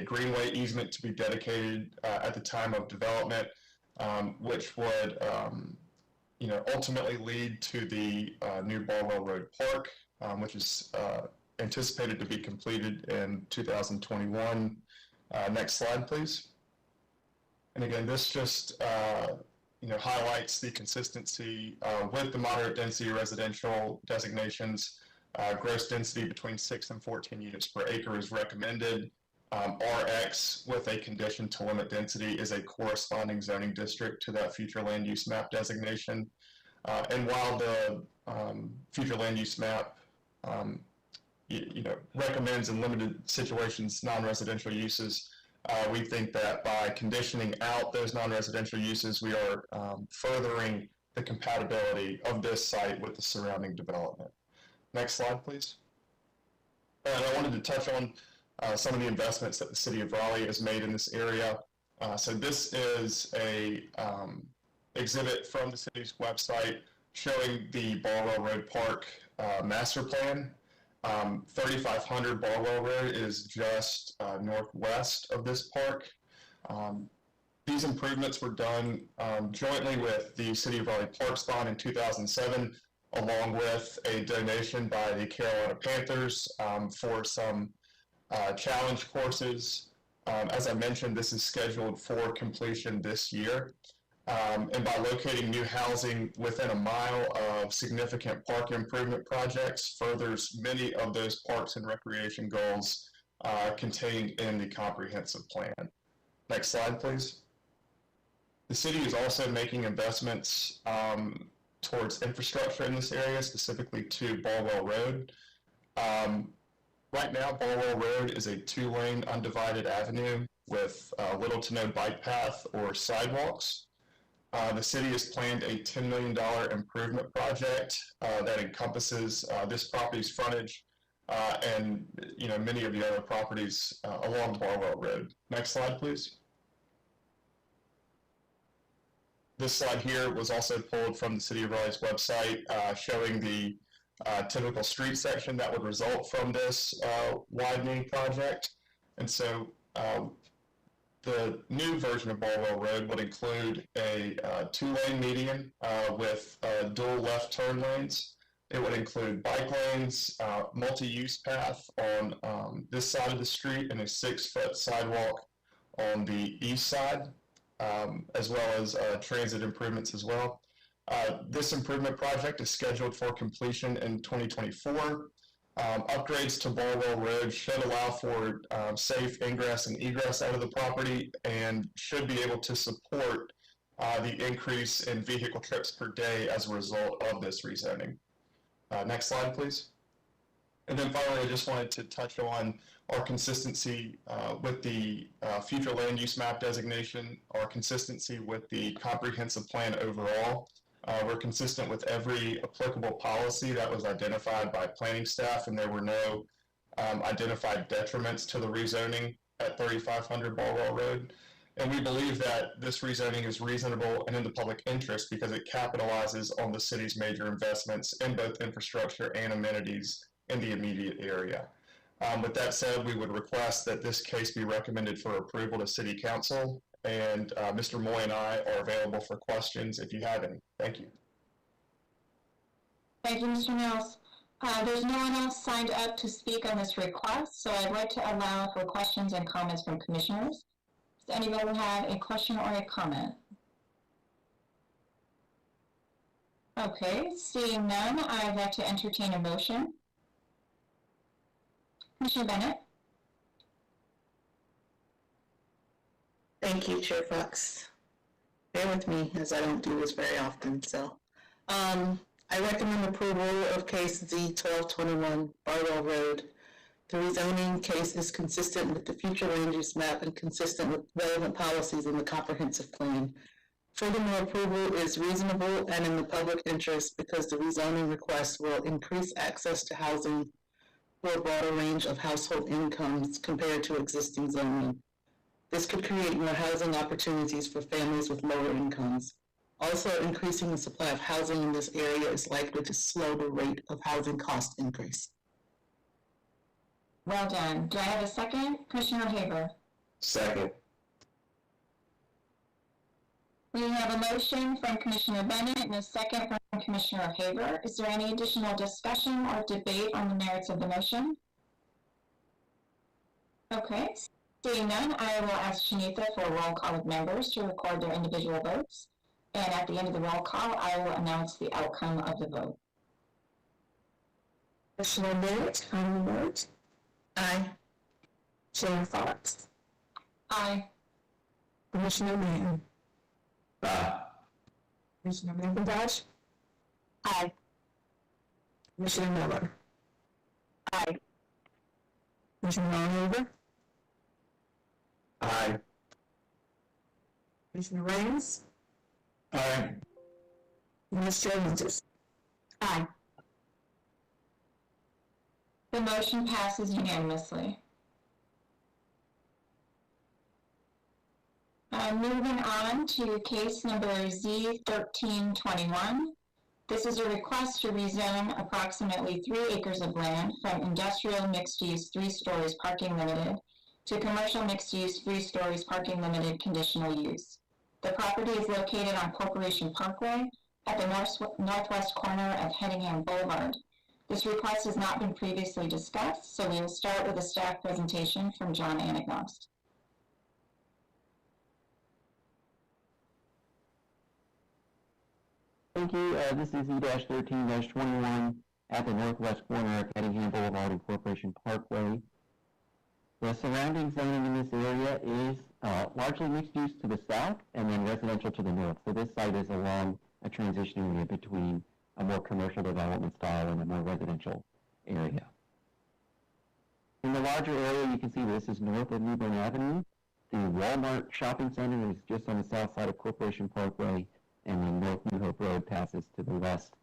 greenway easement to be dedicated at the time of development, which would ultimately lead to the new Barwell Road Park, which is anticipated to be completed in 2021. Next slide, please. And again, this just highlights the consistency with the moderate density residential designations. Gross density between 6 and 14 units per acre is recommended. RX with a condition to limit density is a corresponding zoning district to that future land use map designation. And while the future land use map recommends in limited situations non-residential uses, we think that by conditioning out those non-residential uses, we are furthering the compatibility of this site with the surrounding development. Next slide, please. And I wanted to touch on some of the investments that the City of Raleigh has made in this area. So this is a exhibit from the city's website showing the Barwell Road Park master plan. 3500 Barwell Road is just northwest of this park. These improvements were done jointly with the City of Raleigh Parks Bond in 2007, along with a donation by the Carolina Panthers for some challenge courses. As I mentioned, this is scheduled for completion this year. And by locating new housing within a mile of significant park improvement projects furthers many of those parks and recreation goals contained in the comprehensive plan. Next slide, please. The city is also making investments towards infrastructure in this area, specifically to Barwell Road. Right now, Barwell Road is a 2-lane undivided avenue with little to no bike path or sidewalks. The city has planned a $10 million improvement project that encompasses this property's frontage and many of the other properties along Barwell Road. Next slide, please. This slide here was also pulled from the City of Raleigh's website showing the typical street section that would result from this widening project. And so the new version of Barwell Road would include a 2-lane median with dual left turn lanes. It would include bike lanes, multi-use path on this side of the street, and a 6-foot sidewalk on the east side, as well as transit improvements as well. This improvement project is scheduled for completion in 2024. Upgrades to Barwell Road should allow for safe ingress and egress out of the property and should be able to support the increase in vehicle trips per day as a result of this rezoning. Next slide, please. And then finally, I just wanted to touch on our consistency with the future land use map designation, our consistency with the comprehensive plan overall. We're consistent with every applicable policy that was identified by planning staff, and there were no identified detriments to the rezoning at 3500 Barwell Road. And we believe that this rezoning is reasonable and in the public interest because it capitalizes on the city's major investments in both infrastructure and amenities in the immediate area. With that said, we would request that this case be recommended for approval to City Council, and Mr. Moy and I are available for questions if you have any. Thank you. Thank you, Mr. Mills. There's no one else signed up to speak on this request, so I'd like to allow for questions and comments from commissioners. Does anybody have a question or a comment? Okay, seeing none, I'd like to entertain a motion. Commissioner Bennett. Thank you, Chair Fox. Bear with me, as I don't do this very often. So, I recommend approval of case Z1221 Barwell Road. The rezoning case is consistent with the future land use map and consistent with relevant policies in the comprehensive plan. Furthermore, approval is reasonable and in the public interest because the rezoning request will increase access to housing for a broader range of household incomes compared to existing zoning. This could create more housing opportunities for families with lower incomes. Also, increasing the supply of housing in this area is likely to slow the rate of housing cost increase. Well done. Do I have a second? Commissioner Haber. Second. We have a motion from Commissioner Bennett and a second from Commissioner Haber. Is there any additional discussion or debate on the merits of the motion? Okay, seeing none, I will ask Shanitha for a roll call of members to record their individual votes. And at the end of the roll call, I will announce the outcome of the vote. Commissioner Bennett, on the vote. Aye. Chair Fox. Aye. Commissioner Mann. Aye. Commissioner McIntosh. Aye. Commissioner Miller. Aye. Commissioner Haber. Aye. Commissioner Raines. Aye. Ms. Jones. Aye. The motion passes unanimously. Moving on to case number Z1321. This is a request to rezone approximately 3 acres of land from industrial mixed-use 3 stories parking limited to commercial mixed-use 3 stories parking limited conditional use. The property is located on Corporation Parkway at the northwest corner of Hedingham Boulevard. This request has not been previously discussed, so we will start with a staff presentation from John Anagnost. Thank you. This is E-13-21 at the northwest corner of Hedingham Boulevard and Corporation Parkway. The surrounding zoning in this area is largely mixed use to the south and then residential to the north. So this site is along a transition area between a more commercial development style and a more residential area. In the larger area, you can see this is north of Newbern Avenue. The Walmart shopping center is just on the south side of Corporation Parkway, and then North New Hope Road passes to the west.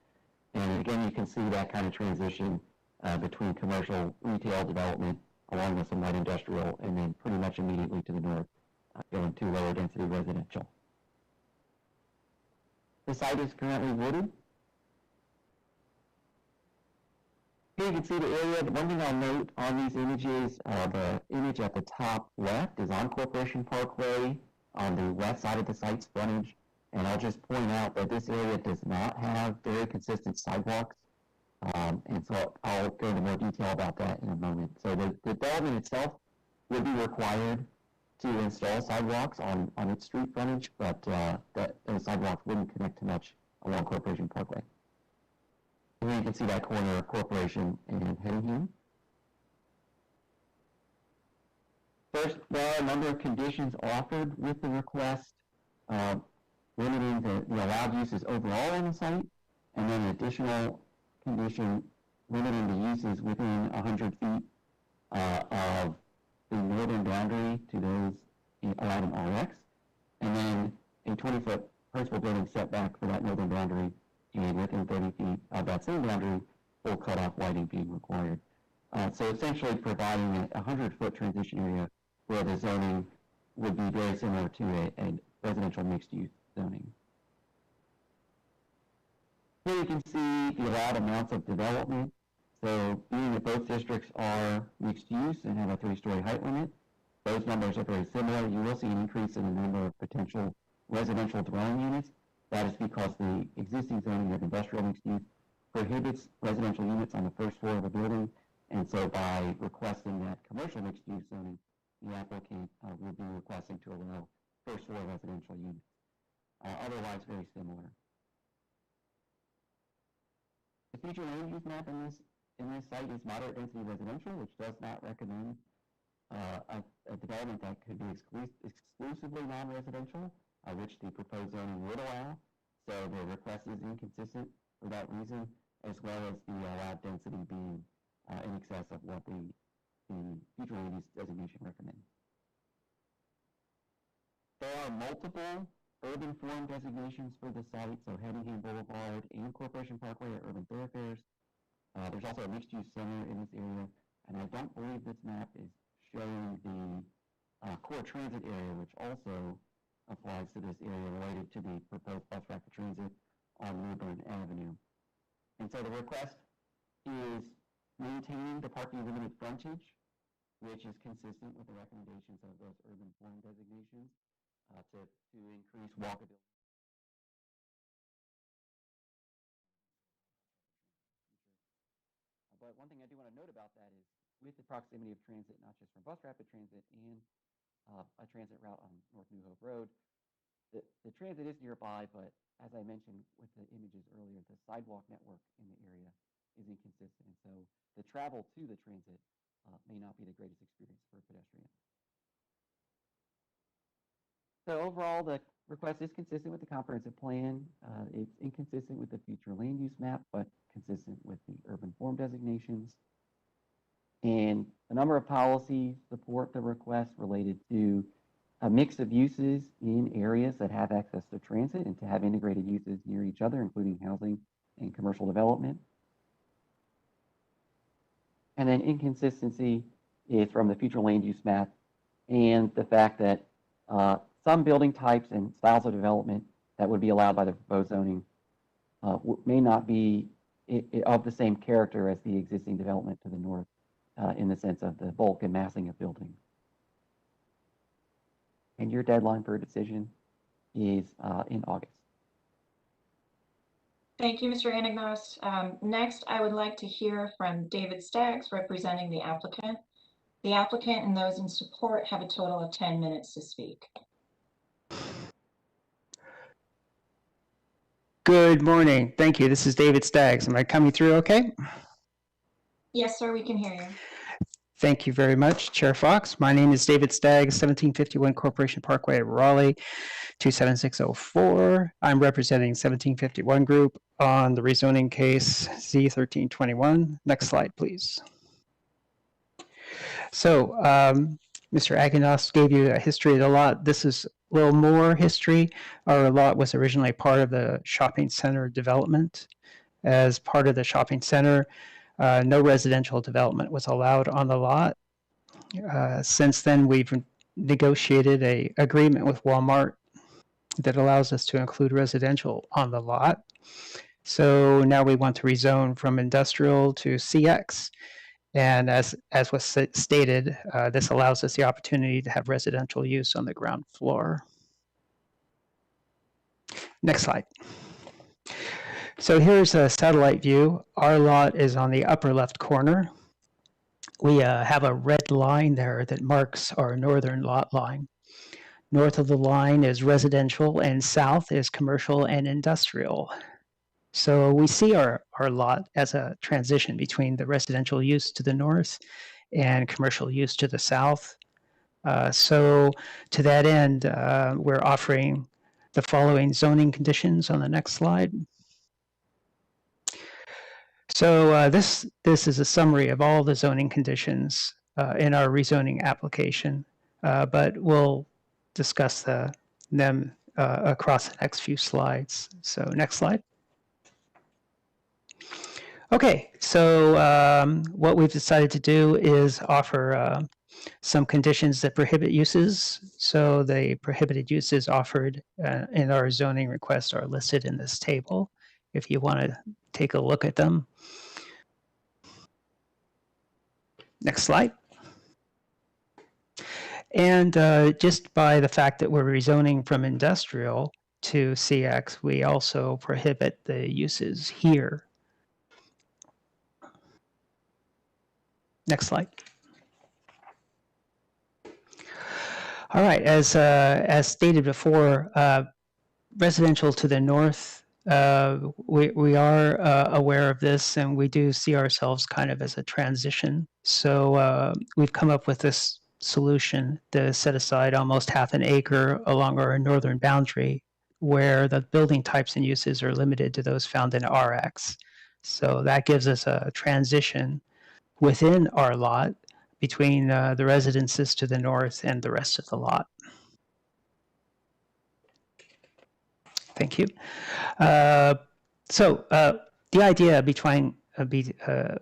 And again, you can see that kind of transition between commercial retail development along with some light industrial, and then pretty much immediately to the north, going to lower density residential. The site is currently wooded. Here you can see the area. The one thing I'll note on these images, the image at the top left is on Corporation Parkway on the west side of the site's frontage. And I'll just point out that this area does not have very consistent sidewalks. And so I'll go into more detail about that in a moment. So the development itself would be required to install sidewalks on its street frontage, but those sidewalks wouldn't connect too much along Corporation Parkway. Here you can see that corner of Corporation and Hedingham. First, there are a number of conditions offered with the request, limiting the allowed uses overall on the site, and then an additional condition limiting the uses within 100 feet of the northern boundary to those allowed in RX, and then a 20-foot principal building setback for that northern boundary, and within 30 feet of that same boundary, full cutoff lighting being required. So essentially providing a 100-foot transition area where the zoning would be very similar to a residential mixed-use zoning. Here you can see the allowed amounts of development. So being that both districts are mixed use and have a 3-story height limit, those numbers are very similar. You will see an increase in the number of potential residential dwelling units. That is because the existing zoning of industrial mixed use prohibits residential units on the first floor of the building, and so by requesting that commercial mixed use zoning, the applicant will be requesting to allow first floor residential units. Otherwise very similar. The future land use map in this site is moderate density residential, which does not recommend a development that could be exclusively non-residential, which the proposed zoning would allow. So the request is inconsistent for that reason, as well as the allowed density being in excess of what the future land use designation recommends. There are multiple urban form designations for the site, so Hedingham Boulevard and Corporation Parkway are urban thoroughfares. There's also a mixed-use center in this area, and I don't believe this map is showing the core transit area, which also applies to this area related to the proposed bus rapid transit on Newbern Avenue. And so the request is maintaining the parking limited frontage, which is consistent with the recommendations of those urban urban form designations to increase walkability. But one thing I do want to note about that is with the proximity of transit, not just from bus rapid transit and a transit route on North New Hope Road, the transit is nearby, but as I mentioned with the images earlier, the sidewalk network in the area is inconsistent. And so the travel to the transit may not be the greatest experience for a pedestrian. So overall, the request is consistent with the comprehensive plan. It's inconsistent with the future land use map, but consistent with the urban form designations. And a number of policies support the request related to a mix of uses in areas that have access to transit and to have integrated uses near each other, including housing and commercial development. And then inconsistency is from the future land use map and the fact that some building types and styles of development that would be allowed by the proposed zoning may not be of the same character as the existing development to the north in the sense of the bulk and massing of buildings. And your deadline for a decision is in August. Thank you, Mr. Anagnos. Next, I would like to hear from David Staggs representing the applicant. The applicant and those in support have a total of 10 minutes to speak. Good morning. Thank you. This is David Staggs. Am I coming through okay? Yes, sir, we can hear you. Thank you very much, Chair Fox. My name is David Staggs, 1751 Corporation Parkway, Raleigh, 27604. I'm representing 1751 Group on the rezoning case Z1321. Next slide, please. So, Mr. Aganos gave you a history of the lot. This is a little more history. Our lot was originally part of the shopping center development. As part of the shopping center, no residential development was allowed on the lot. Since then, we've negotiated an agreement with Walmart that allows us to include residential on the lot. So now we want to rezone from industrial to CX. And as was stated, this allows us the opportunity to have residential use on the ground floor. Next slide. So here's a satellite view. Our lot is on the upper left corner. We have a red line there that marks our northern lot line. North of the line is residential and south is commercial and industrial. So we see our lot as a transition between the residential use to the north and commercial use to the south. So to that end, we're offering the following zoning conditions on the next slide. So this is a summary of all the zoning conditions in our rezoning application, but we'll discuss them across the next few slides. So next slide. Okay, so what we've decided to do is offer some conditions that prohibit uses. So the prohibited uses offered in our zoning request are listed in this table if you want to take a look at them. Next slide. And just by the fact that we're rezoning from industrial to CX, we also prohibit the uses here. Next slide. All right, as stated before, residential to the north, we are aware of this, and we do see ourselves kind of as a transition. So we've come up with this solution to set aside almost half an acre along our northern boundary, where the building types and uses are limited to those found in RX. So that gives us a transition within our lot between the residences to the north and the rest of the lot. Thank you. So the idea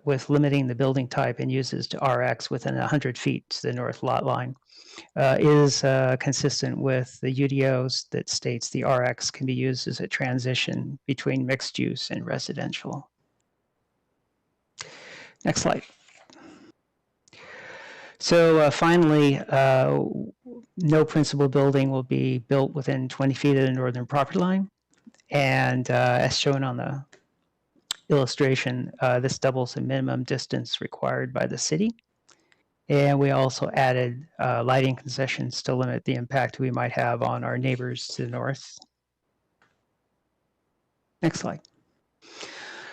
with limiting the building type and uses to RX within 100 feet to the north lot line is consistent with the UDOs that states the RX can be used as a transition between mixed use and residential. Next slide. So finally, no principal building will be built within 20 feet of the northern property line. And as shown on the illustration, this doubles the minimum distance required by the city. And we also added lighting concessions to limit the impact we might have on our neighbors to the north. Next slide.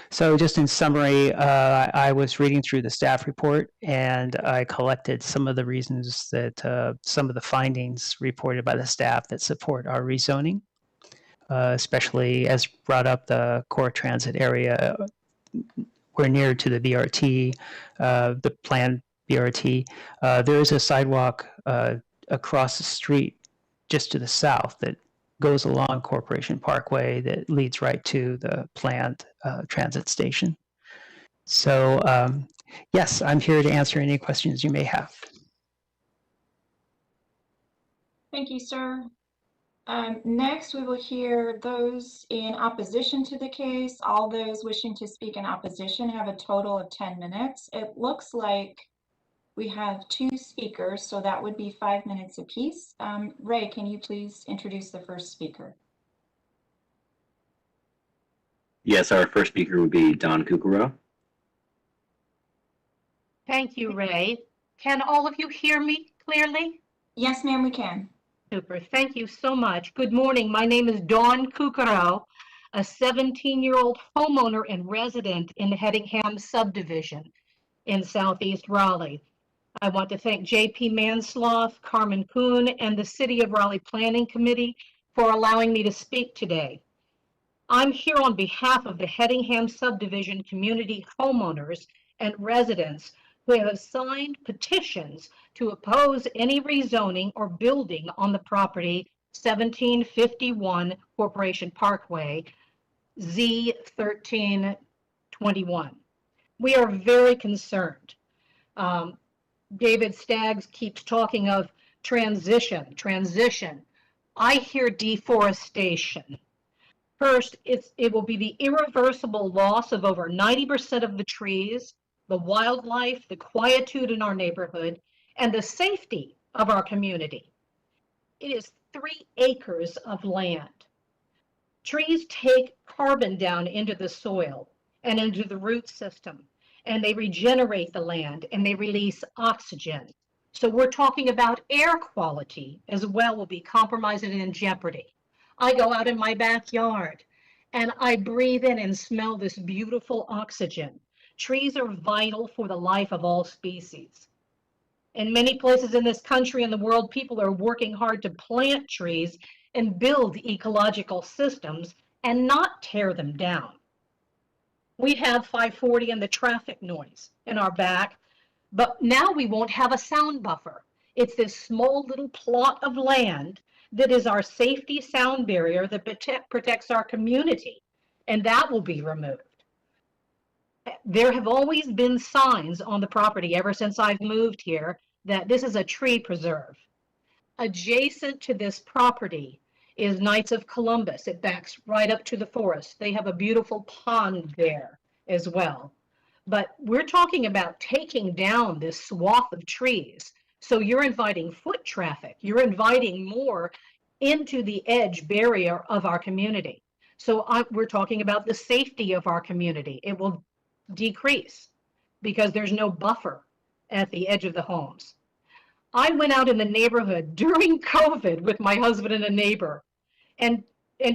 So just in summary, I was reading through the staff report and I collected some of the reasons that some of the findings reported by the staff that support our rezoning, especially as brought up the core transit area. We're near to the BRT, the planned BRT. There is a sidewalk across the street just to the south that goes along Corporation Parkway that leads right to the planned transit station. So yes, I'm here to answer any questions you may have. Thank you, sir. Next, we will hear those in opposition to the case. All those wishing to speak in opposition have a total of 10 minutes. It looks like we have 2 speakers, so that would be 5 minutes apiece. Ray, can you please introduce the first speaker? Yes, our first speaker would be Don Kukuro. Thank you, Ray. Can all of you hear me clearly? Yes, ma'am, we can. Super. Thank you so much. Good morning. My name is Dawn Kukuro, a 17-year-old homeowner and resident in the Hedingham subdivision in Southeast Raleigh. I want to thank JP Mansloth, Carmen Kuhn, and the City of Raleigh Planning Committee for allowing me to speak today. I'm here on behalf of the Hedingham subdivision community homeowners and residents who have signed petitions to oppose any rezoning or building on the property 1751 Corporation Parkway, Z1321. We are very concerned. David Staggs keeps talking of transition. I hear deforestation. First, it will be the irreversible loss of over 90% of the trees, the wildlife, the quietude in our neighborhood, and the safety of our community. It is 3 acres of land. Trees take carbon down into the soil and into the root system, and they regenerate the land and they release oxygen. So we're talking about air quality as well will be compromised and in jeopardy. I go out in my backyard and I breathe in and smell this beautiful oxygen. Trees are vital for the life of all species. In many places in this country and the world, people are working hard to plant trees and build ecological systems and not tear them down. We have 540 and the traffic noise in our back, but now we won't have a sound buffer. It's this small little plot of land that is our safety sound barrier that protects our community, and that will be removed. There have always been signs on the property ever since I've moved here that this is a tree preserve. Adjacent to this property is Knights of Columbus. It backs right up to the forest. They have a beautiful pond there as well. But we're talking about taking down this swath of trees. So you're inviting foot traffic. You're inviting more into the edge barrier of our community. So we're talking about the safety of our community. It will decrease because there's no buffer at the edge of the homes. I went out in the neighborhood during COVID with my husband and a neighbor, and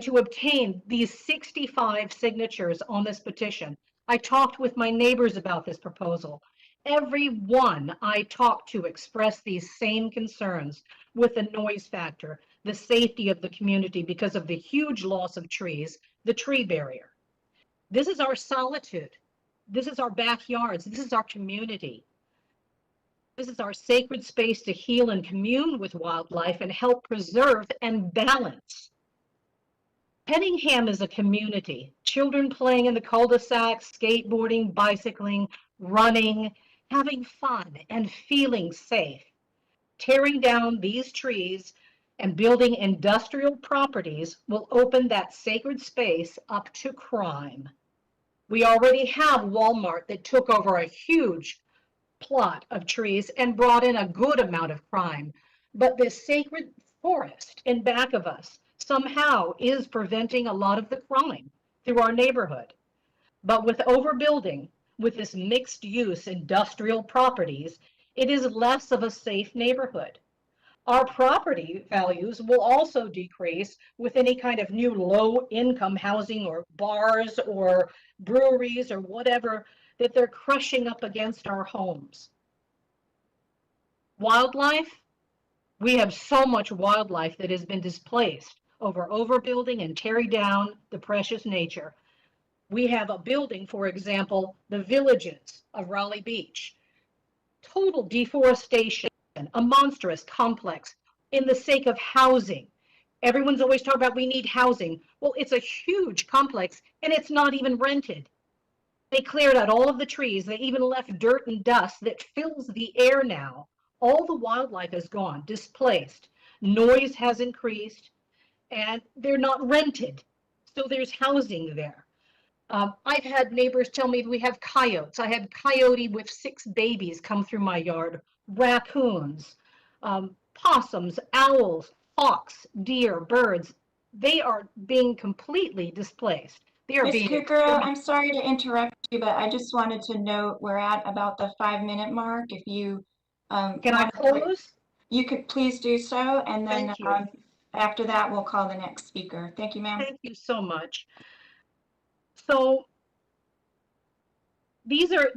to obtain these 65 signatures on this petition. I talked with my neighbors about this proposal. Everyone I talked to expressed these same concerns with the noise factor, the safety of the community because of the huge loss of trees, the tree barrier. This is our solitude. This is our backyards. This is our community. This is our sacred space to heal and commune with wildlife and help preserve and balance. Hedingham is a community. Children playing in the cul-de-sac, skateboarding, bicycling, running, having fun, and feeling safe. Tearing down these trees and building industrial properties will open that sacred space up to crime. We already have Walmart that took over a huge plot of trees and brought in a good amount of crime. But this sacred forest in back of us somehow is preventing a lot of the crime through our neighborhood. But with overbuilding, with this mixed use industrial properties, it is less of a safe neighborhood. Our property values will also decrease with any kind of new low income housing or bars or breweries or whatever that they're crushing up against our homes. Wildlife, we have so much wildlife that has been displaced over overbuilding and tearing down the precious nature. We have a building, for example, the Villages of Raleigh Beach. Total deforestation, a monstrous complex in the sake of housing. Everyone's always talking about we need housing. Well, it's a huge complex and it's not even rented. They cleared out all of the trees. They even left dirt and dust that fills the air now. All the wildlife is gone, displaced. Noise has increased and they're not rented. So there's housing there. I've had neighbors tell me we have coyotes. I had coyote with 6 babies come through my yard, raccoons, possums, owls, hawks, deer, birds. They are being completely displaced. They are Ms. being Kukuro, I'm sorry to interrupt you, but I just wanted to note we're at about the 5-minute mark. If you Can I close? You could please do so, and then Thank you. after that, we'll call the next speaker. Thank you, ma'am. Thank you so much. So these are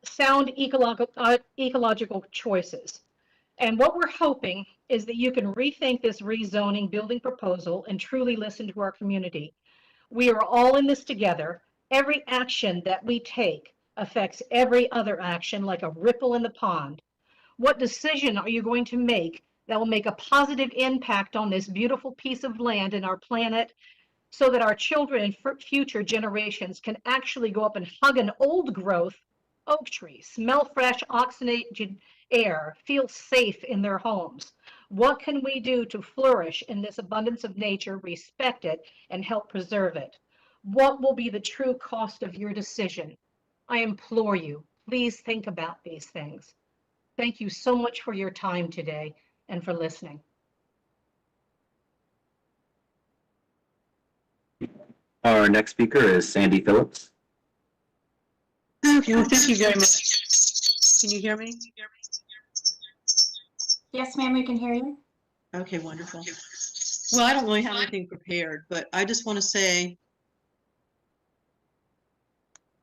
sound ecological choices. And what we're hoping is that you can rethink this rezoning building proposal and truly listen to our community. We are all in this together. Every action that we take affects every other action like a ripple in the pond. What decision are you going to make that will make a positive impact on this beautiful piece of land in our planet so that our children and future generations can actually go up and hug an old growth oak tree, smell fresh oxygenated air, feel safe in their homes? What can we do to flourish in this abundance of nature, respect it, and help preserve it? What will be the true cost of your decision? I implore you, please think about these things. Thank you so much for your time today and for listening. Our next speaker is Sandy Phillips. Okay, well, thank you very much. Can you hear me? Yes, ma'am, we can hear you. Okay, wonderful. Well, I don't really have anything prepared, but I just want to say,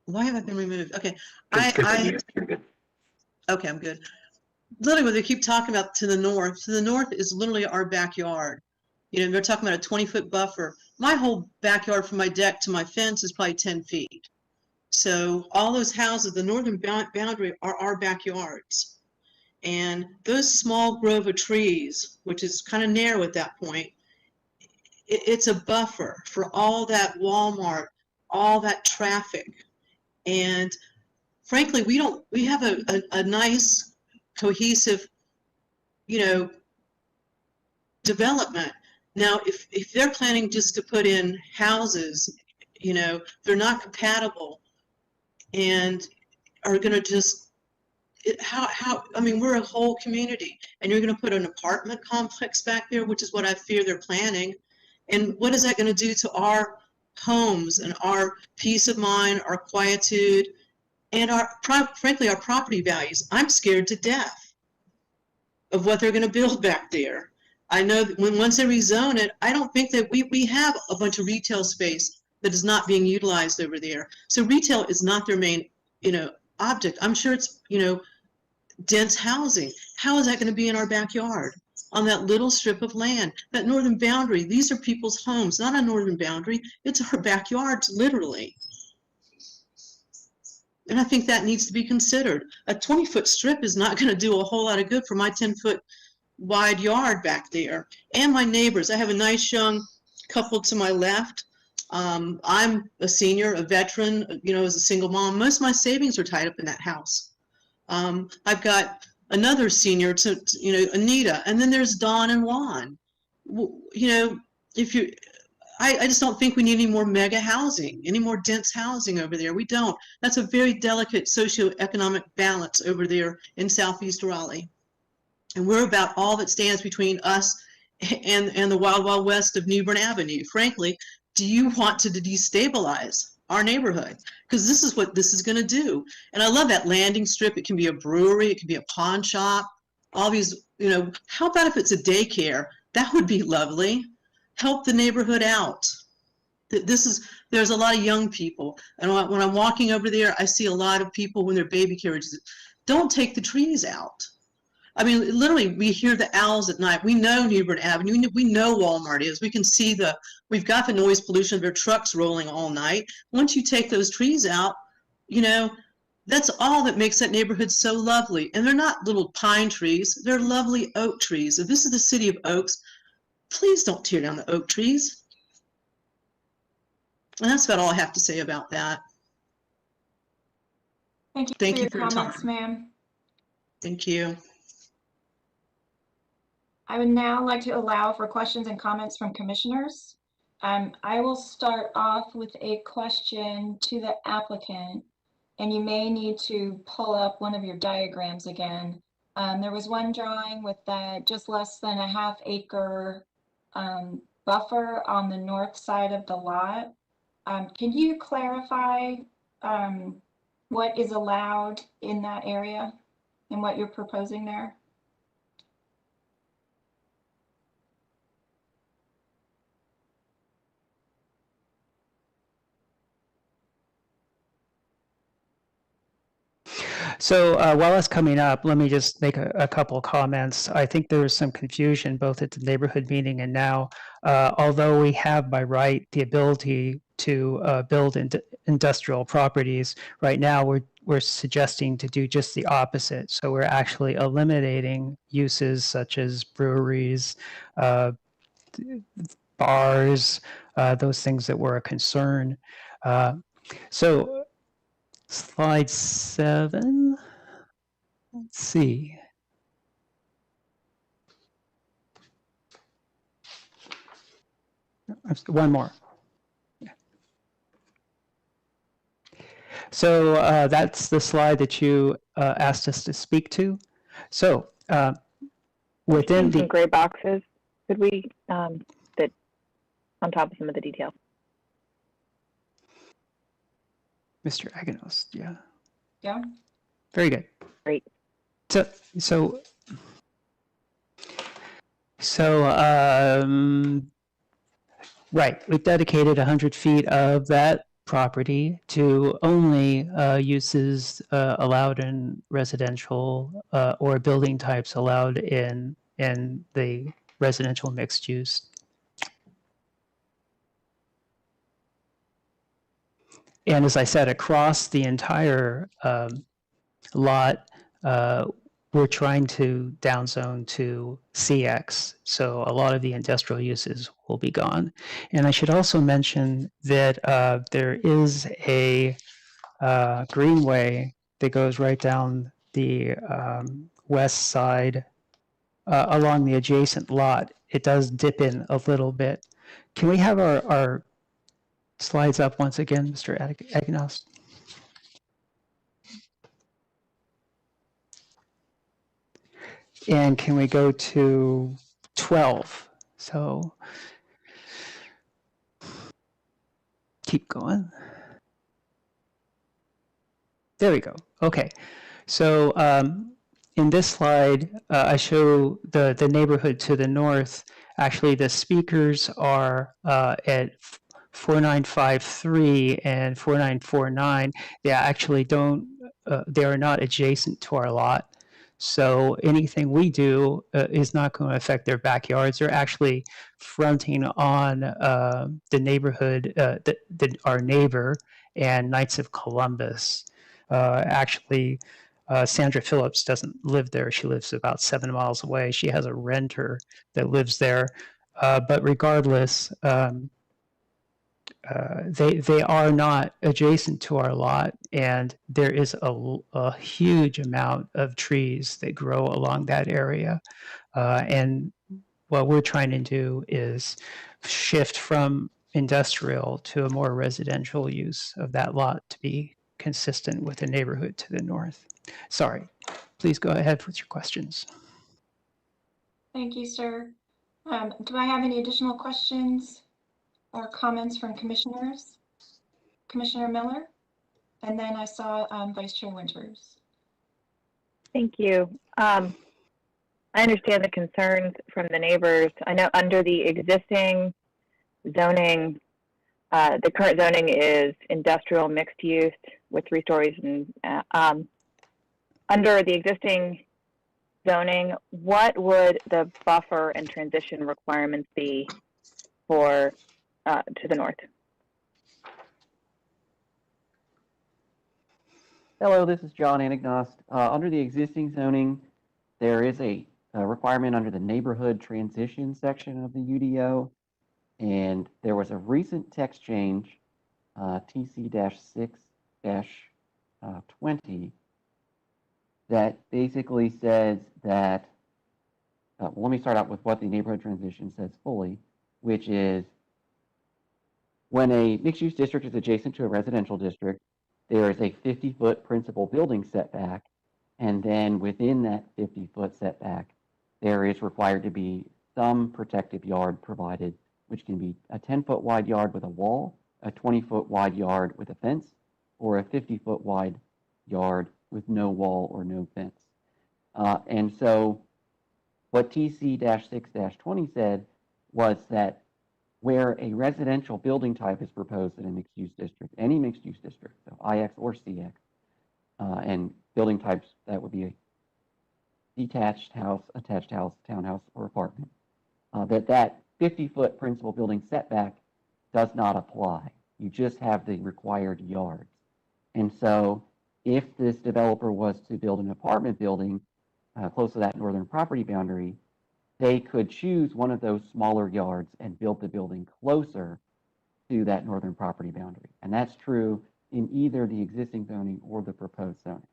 why have I been removed? Okay, You're good. okay, I'm good. Literally, what they keep talking about to the north is literally our backyard. You know, they're talking about a 20-foot buffer. My whole backyard from my deck to my fence is probably 10 feet. So all those houses, the northern boundary are our backyards. And those small grove of trees, which is kind of narrow at that point, it's a buffer for all that Walmart, all that traffic. And frankly, we have a nice, cohesive, you know, development. Now, if they're planning just to put in houses, you know, they're not compatible and are going to just, I mean, we're a whole community and you're going to put an apartment complex back there, which is what I fear they're planning. And what is that going to do to our homes and our peace of mind, our quietude, and frankly, our property values? I'm scared to death of what they're going to build back there. I know that once they rezone it, I don't think that we have a bunch of retail space that is not being utilized over there. So retail is not their main, you know, object. I'm sure it's, you know, dense housing. How is that going to be in our backyard on that little strip of land? That northern boundary, these are people's homes, not a northern boundary. It's our backyards, literally. And I think that needs to be considered. A 20-foot strip is not going to do a whole lot of good for my 10-foot wide yard back there. And my neighbors, I have a nice young couple to my left. I'm a senior, a veteran, you know, as a single mom. Most of my savings are tied up in that house. I've got another senior, you know, Anita, and then there's Dawn and Juan. You know, I just don't think we need any more mega housing, any more dense housing over there. We don't. That's a very delicate socioeconomic balance over there in Southeast Raleigh. And we're about all that stands between us and the wild, wild west of New Bern Avenue. Frankly, do you want to destabilize our neighborhood? Because this is what this is going to do. And I love that landing strip. It can be a brewery. It can be a pawn shop. All these, you know, how about if it's a daycare? That would be lovely. Help the neighborhood out. There's a lot of young people. And when I'm walking over there, I see a lot of people when they're baby carriages. Don't take the trees out. I mean, literally, we hear the owls at night. We know New Bern Avenue. We know Walmart is. We can see we've got the noise pollution of their trucks rolling all night. Once you take those trees out, you know, that's all that makes that neighborhood so lovely. And they're not little pine trees. They're lovely oak trees. If this is the city of oaks, please don't tear down the oak trees. And that's about all I have to say about that. Thank you for your comments, ma'am. Thank you. I would now like to allow for questions and comments from commissioners. I will start off with a question to the applicant, and you may need to pull up one of your diagrams again. There was one drawing with that just less than a half-acre buffer on the north side of the lot. Can you clarify what is allowed in that area and what you're proposing there? So while that's coming up, let me just make a couple of comments. I think there is some confusion both at the neighborhood meeting and now. Although we have by right the ability to build industrial properties, right now we're suggesting to do just the opposite. So we're actually eliminating uses such as breweries, bars, those things that were a concern. So slide 7. Let's see. One more. Yeah. So that's the slide that you asked us to speak to. So within the gray boxes, could we that on top of some of the details? Mr. Aganos, yeah. Yeah. Very good. Great. So right, we've dedicated 100 feet of that property to only uses allowed in residential or building types allowed in the residential mixed use. And as I said, across the entire lot, we're trying to downzone to CX. So a lot of the industrial uses will be gone. And I should also mention that there is a greenway that goes right down the west side along the adjacent lot. It does dip in a little bit. Can we have our slides up once again, Mr. Aganos? And can we go to 12? So keep going. There we go. Okay. So in this slide, I show the neighborhood to the north. Actually, the speakers are at 4953 and 4949. They actually don't, they are not adjacent to our lot. So anything we do is not going to affect their backyards. They're actually fronting on the neighborhood, our neighbor, and Knights of Columbus. Actually, Sandra Phillips doesn't live there. She lives about 7 miles away. She has a renter that lives there. But regardless, they are not adjacent to our lot, and there is a huge amount of trees that grow along that area. And what we're trying to do is shift from industrial to a more residential use of that lot to be consistent with the neighborhood to the north. Sorry, please go ahead with your questions. Thank you, sir. Do I have any additional questions or comments from commissioners? Commissioner Miller? And then I saw Vice Chair Winters. Thank you. I understand the concerns from the neighbors. I know under the existing zoning, the current zoning is industrial mixed use with 3 stories. And under the existing zoning, what would the buffer and transition requirements be for to the north? Hello, this is John Anagnost. Under the existing zoning, there is a requirement under the neighborhood transition section of the UDO, and there was a recent text change, TC-6-20, that basically says that, well, let me start out with what the neighborhood transition says fully, which is when a mixed-use district is adjacent to a residential district, there is a 50-foot principal building setback, and then within that 50-foot setback, there is required to be some protective yard provided, which can be a 10-foot wide yard with a wall, a 20-foot wide yard with a fence, or a 50-foot wide yard with no wall or no fence. And so what TC-6-20 said was that where a residential building type is proposed in a mixed-use district, any mixed-use district, so IX or CX, and building types, that would be a detached house, attached house, townhouse, or apartment, that 50-foot principal building setback does not apply. You just have the required yards. And so if this developer was to build an apartment building close to that northern property boundary, they could choose one of those smaller yards and build the building closer to that northern property boundary. And that's true in either the existing zoning or the proposed zoning.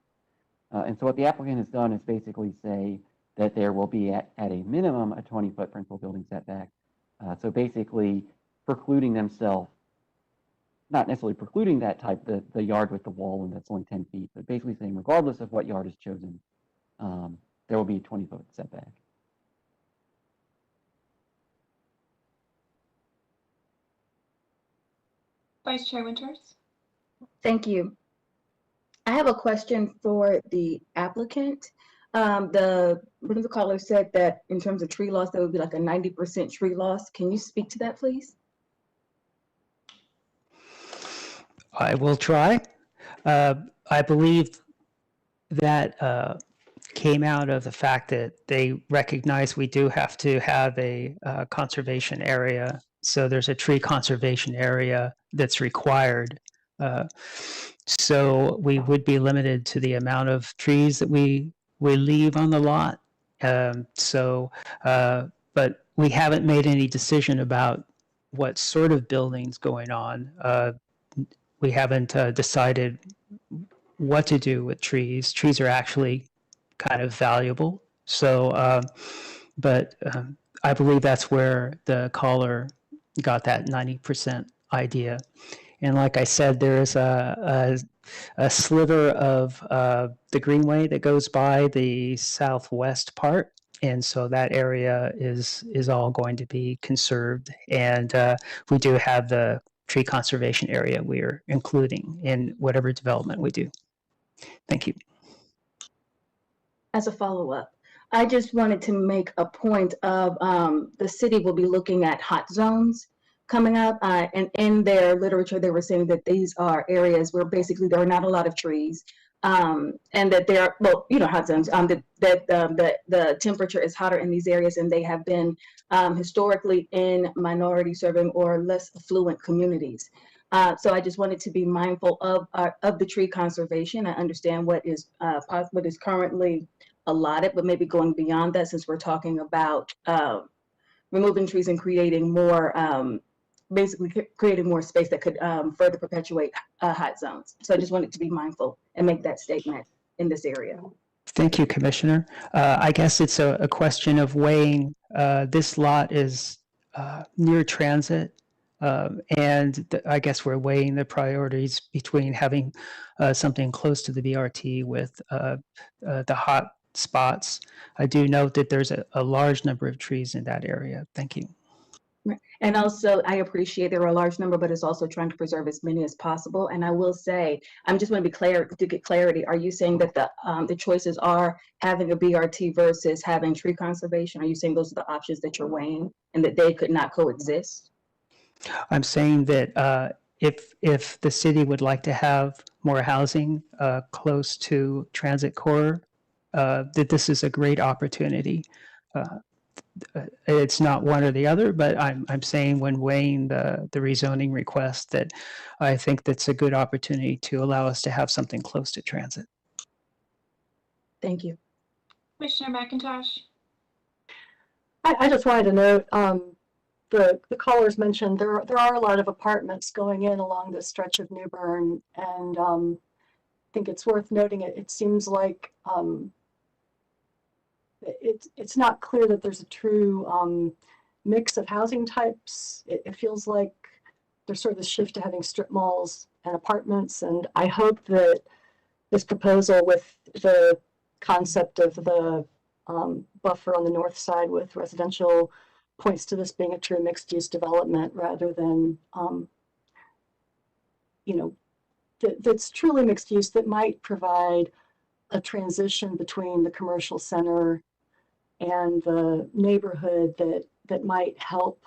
And so what the applicant has done is basically say that there will be at a minimum a 20-foot principal building setback. So basically precluding themselves, not necessarily precluding that type, the yard with the wall and that's only 10 feet, but basically saying regardless of what yard is chosen, there will be a 20-foot setback. Vice Chair Winters? Thank you. I have a question for the applicant. One of the callers said that in terms of tree loss, there would be like a 90% tree loss. Can you speak to that, please? I will try. I believe that came out of the fact that they recognize we do have to have a conservation area. So there's a tree conservation area that's required. So we would be limited to the amount of trees that we leave on the lot. But we haven't made any decision about what sort of building's going on. We haven't decided what to do with trees. Trees are actually kind of valuable. So, but I believe that's where the caller got that 90% idea. And like I said, there is a sliver of the greenway that goes by the southwest part. And so that area is all going to be conserved. And we do have the tree conservation area we're including in whatever development we do. Thank you. As a follow-up, I just wanted to make a point of the city will be looking at hot zones coming up, and in their literature they were saying that these are areas where basically there are not a lot of trees, and that they're, well, you know, hot zones, that the temperature is hotter in these areas, and they have been historically in minority serving or less affluent communities. So I just wanted to be mindful of the tree conservation. I understand what is currently allotted, but maybe going beyond that, since we're talking about removing trees and creating more, basically creating more space that could further perpetuate hot zones. So I just wanted to be mindful and make that statement in this area. Thank you, Commissioner. I guess it's a question of weighing. This lot is near transit. I guess we're weighing the priorities between having something close to the BRT with the hot spots. I do note that there's a large number of trees in that area. Thank you. Right. And also, I appreciate there are a large number, but it's also trying to preserve as many as possible. And I will say, I'm just want to be clear to get clarity. Are you saying that the choices are having a BRT versus having tree conservation? Are you saying those are the options that you're weighing and that they could not coexist? I'm saying that if the city would like to have more housing close to transit core, that this is a great opportunity. It's not one or the other, but I'm saying when weighing the rezoning request that I think that's a good opportunity to allow us to have something close to transit. Thank you. Commissioner McIntosh? I just wanted to note, the callers mentioned there are a lot of apartments going in along this stretch of New Bern, and I think it's worth noting it seems like it's not clear that there's a true mix of housing types. It feels like there's sort of this shift to having strip malls and apartments, and I hope that this proposal with the concept of the buffer on the north side with residential points to this being a true mixed-use development rather than, that's truly mixed use that might provide a transition between the commercial center and the neighborhood that might help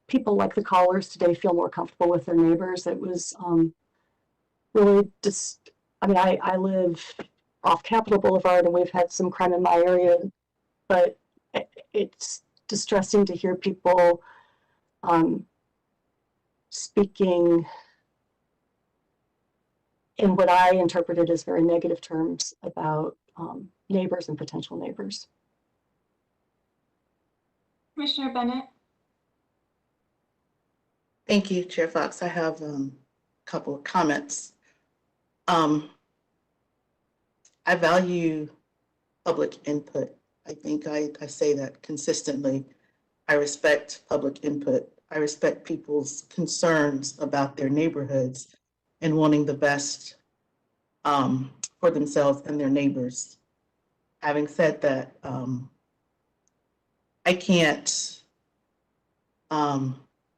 people like the callers today feel more comfortable with their neighbors. It was really just, I live off Capitol Boulevard and we've had some crime in my area, but it's distressing to hear people speaking in what I interpreted as very negative terms about neighbors and potential neighbors. Commissioner Bennett? Thank you, Chair Fox. I have a couple of comments. I value public input. I think I say that consistently. I respect public input. I respect people's concerns about their neighborhoods and wanting the best for themselves and their neighbors. Having said that, I can't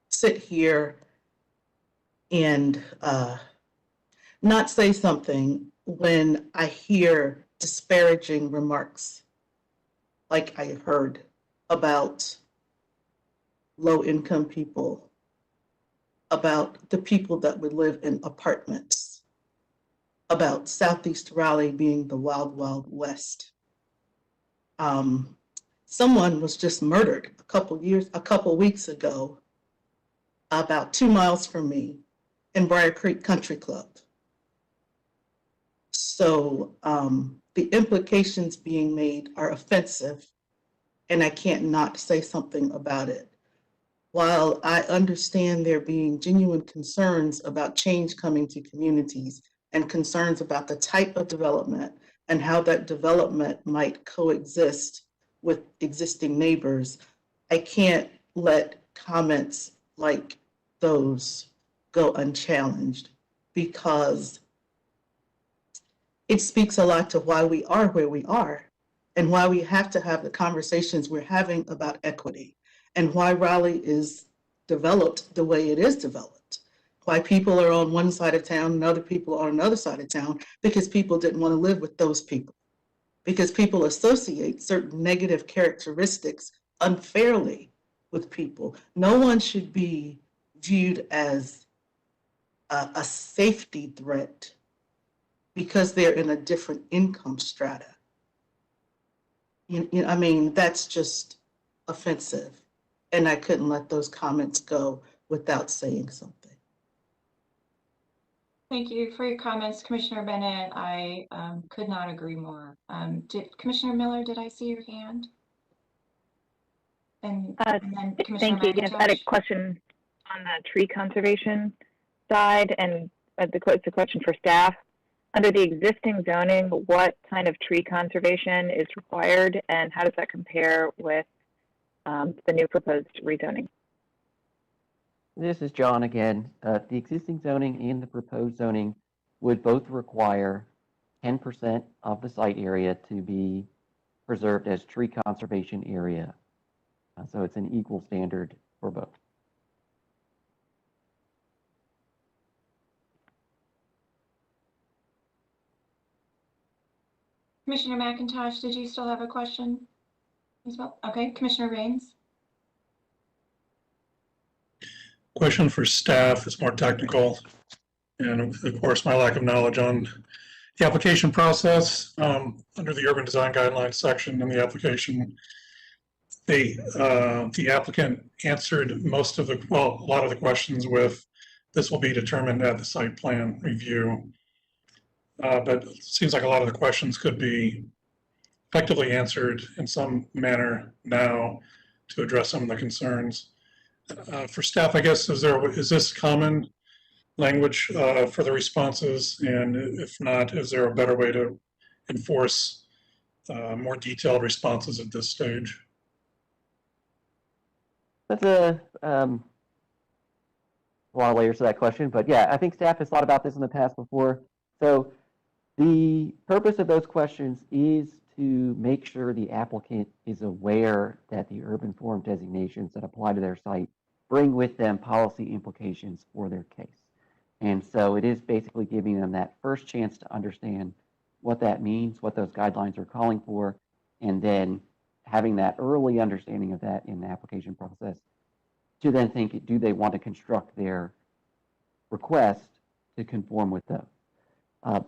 sit here and not say something when I hear disparaging remarks like I heard about low-income people, about the people that would live in apartments, about Southeast Raleigh being the wild, wild west. Someone was just murdered a couple weeks ago, about 2 miles from me in Briar Creek Country Club. So the implications being made are offensive, and I can't not say something about it. While I understand there being genuine concerns about change coming to communities and concerns about the type of development and how that development might coexist with existing neighbors, I can't let comments like those go unchallenged, because it speaks a lot to why we are where we are and why we have to have the conversations we're having about equity, and why Raleigh is developed the way it is developed, why people are on one side of town and other people are on another side of town, because people didn't want to live with those people, because people associate certain negative characteristics unfairly with people. No one should be viewed as a safety threat because they're in a different income strata. That's just offensive. And I couldn't let those comments go without saying something. Thank you for your comments, Commissioner Bennett. I could not agree more. Commissioner Miller, did I see your hand? And then Commissioner Thank you. Yes, I had a McIntosh? question on the tree conservation side, and it's a question for staff. Under the existing zoning, what kind of tree conservation is required, and how does that compare with the new proposed rezoning? This is John again. The existing zoning and the proposed zoning would both require 10% of the site area to be preserved as tree conservation area. So it's an equal standard for both. Commissioner McIntosh, did you still have a question as well? Okay, Commissioner Rains. Question for staff is more technical. And of course, my lack of knowledge on the application process. Under the urban design guidelines section in the application, the applicant answered most of the, well, a lot of the questions with, this will be determined at the site plan review. But it seems like a lot of the questions could be effectively answered in some manner now to address some of the concerns. For staff, I guess, is this common language for the responses? And if not, is there a better way to enforce more detailed responses at this stage? That's a lot of layers to that question, but yeah, I think staff has thought about this in the past before. So the purpose of those questions is to make sure the applicant is aware that the urban form designations that apply to their site bring with them policy implications for their case. And so it is basically giving them that first chance to understand what that means, what those guidelines are calling for, and then having that early understanding of that in the application process to then think, do they want to construct their request to conform with those?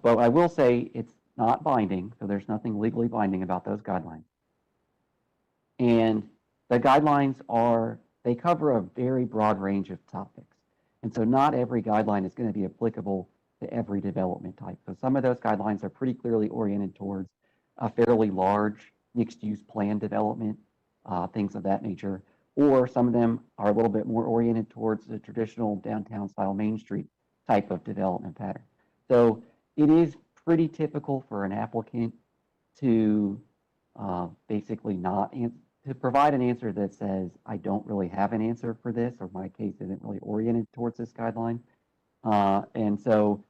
But I will say it's not binding, so there's nothing legally binding about those guidelines. And the guidelines they cover a very broad range of topics. And so not every guideline is going to be applicable to every development type. So some of those guidelines are pretty clearly oriented towards a fairly large mixed-use plan development, things of that nature. Or some of them are a little bit more oriented towards the traditional downtown-style Main Street type of development pattern. So it is pretty typical for an applicant to basically to provide an answer that says, I don't really have an answer for this, or my case isn't really oriented towards this guideline. And so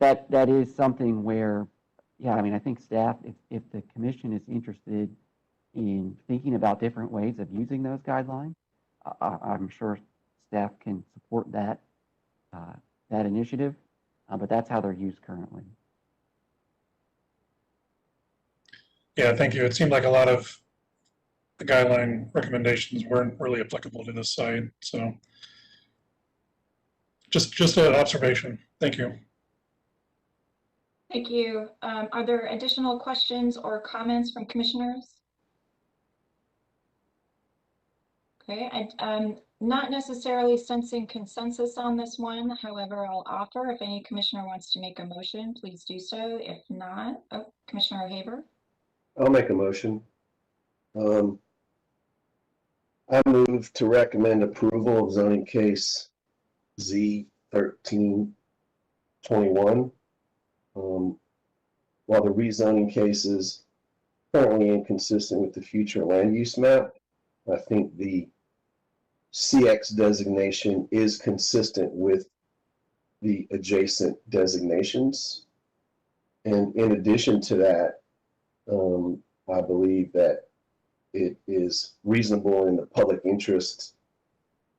that is something where, yeah, I mean, I think staff, if the commission is interested in thinking about different ways of using those guidelines, I'm sure staff can support that initiative, but that's how they're used currently. Yeah, thank you. It seemed like a lot of the guideline recommendations weren't really applicable to this site. So just an observation. Thank you. Thank you. Are there additional questions or comments from commissioners? Okay, I'm not necessarily sensing consensus on this one. However, I'll offer if any commissioner wants to make a motion, please do so. If not, Commissioner Haber. I'll make a motion. I move to recommend approval of zoning case Z1321. While the rezoning case is currently inconsistent with the future land use map, I think the CX designation is consistent with the adjacent designations. And in addition to that, I believe that it is reasonable in the public interest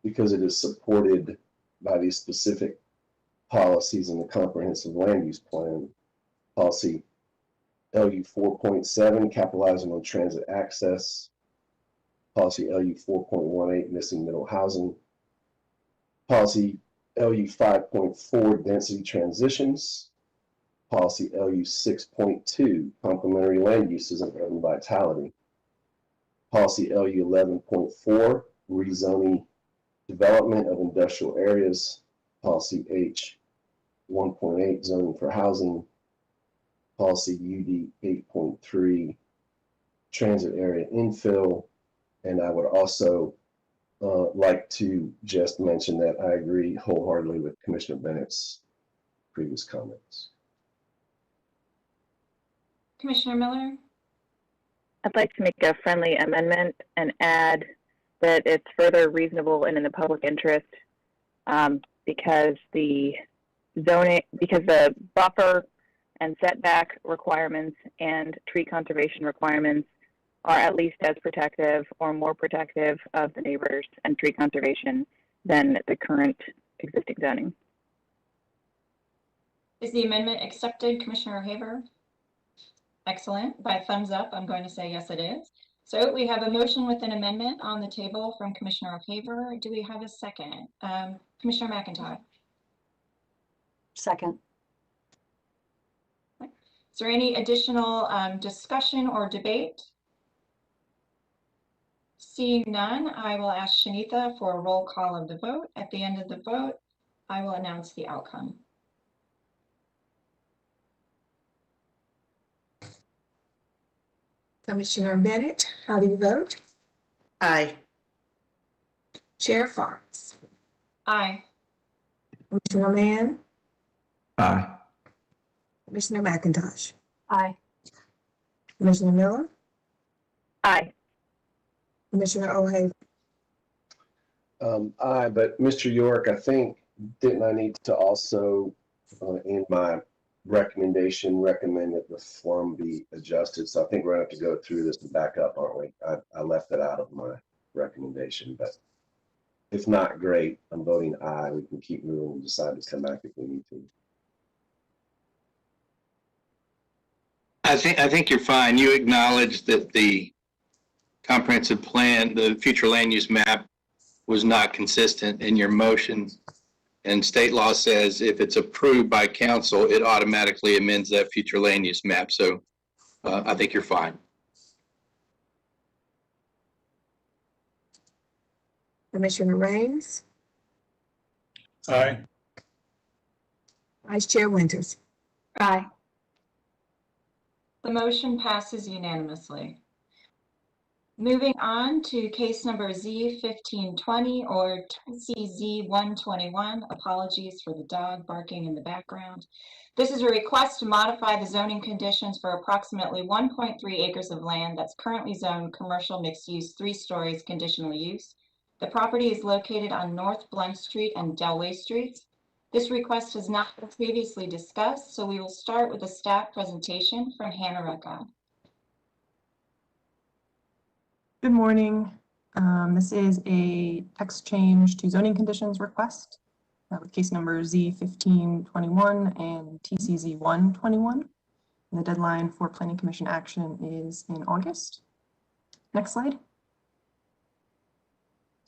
because it is supported by these specific policies in the comprehensive land use plan. Policy LU 4.7, capitalizing on transit access. Policy LU 4.18, missing middle housing. Policy LU 5.4, density transitions. Policy LU 6.2, complementary land uses and urban vitality. Policy LU 11.4, rezoning development of industrial areas. Policy H 1.8, zoning for housing. Policy UD 8.3, transit area infill. And I would also like to just mention that I agree wholeheartedly with Commissioner Bennett's previous comments. Commissioner Miller. I'd like to make a friendly amendment and add that it's further reasonable and in the public interest because the buffer and setback requirements and tree conservation requirements are at least as protective or more protective of the neighbors and tree conservation than the current existing zoning. Is the amendment accepted, Commissioner Haver? Excellent. By thumbs up, I'm going to say yes, it is. So we have a motion with an amendment on the table from Commissioner Haver. Do we have a second? Commissioner McIntyre? Second. Is there any additional discussion or debate? Seeing none, I will ask Shanitha for a roll call of the vote. At the end of the vote, I will announce the outcome. Commissioner Bennett, how do you vote? Aye. Chair Fox? Aye. Commissioner Mann? Aye. Commissioner McIntosh? Aye. Commissioner Miller? Aye. Commissioner O'Haver? Aye, but Mr. York, I think, didn't I need to also, in my recommendation, recommend that the form be adjusted? So I think we're going to have to go through this and back up, aren't we? I left that out of my recommendation, but if not, great. I'm voting aye. We can keep moving and decide to come back if we need to. I think you're fine. You acknowledge that the comprehensive plan, the future land use map, was not consistent in your motion. And state law says if it's approved by council, it automatically amends that future land use map. So I think you're fine. Commissioner Raines? Aye. Vice Chair Winters? Aye. The motion passes unanimously. Moving on to case number Z1520 or CZ121. Apologies for the dog barking in the background. This is a request to modify the zoning conditions for approximately 1.3 acres of land that's currently zoned commercial mixed use, 3 stories conditional use. The property is located on North Blunt Street and Delway Streets. This request has not been previously discussed, so we will start with a staff presentation from Hannah Rucka. Good morning. This is a text change to zoning conditions request with case number Z1521 and TCZ121. And the deadline for Planning Commission action is in August. Next slide.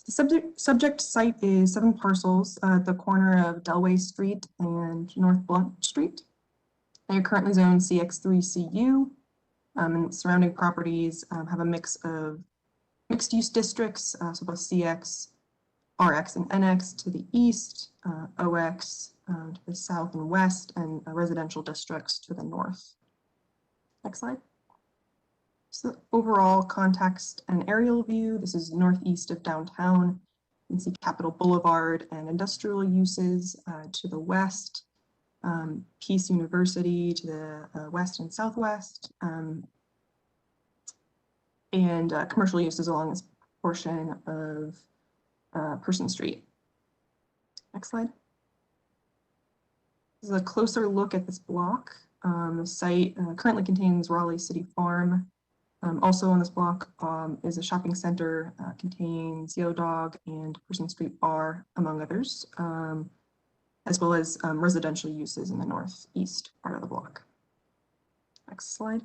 The subject site is 7 parcels at the corner of Delway Street and North Blunt Street. They are currently zoned CX3CU, and surrounding properties have a mix of mixed-use districts, so both CX, RX, and NX to the east, OX to the south and west, and residential districts to the north. Next slide. So overall context and aerial view, this is northeast of downtown. You can see Capitol Boulevard and industrial uses to the west, Peace University to the west and southwest, and commercial uses along this portion of Person Street. Next slide. This is a closer look at this block. The site currently contains Raleigh City Farm. Also on this block is a shopping center, contains Yo Dog and Person Street Bar, among others, as well as residential uses in the northeast part of the block. Next slide.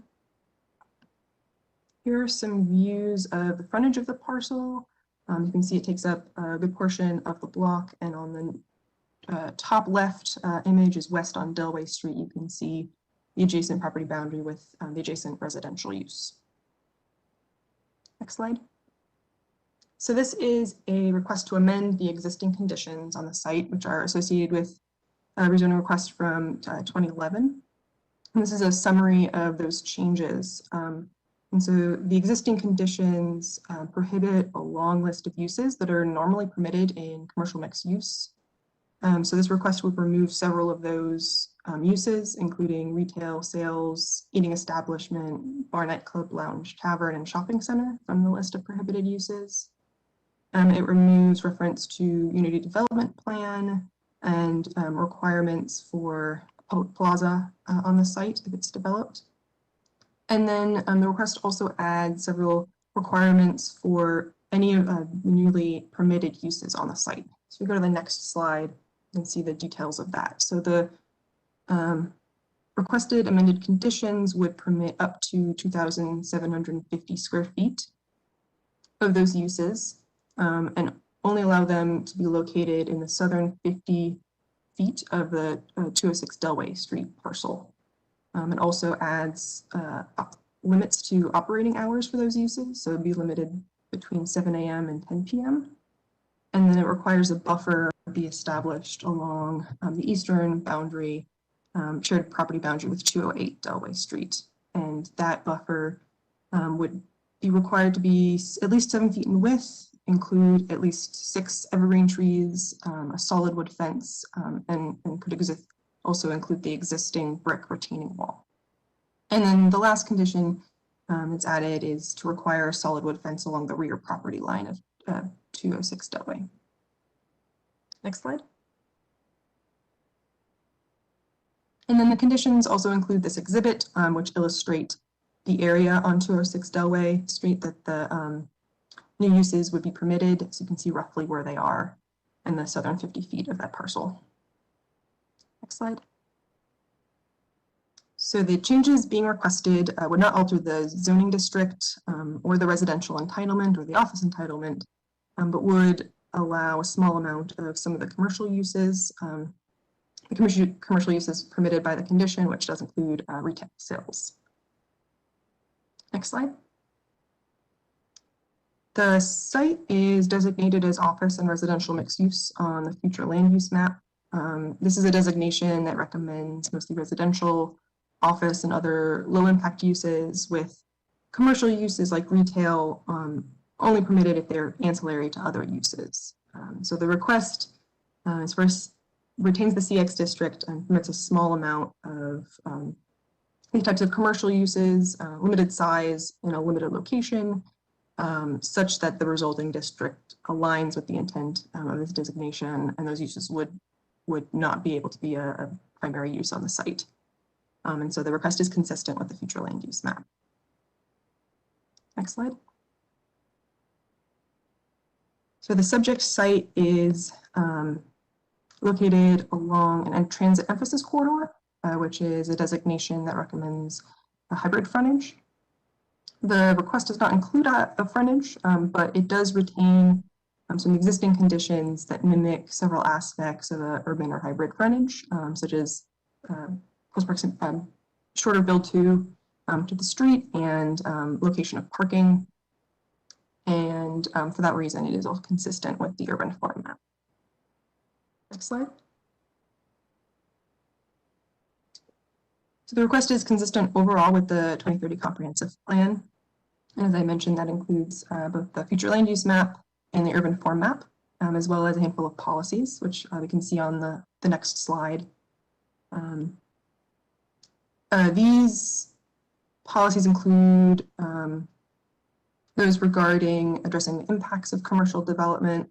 Here are some views of the frontage of the parcel. You can see it takes up a good portion of the block, and on the top left image is west on Delway Street. You can see the adjacent property boundary with the adjacent residential use. Next slide. So this is a request to amend the existing conditions on the site, which are associated with a rezoning request from 2011. And this is a summary of those changes. And so the existing conditions prohibit a long list of uses that are normally permitted in commercial mixed use. So this request would remove several of those uses, including retail, sales, eating establishment, bar, nightclub, lounge, tavern, and shopping center from the list of prohibited uses. It removes reference to Unity Development Plan and requirements for a public plaza on the site if it's developed. And then the request also adds several requirements for any newly permitted uses on the site. So we go to the next slide and see the details of that. So the requested amended conditions would permit up to 2,750 square feet of those uses and only allow them to be located in the southern 50 feet of the 206 Delway Street parcel. It also adds limits to operating hours for those uses, so it'd be limited between 7 a.m. and 10 p.m. And then it requires a buffer be established along the eastern boundary, shared property boundary with 208 Delway Street. And that buffer would be required to be at least 7 feet in width, include at least 6 evergreen trees, a solid wood fence, and could also include the existing brick retaining wall. And then the last condition that's added is to require a solid wood fence along the rear property line of 206 Delway. Next slide. And then the conditions also include this exhibit, which illustrate the area on 206 Delway Street that the new uses would be permitted. So you can see roughly where they are in the southern 50 feet of that parcel. Next slide. So the changes being requested would not alter the zoning district or the residential entitlement or the office entitlement, but would allow a small amount of some of the commercial uses. The commercial uses permitted by the condition, which does include retail sales. Next slide. The site is designated as office and residential mixed use on the future land use map. This is a designation that recommends mostly residential, office, and other low impact uses, with commercial uses like retail only permitted if they're ancillary to other uses. So the request is first retains the CX district and permits a small amount of these types of commercial uses, limited size in a limited location, such that the resulting district aligns with the intent of this designation, and those uses would not be able to be a primary use on the site. And so the request is consistent with the future land use map. Next slide. So the subject site is located along an transit emphasis corridor, which is a designation that recommends a hybrid frontage. The request does not include a frontage, but it does retain some existing conditions that mimic several aspects of an urban or hybrid frontage, such as close proximity, shorter build to the street, and location of parking. And for that reason, it is also consistent with the urban form map. Next slide. So the request is consistent overall with the 2030 comprehensive plan. And as I mentioned, that includes both the future land use map and the urban form map, as well as a handful of policies, which we can see on the next slide. These policies include those regarding addressing the impacts of commercial development,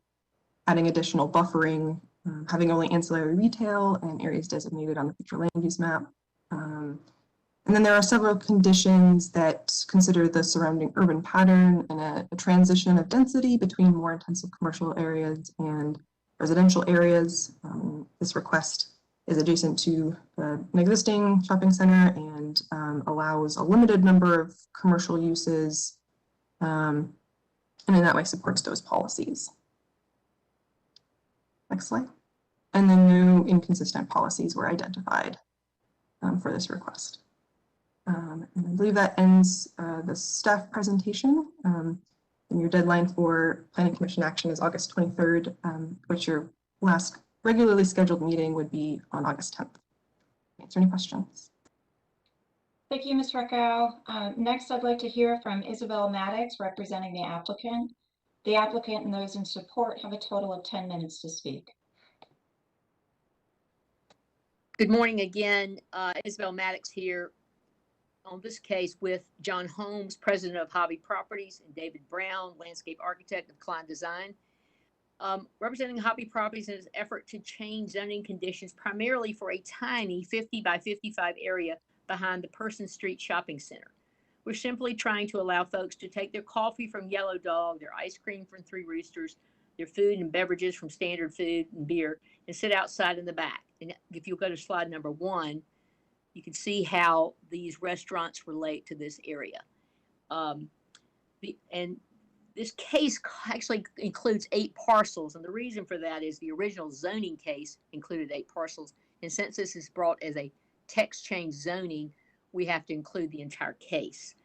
adding additional buffering, having only ancillary retail and areas designated on the future land use map. And then there are several conditions that consider the surrounding urban pattern and a transition of density between more intensive commercial areas and residential areas. This request is adjacent to an existing shopping center and allows a limited number of commercial uses, and in that way supports those policies. Next slide. And then no inconsistent policies were identified for this request. And I believe that ends the staff presentation. And your deadline for Planning Commission action is August 23rd, which your last regularly scheduled meeting would be on August 10th. Answer any questions? Thank you, Ms. Rickrow. Next, I'd like to hear from Isabel Maddox, representing the applicant. The applicant and those in support have a total of 10 minutes to speak. Good morning again. Isabel Maddox here on this case with John Holmes, president of Hobby Properties, and David Brown, landscape architect of Klein Design. Representing Hobby Properties in its effort to change zoning conditions primarily for a tiny 50 by 55 area behind the Person Street Shopping Center. We're simply trying to allow folks to take their coffee from Yellow Dog, their ice cream from Three Roosters, their food and beverages from Standard Food and Beer, and sit outside in the back. And if you'll go to slide number 1, you can see how these restaurants relate to this area. And this case actually includes 8 parcels, and the reason for that is the original zoning case included 8 parcels, and since this is brought as a text change zoning, we have to include the entire case.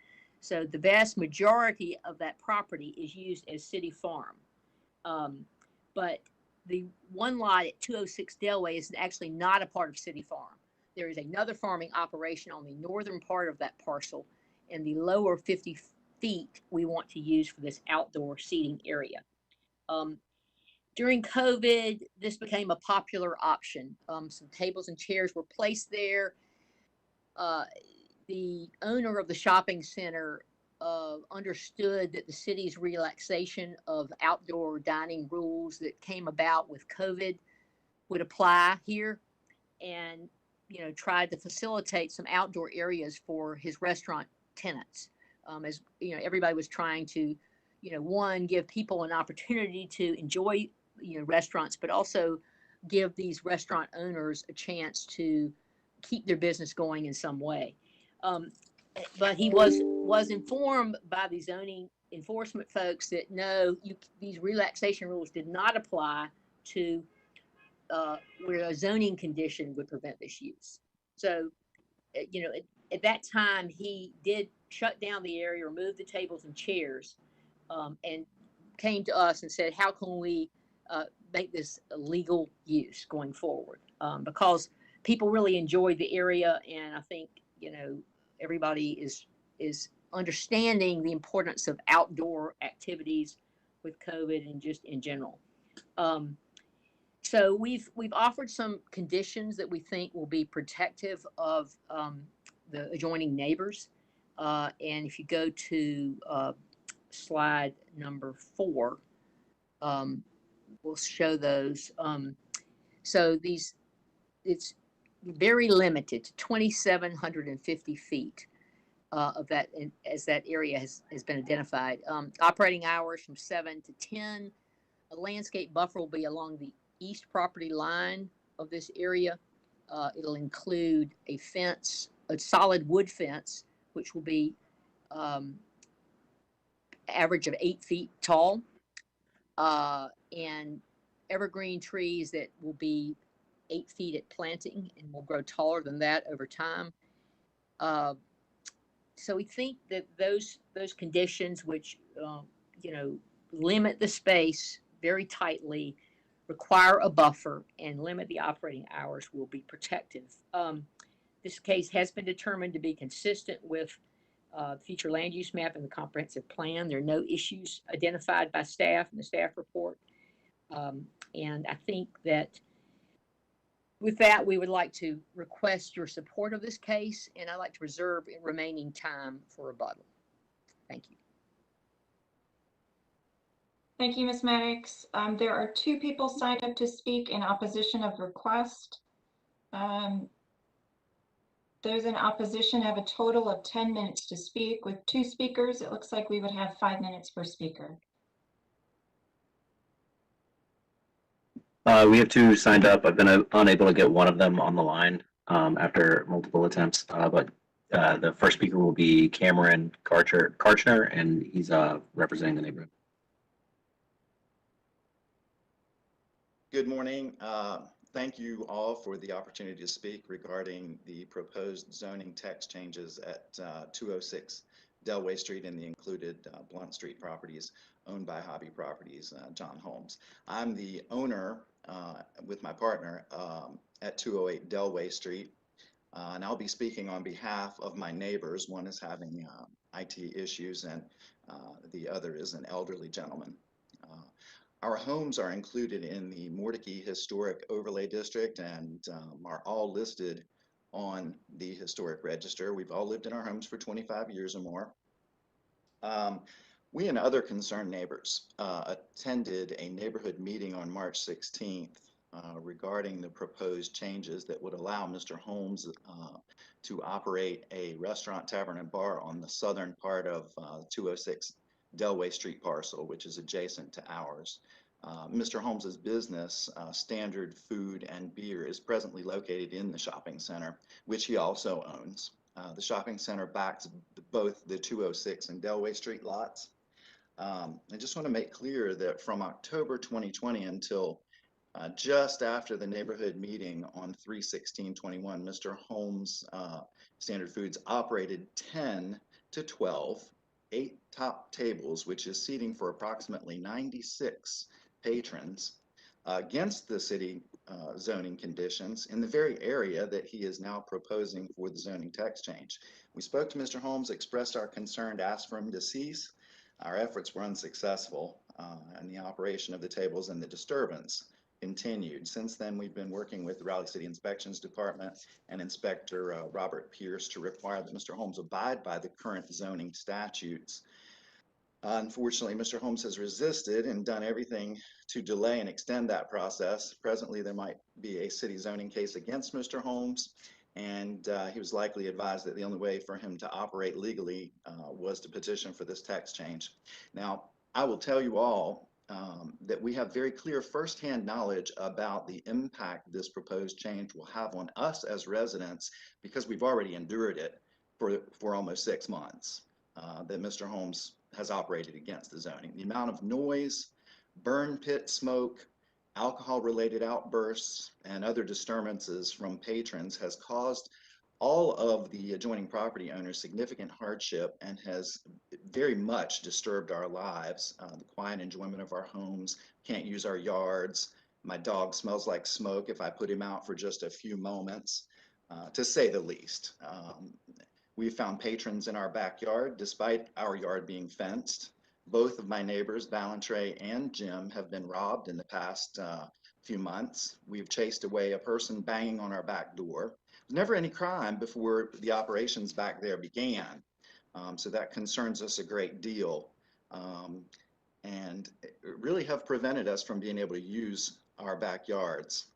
So the vast majority of that property is used as city farm. But the one lot at 206 Delway is actually not a part of city farm. There is another farming operation on the northern part of that parcel, and the lower 50 feet we want to use for this outdoor seating area. During COVID, this became a popular option. Some tables and chairs were placed there. The owner of the shopping center understood that the city's relaxation of outdoor dining rules that came about with COVID would apply here, and tried to facilitate some outdoor areas for his restaurant tenants. As everybody was trying to, one, give people an opportunity to enjoy, restaurants, but also give these restaurant owners a chance to keep their business going in some way. But he was informed by the zoning enforcement folks that no, these relaxation rules did not apply to where a zoning condition would prevent this use. So, at that time, he did shut down the area, remove the tables and chairs, and came to us and said, how can we make this a legal use going forward? Because people really enjoyed the area, and I think, everybody is understanding the importance of outdoor activities with COVID and just in general. So we've offered some conditions that we think will be protective of the adjoining neighbors. And if you go to slide number 4, we'll show those. So it's very limited to 2,750 feet of that, as that area has been identified. Operating hours from 7 to 10. A landscape buffer will be along the east property line of this area. It'll include a fence, a solid wood fence, which will be average of 8 feet tall, and evergreen trees that will be 8 feet at planting and will grow taller than that over time. So we think that those conditions, which limit the space very tightly, require a buffer, and limit the operating hours, will be protective. This case has been determined to be consistent with future land use map and the comprehensive plan. There are no issues identified by staff in the staff report. And I think that with that, we would like to request your support of this case, and I'd like to reserve remaining time for rebuttal. Thank you. Thank you, Ms. Maddox. There are 2 people signed up to speak in opposition of request. Those in opposition have a total of 10 minutes to speak. With 2 speakers, it looks like we would have 5 minutes per speaker. We have 2 signed up. I've been unable to get one of them on the line after multiple attempts. But the first speaker will be Cameron Karchner, and he's representing the neighborhood. Good morning. Thank you all for the opportunity to speak regarding the proposed zoning text changes at 206 Delway Street and the included Blunt Street properties owned by Hobby Properties, John Holmes. I'm the owner with my partner at 208 Delway Street, and I'll be speaking on behalf of my neighbors. One is having IT issues, and the other is an elderly gentleman. Our homes are included in the Mordecai Historic Overlay District and are all listed on the Historic Register. We've all lived in our homes for 25 years or more. We and other concerned neighbors attended a neighborhood meeting on March 16th regarding the proposed changes that would allow Mr. Holmes to operate a restaurant, tavern, and bar on the southern part of 206 Delway Street parcel, which is adjacent to ours. Mr. Holmes's business, Standard Food and Beer, is presently located in the shopping center, which he also owns. The shopping center backs both the 206 and Delway Street lots. I just want to make clear that from October 2020 until just after the neighborhood meeting on 3/16/21, Mr. Holmes Standard Foods operated 10 to 12 8-top tables, which is seating for approximately 96 patrons against the city zoning conditions in the very area that he is now proposing for the zoning text change. We spoke to Mr. Holmes, expressed our concern, asked for him to cease. Our efforts were unsuccessful, and the operation of the tables and the disturbance continued. Since then, we've been working with the Raleigh City Inspections Department and Inspector Robert Pierce to require that Mr. Holmes abide by the current zoning statutes. Unfortunately, Mr. Holmes has resisted and done everything to delay and extend that process. Presently, there might be a city zoning case against Mr. Holmes, and he was likely advised that the only way for him to operate legally was to petition for this text change. Now, I will tell you all that we have very clear firsthand knowledge about the impact this proposed change will have on us as residents, because we've already endured it for almost 6 months that Mr. Holmes has operated against the zoning. The amount of noise, burn pit smoke, alcohol-related outbursts, and other disturbances from patrons has caused all of the adjoining property owners significant hardship and has very much disturbed our lives. The quiet enjoyment of our homes, can't use our yards. My dog smells like smoke if I put him out for just a few moments, to say the least. We found patrons in our backyard despite our yard being fenced. Both of my neighbors, Valentre and Jim, have been robbed in the past few months. We've chased away a person banging on our back door. Never any crime before the operations back there began. So that concerns us a great deal, and really have prevented us from being able to use our backyards.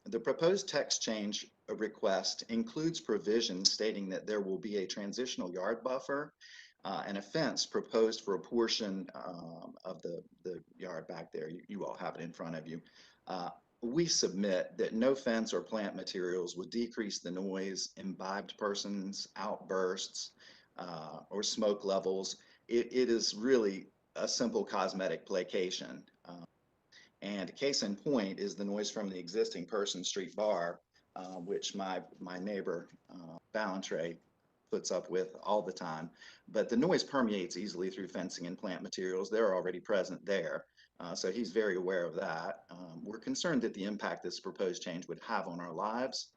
The proposed text change request includes provisions stating that there will be a transitional yard buffer and a fence proposed for a portion of the yard back there. You all have it in front of you. We submit that no fence or plant materials would decrease the noise, imbibed persons, outbursts, or smoke levels. It is really a simple cosmetic placation. And case in point is the noise from the existing Person Street bar, which my neighbor, Valentre, puts up with all the time. But the noise permeates easily through fencing and plant materials. They're already present there. So he's very aware of that. We're concerned that the impact this proposed change would have on our lives,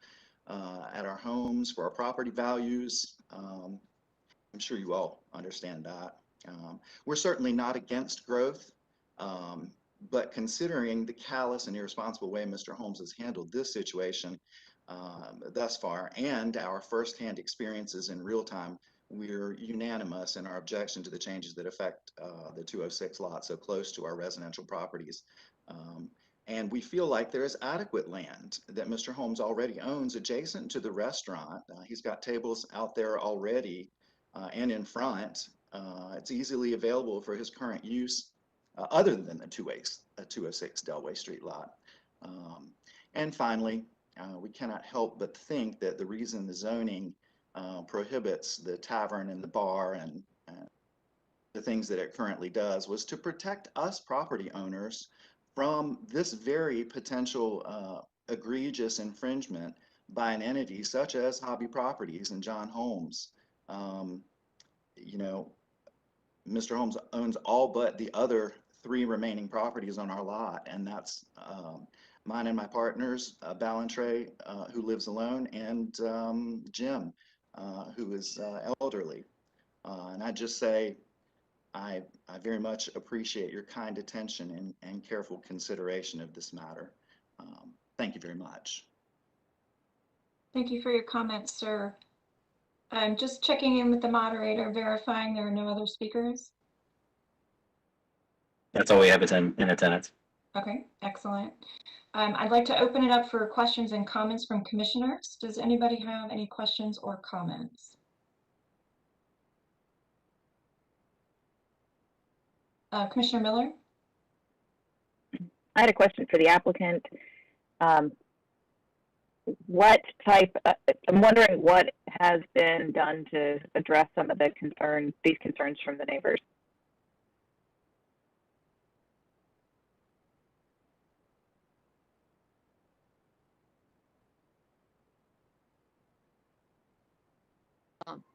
at our homes, for our property values. I'm sure you all understand that. We're certainly not against growth, but considering the callous and irresponsible way Mr. Holmes has handled this situation thus far, and our firsthand experiences in real time, we're unanimous in our objection to the changes that affect the 206 lot so close to our residential properties. And we feel like there is adequate land that Mr. Holmes already owns adjacent to the restaurant. He's got tables out there already and in front. It's easily available for his current use, other than the 206 Delway Street lot. And finally, we cannot help but think that the reason the zoning prohibits the tavern and the bar and the things that it currently does was to protect us property owners from this very potential egregious infringement by an entity such as Hobby Properties and John Holmes. You know, Mr. Holmes owns all but the other 3 remaining properties on our lot, and that's mine and my partner's, Valentre, who lives alone, and Jim, who is elderly. And I just say, I very much appreciate your kind attention and careful consideration of this matter. Thank you very much. Thank you for your comments, sir. I'm just checking in with the moderator, verifying there are no other speakers. That's all we have in attendance. Okay, excellent. I'd like to open it up for questions and comments from commissioners. Does anybody have any questions or comments? Commissioner Miller? I had a question for the applicant. What type, I'm wondering what has been done to address some of the concerns, these concerns from the neighbors?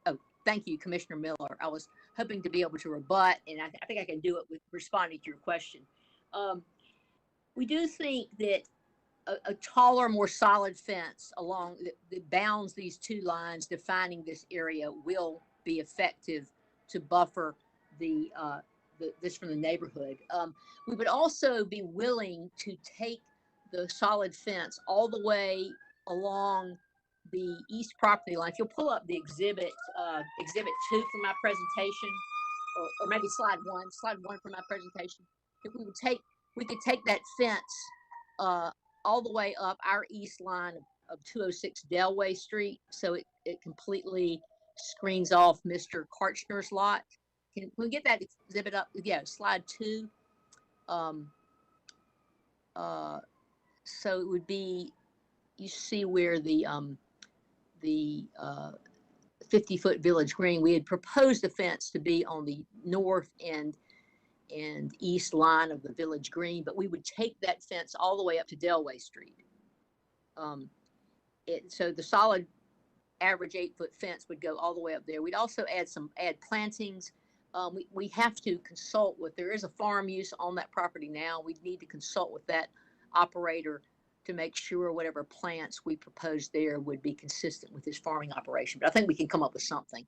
Oh, thank you, Commissioner Miller. I was hoping to be able to rebut, and I think I can do it with responding to your question. We do think that a taller, more solid fence along that bounds these two lines defining this area will be effective to buffer this from the neighborhood. We would also be willing to take the solid fence all the way along the east property line. If you'll pull up the exhibit 2 from my presentation, or maybe slide one from my presentation. If we could take that fence all the way up our east line of 206 Delway Street, so it completely screens off Mr. Karchner's lot. Can we get that exhibit up? Yeah, slide 2. So it would be, you see where the 50-foot Village Green, we had proposed the fence to be on the north and east line of the Village Green, but we would take that fence all the way up to Delway Street. So the solid average 8-foot fence would go all the way up there. We'd also add plantings. We have to consult with, there is a farm use on that property now. We'd need to consult with that operator to make sure whatever plants we propose there would be consistent with this farming operation. But I think we can come up with something.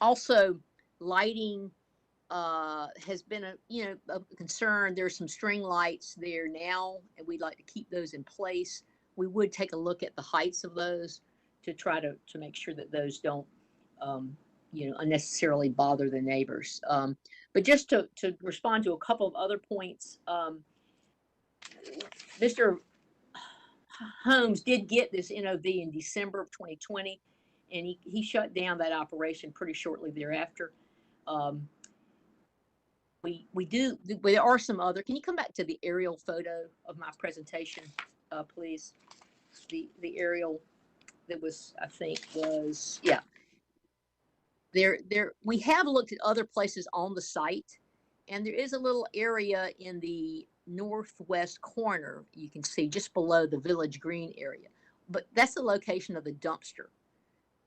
Also, lighting has been a concern. There's some string lights there now, and we'd like to keep those in place. We would take a look at the heights of those to try to make sure that those don't unnecessarily bother the neighbors. But just to respond to a couple of other points, Mr. Holmes did get this NOV in December of 2020, and he shut down that operation pretty shortly thereafter. There are some other, can you come back to the aerial photo of my presentation, please? The aerial that was, I think was, yeah. We have looked at other places on the site, and there is a little area in the northwest corner you can see just below the Village Green area, but that's the location of the dumpster.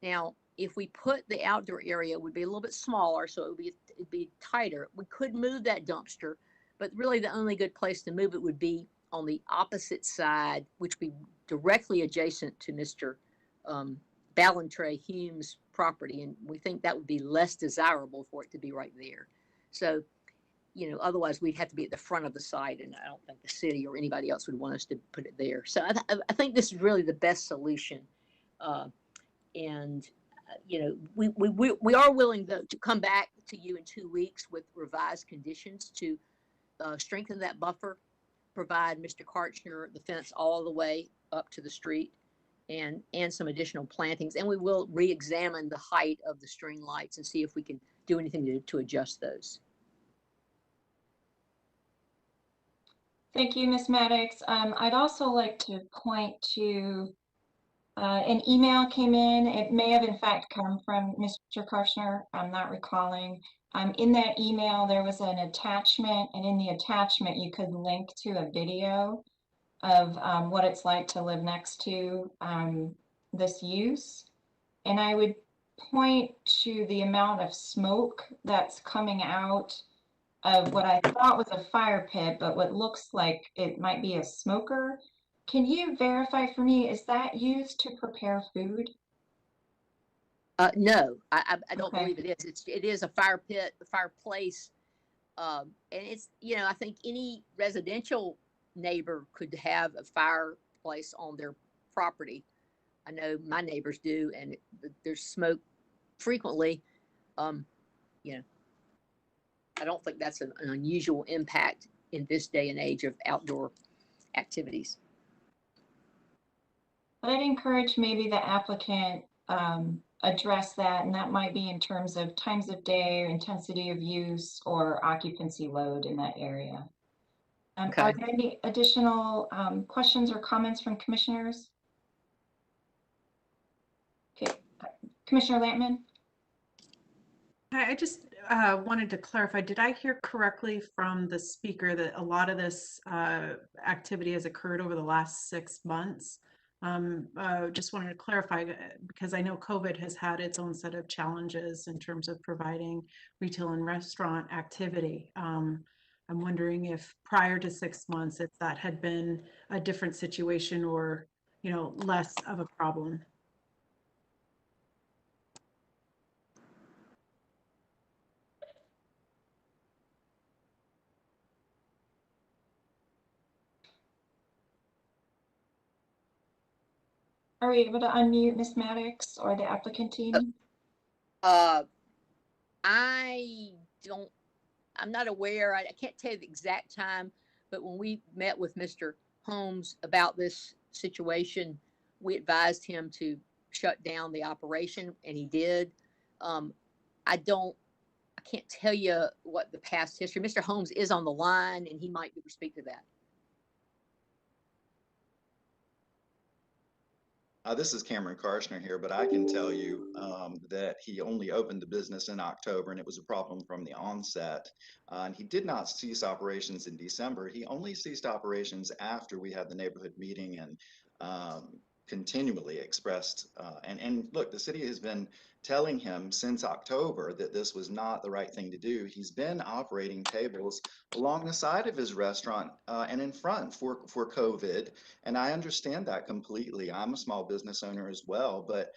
Now, if we put the outdoor area, it would be a little bit smaller, so it'd be tighter. We could move that dumpster, but really the only good place to move it would be on the opposite side, which would be directly adjacent to Mr. Ballantrae Hume's property, and we think that would be less desirable for it to be right there. So, otherwise we'd have to be at the front of the site, and I don't think the city or anybody else would want us to put it there. So I think this is really the best solution. We are willing though to come back to you in 2 weeks with revised conditions to strengthen that buffer, provide Mr. Karchner the fence all the way up to the street, and some additional plantings. And we will re-examine the height of the string lights and see if we can do anything to adjust those. Thank you, Ms. Maddox. I'd also like to point to an email came in. It may have in fact come from Mr. Karchner. I'm not recalling. In that email, there was an attachment, and in the attachment, you could link to a video of what it's like to live next to this use. And I would point to the amount of smoke that's coming out of what I thought was a fire pit, but what looks like it might be a smoker. Can you verify for me, is that used to prepare food? No, I don't believe it is. It is a fire pit, a fireplace. And it's, I think any residential neighbor could have a fireplace on their property. I know my neighbors do, and there's smoke frequently. I don't think that's an unusual impact in this day and age of outdoor activities. But I'd encourage maybe the applicant address that, and that might be in terms of times of day, or intensity of use, or occupancy load in that area. Okay. Are there any additional questions or comments from commissioners? Okay, Commissioner Lampman? I just wanted to clarify, did I hear correctly from the speaker that a lot of this activity has occurred over the last 6 months? Just wanted to clarify, because I know COVID has had its own set of challenges in terms of providing retail and restaurant activity. I'm wondering if prior to 6 months, if that had been a different situation or, you know, less of a problem. Are we able to unmute Ms. Maddox or the applicant team? I'm not aware. I can't tell you the exact time, but when we met with Mr. Holmes about this situation, we advised him to shut down the operation, and he did. I can't tell you what the past history. Mr. Holmes is on the line, and he might be able to speak to that. This is Cameron Karshner here, but I can tell you that he only opened the business in October, and it was a problem from the onset. And he did not cease operations in December. He only ceased operations after we had the neighborhood meeting and continually expressed. And look, the city has been telling him since October that this was not the right thing to do. He's been operating tables along the side of his restaurant and in front for COVID. And I understand that completely. I'm a small business owner as well, but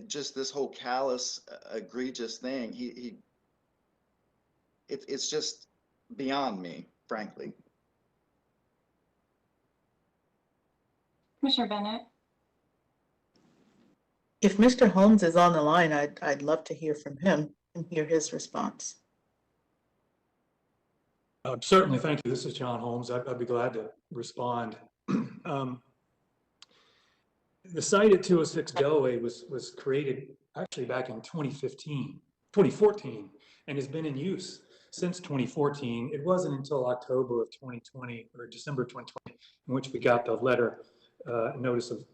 just this whole callous, egregious thing, it's just beyond me, frankly. Commissioner Bennett? If Mr. Holmes is on the line, I'd love to hear from him and hear his response. Certainly, thank you. This is John Holmes. I'd be glad to respond. The site at 206 Delaway was created actually back in 2014, and has been in use since 2014. It wasn't until October of 2020 or December 2020 in which we got the letter notice of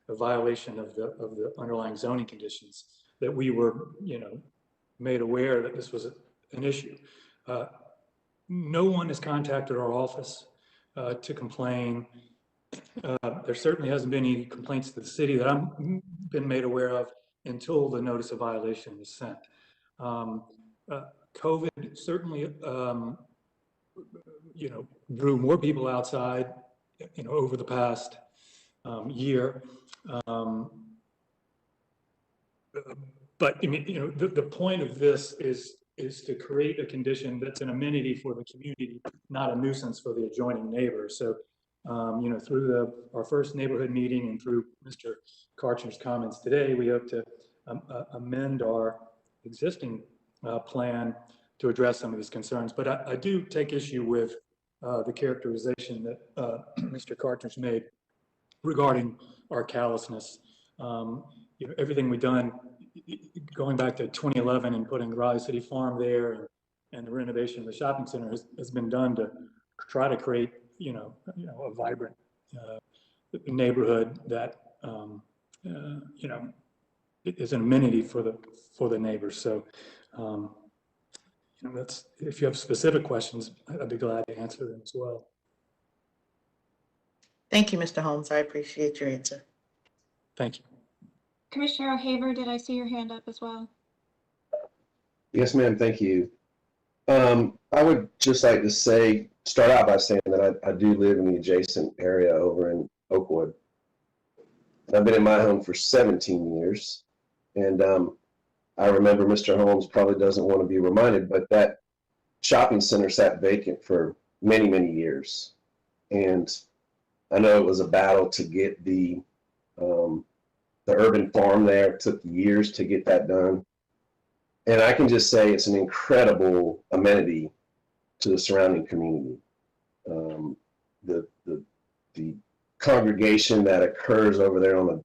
a violation of the underlying zoning conditions that we were, made aware that this was an issue. No one has contacted our office to complain. There certainly hasn't been any complaints to the city that I've been made aware of until the notice of violation was sent. COVID certainly, drew more people outside, over the past year. But I mean, the point of this is to create a condition that's an amenity for the community, not a nuisance for the adjoining neighbors. So, through our first neighborhood meeting and through Mr. Karchner's comments today, we hope to amend our existing plan to address some of these concerns. But I do take issue with the characterization that Mr. Karchner's made regarding our callousness. Everything we've done, going back to 2011 and putting Raleigh City Farm there and the renovation of the shopping center has been done to try to create, a vibrant neighborhood that, is an amenity for the neighbors. So, that's, if you have specific questions, I'd be glad to answer them as well. Thank you, Mr. Holmes. I appreciate your answer. Thank you. Commissioner O'Haver, did I see your hand up as well? Yes, ma'am. Thank you. I would just like to start out by saying that I do live in the adjacent area over in Oakwood. I've been in my home for 17 years. And I remember Mr. Holmes probably doesn't want to be reminded, but that shopping center sat vacant for many, many years. And I know it was a battle to get the urban farm there. It took years to get that done. And I can just say it's an incredible amenity to the surrounding community. The congregation that occurs over there on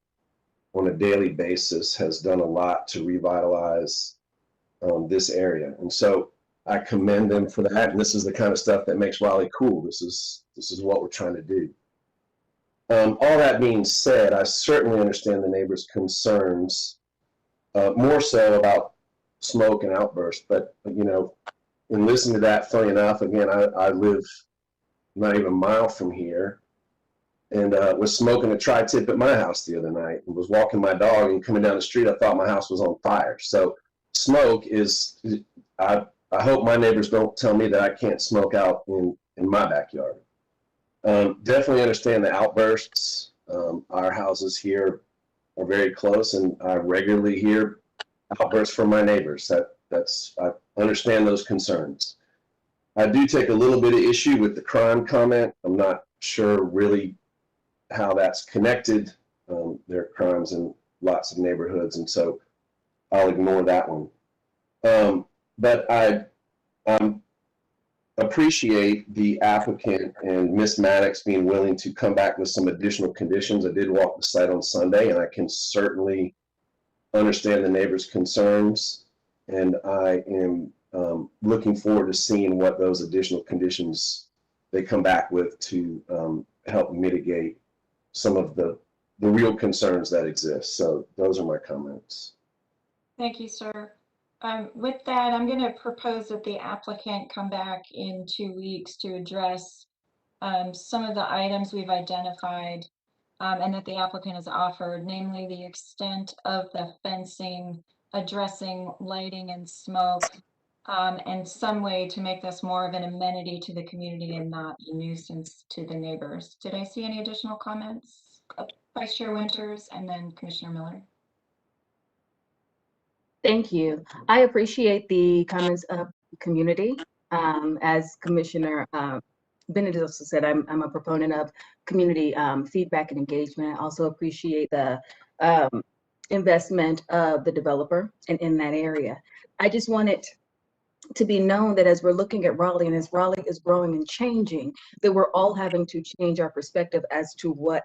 a daily basis has done a lot to revitalize this area. And so I commend them for that. And this is the kind of stuff that makes Raleigh cool. This is what we're trying to do. All that being said, I certainly understand the neighbors' concerns, more so about smoke and outbursts. But, you know, in listening to that, funny enough, again, I live not even a mile from here, and was smoking a tri-tip at my house the other night, and was walking my dog, and coming down the street, I thought my house was on fire. So smoke is, I hope my neighbors don't tell me that I can't smoke out in my backyard. Definitely understand the outbursts. Our houses here are very close, and I regularly hear outbursts from my neighbors. I understand those concerns. I do take a little bit of issue with the crime comment. I'm not sure really how that's connected. There are crimes in lots of neighborhoods, and so I'll ignore that one. But I appreciate the applicant and Ms. Maddox being willing to come back with some additional conditions. I did walk the site on Sunday, and I can certainly understand the neighbors' concerns, and I am looking forward to seeing what those additional conditions they come back with to help mitigate some of the real concerns that exist. So those are my comments. Thank you, sir. With that, I'm going to propose that the applicant come back in 2 weeks to address some of the items we've identified and that the applicant has offered, namely the extent of the fencing, addressing lighting and smoke, and some way to make this more of an amenity to the community and not a nuisance to the neighbors. Did I see any additional comments? Vice Chair Winters and then Commissioner Miller. Thank you. I appreciate the comments of the community. As Commissioner Bennett also said, I'm a proponent of community feedback and engagement. I also appreciate the investment of the developer in that area. I just want it to be known that as we're looking at Raleigh and as Raleigh is growing and changing, that we're all having to change our perspective as to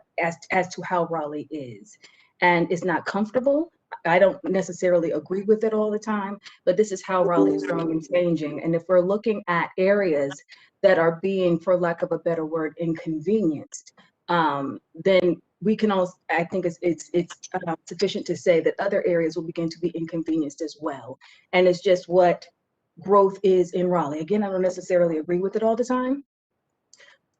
how Raleigh is. And it's not comfortable. I don't necessarily agree with it all the time, but this is how Raleigh is growing and changing. And if we're looking at areas that are being, for lack of a better word, inconvenienced, then we can also, I think it's sufficient to say that other areas will begin to be inconvenienced as well. And it's just what growth is in Raleigh. Again, I don't necessarily agree with it all the time,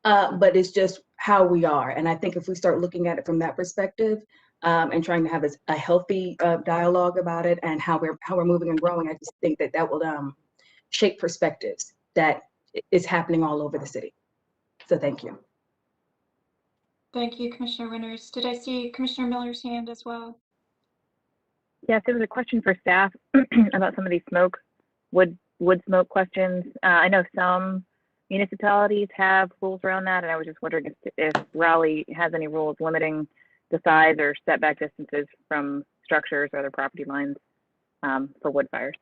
but it's just how we are. And I think if we start looking at it from that perspective, and trying to have a healthy dialogue about it and how we're moving and growing, I just think that will shape perspectives that is happening all over the city. So thank you. Thank you, Commissioner Winters. Did I see Commissioner Miller's hand as well? Yes, there was a question for staff about some of these wood smoke questions. I know some municipalities have rules around that, and I was just wondering if Raleigh has any rules limiting the size or setback distances from structures or other property lines for wood fires.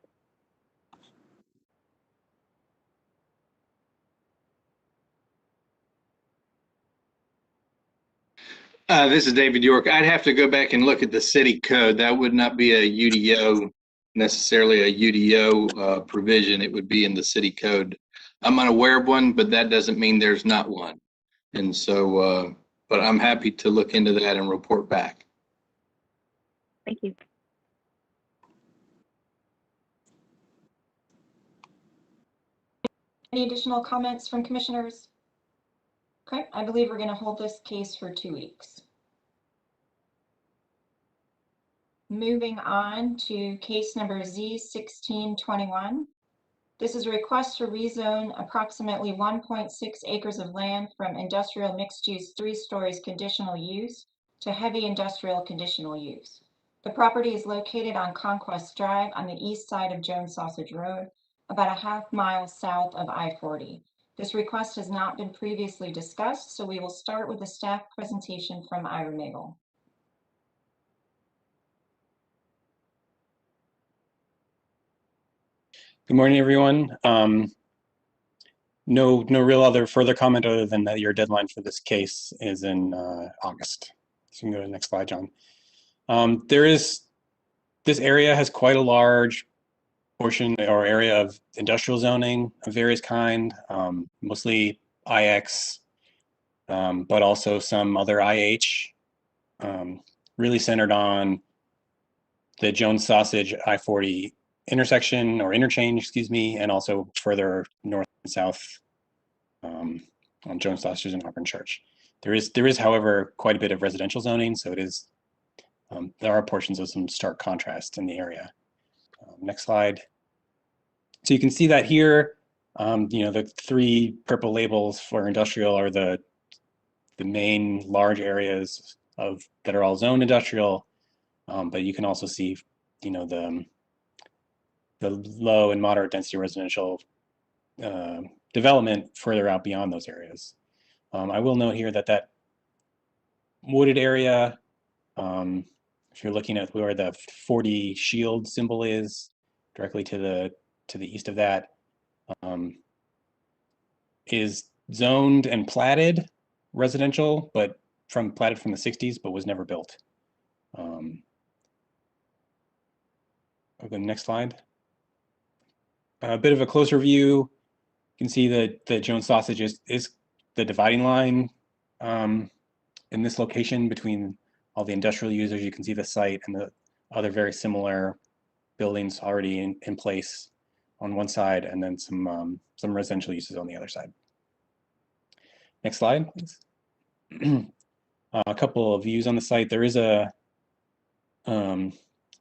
This is David York. I'd have to go back and look at the city code. That would not be a UDO, necessarily a UDO provision. It would be in the city code. I'm unaware of one, but that doesn't mean there's not one. And so, but I'm happy to look into that and report back. Thank you. Any additional comments from commissioners? Okay, I believe we're going to hold this case for 2 weeks. Moving on to case number Z1621. This is a request to rezone approximately 1.6 acres of land from industrial mixed-use 3 stories conditional use to heavy industrial conditional use. The property is located on Conquest Drive on the east side of Jones Sausage Road, about a half mile south of I-40. This request has not been previously discussed, so we will start with a staff presentation from Ira Nagel. Good morning, everyone. No real other further comment other than that your deadline for this case is in August. So you can go to the next slide, John. This area has quite a large portion or area of industrial zoning of various kind, mostly IX, but also some other IH, really centered on the Jones Sausage I-40 intersection or interchange, excuse me, and also further north and south on Jones Sausage and Auburn Church. There is, however, quite a bit of residential zoning, so it is. There are portions of some stark contrast in the area. Next slide. So you can see that here, the 3 purple labels for industrial are the main large areas that are all zoned industrial, but you can also see, the low and moderate density residential development further out beyond those areas. I will note here that wooded area, if you're looking at where the 40 shield symbol is, directly to the east of that, is zoned and platted residential, but platted from the 60s, but was never built. I'll go to the next slide. A bit of a closer view. You can see that the Jones Sausage is the dividing line in this location between all the industrial users. You can see the site and the other very similar buildings already in place on one side, and then some residential uses on the other side. Next slide, please. A couple of views on the site. There is a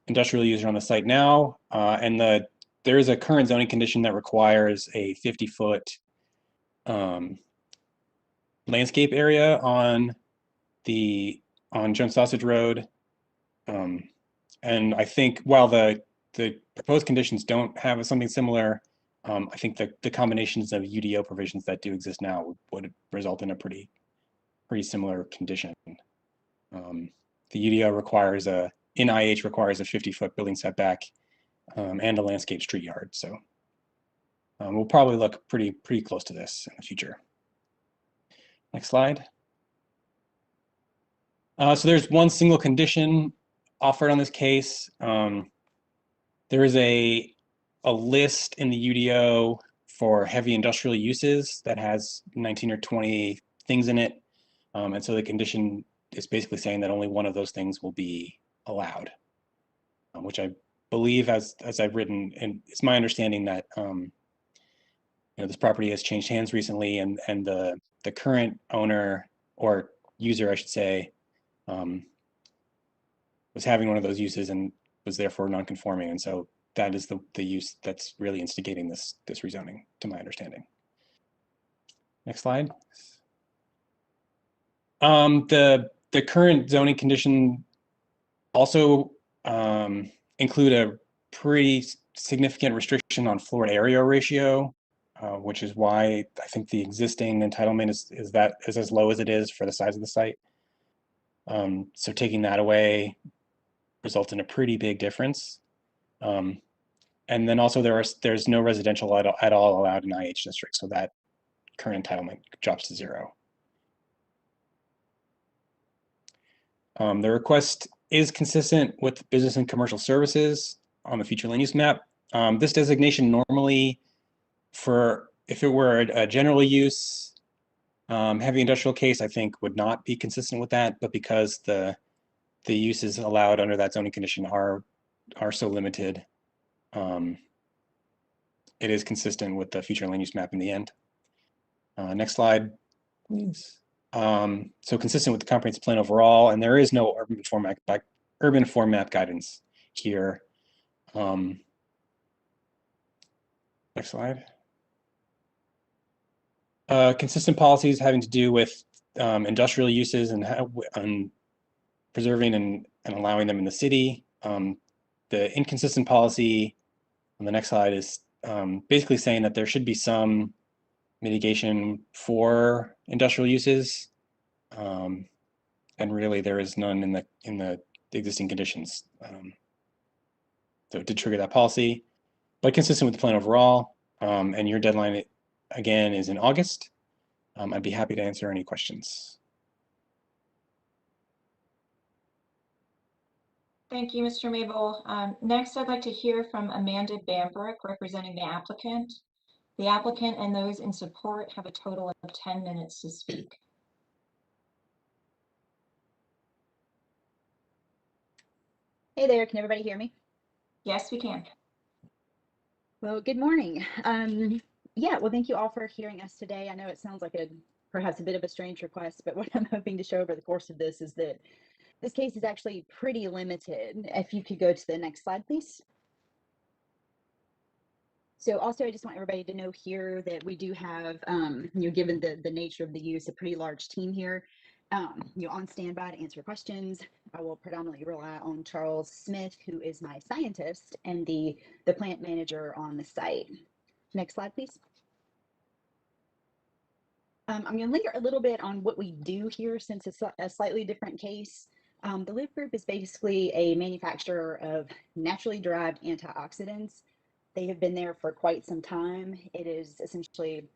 industrial user on the site now, and there is a current zoning condition that requires a 50-foot landscape area on Jones Sausage Road. And I think while the proposed conditions don't have something similar, I think the combinations of UDO provisions that do exist now would result in a pretty similar condition. The UDO requires in IH requires a 50-foot building setback and a landscape street yard. So we'll probably look pretty close to this in the future. Next slide. So there's one single condition offered on this case. There is a list in the UDO for heavy industrial uses that has 19 or 20 things in it. And so the condition is basically saying that only one of those things will be allowed, which I believe, as I've written, and it's my understanding that this property has changed hands recently, and the current owner or user, I should say, was having one of those uses and was therefore non-conforming, and so that is the use that's really instigating this rezoning, to my understanding. Next slide. The current zoning condition also include a pretty significant restriction on floor to area ratio, which is why I think the existing entitlement is as low as it is for the size of the site. So taking that away results in a pretty big difference. And then also there's no residential at all allowed in IH districts, so that current entitlement drops to 0. The request is consistent with business and commercial services on the future land use map. This designation normally, if it were a general use heavy industrial case, I think would not be consistent with that, but because the uses allowed under that zoning condition are so limited, it is consistent with the future land use map in the end. Next slide, please. So consistent with the comprehensive plan overall, and there is no urban form map guidance here. Next slide. Consistent policies having to do with industrial uses and preserving and allowing them in the city. The inconsistent policy on the next slide is basically saying that there should be some mitigation for industrial uses, and really there is none in the existing conditions. So it did trigger that policy. but consistent with the plan overall. And your deadline, again, is in August. I'd be happy to answer any questions. Thank you, Mr. Mabel. Next, I'd like to hear from Amended Bambrick, representing the applicant. The applicant and those in support have a total of 10 minutes to speak. Hey there, can everybody hear me? Yes, we can. Well, good morning. Yeah, well, thank you all for hearing us today. I know it sounds like perhaps a bit of a strange request, but what I'm hoping to show over the course of this is that this case is actually pretty limited. If you could go to the next slide, please. So also, I just want everybody to know here that we do have, given the nature of the use, a pretty large team here. On standby to answer questions. I will predominantly rely on Charles Smith, who is my scientist and the plant manager on the site. Next slide, please. I'm going to linger a little bit on what we do here, since it's a slightly different case. The Live Group is basically a manufacturer of naturally derived antioxidants. They have been there for quite some time. It is essentially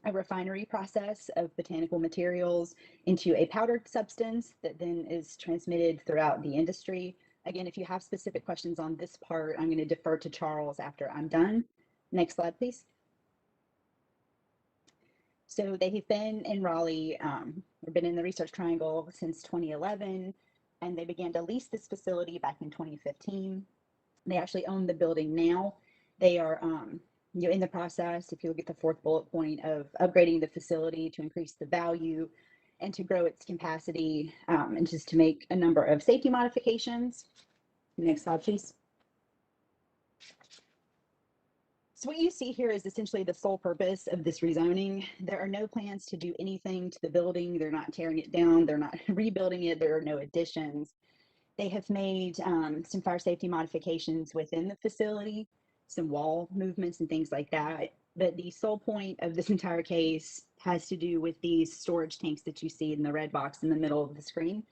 a refinery process of botanical materials into a powdered substance that then is transmitted throughout the industry. Again, if you have specific questions on this part, I'm going to defer to Charles after I'm done. Next slide, please. So they have been in Raleigh, or been in the Research Triangle since 2011, and they began to lease this facility back in 2015. They actually own the building now. They are in the process, if you look at the fourth bullet point, of upgrading the facility to increase the value and to grow its capacity, and just to make a number of safety modifications. Next slide, please. So what you see here is essentially the sole purpose of this rezoning. There are no plans to do anything to the building. They're not tearing it down. They're not rebuilding it. There are no additions. They have made some fire safety modifications within the facility, some wall movements and things like that. But the sole point of this entire case has to do with these storage tanks that you see in the red box in the middle of the screen.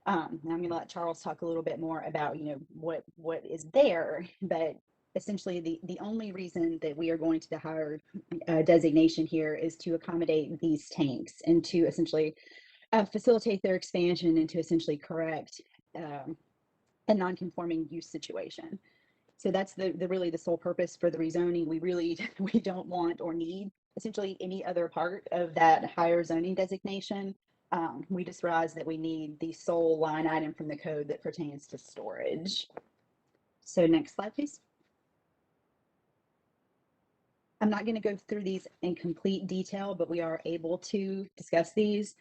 I'm going to let Charles talk a little bit more about, what is there, but essentially the only reason that we are going to the higher designation here is to accommodate these tanks and to essentially facilitate their expansion and to essentially correct a non-conforming use situation. So that's really the sole purpose for the rezoning. We don't want or need essentially any other part of that higher zoning designation. We just realized that we need the sole line item from the code that pertains to storage. So next slide, please. I'm not going to go through these in complete detail, but we are able to discuss these.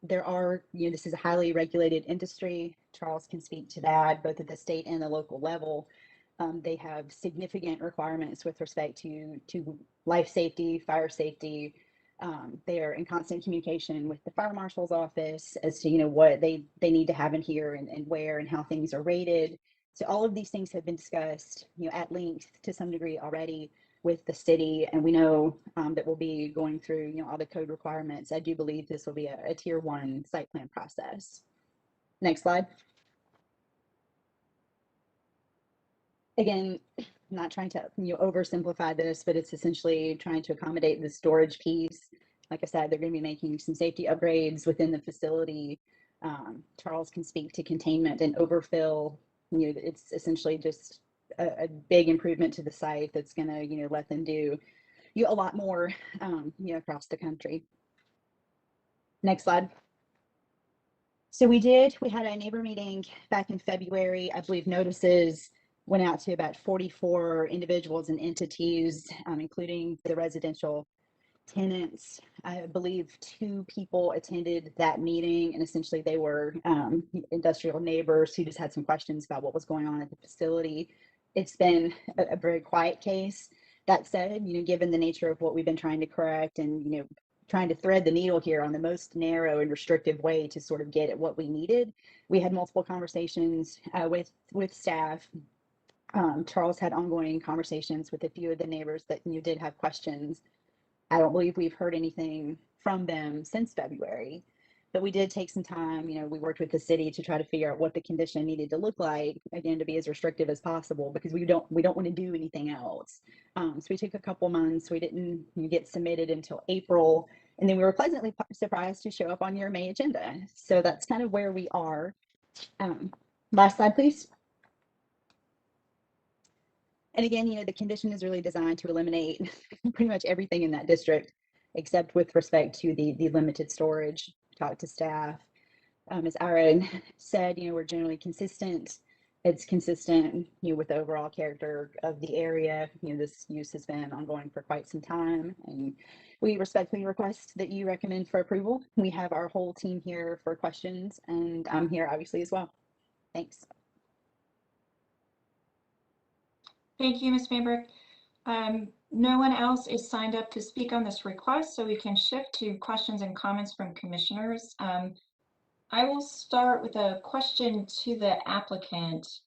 There are, this is a highly regulated industry. Charles can speak to that, both at the state and the local level. They have significant requirements with respect to life safety, fire safety. They are in constant communication with the fire marshal's office as to, what they need to have in here and where and how things are rated. So all of these things have been discussed, at length to some degree already with the city, and we know that we'll be going through, all the code requirements. I do believe this will be a tier 1 site plan process. Next slide. Again, I'm not trying to oversimplify this, but it's essentially trying to accommodate the storage piece. Like I said, they're going to be making some safety upgrades within the facility. Charles can speak to containment and overfill. It's essentially just a big improvement to the site that's going to let them do a lot more across the country. Next slide. So we had a neighbor meeting back in February. I believe notices went out to about 44 individuals and entities, including the residential tenants. I believe 2 people attended that meeting, and essentially they were industrial neighbors who just had some questions about what was going on at the facility. It's been a very quiet case. That said, given the nature of what we've been trying to correct and, trying to thread the needle here on the most narrow and restrictive way to sort of get at what we needed, we had multiple conversations with staff. Charles had ongoing conversations with a few of the neighbors that did have questions. I don't believe we've heard anything from them since February. But we did take some time, we worked with the city to try to figure out what the condition needed to look like, again, to be as restrictive as possible, because we don't want to do anything else. So we took a couple months. We didn't get submitted until April, and then we were pleasantly surprised to show up on your May agenda. So that's kind of where we are. Last slide, please. And again, the condition is really designed to eliminate pretty much everything in that district, except with respect to the limited storage. Talk to staff. As Ira said, we're generally consistent. It's consistent, with the overall character of the area. This use has been ongoing for quite some time, and we respectfully request that you recommend for approval. We have our whole team here for questions, and I'm here obviously as well. Thanks. Thank you, Ms. Mayberg. No one else is signed up to speak on this request, so we can shift to questions and comments from commissioners. I will start with a question to the applicant.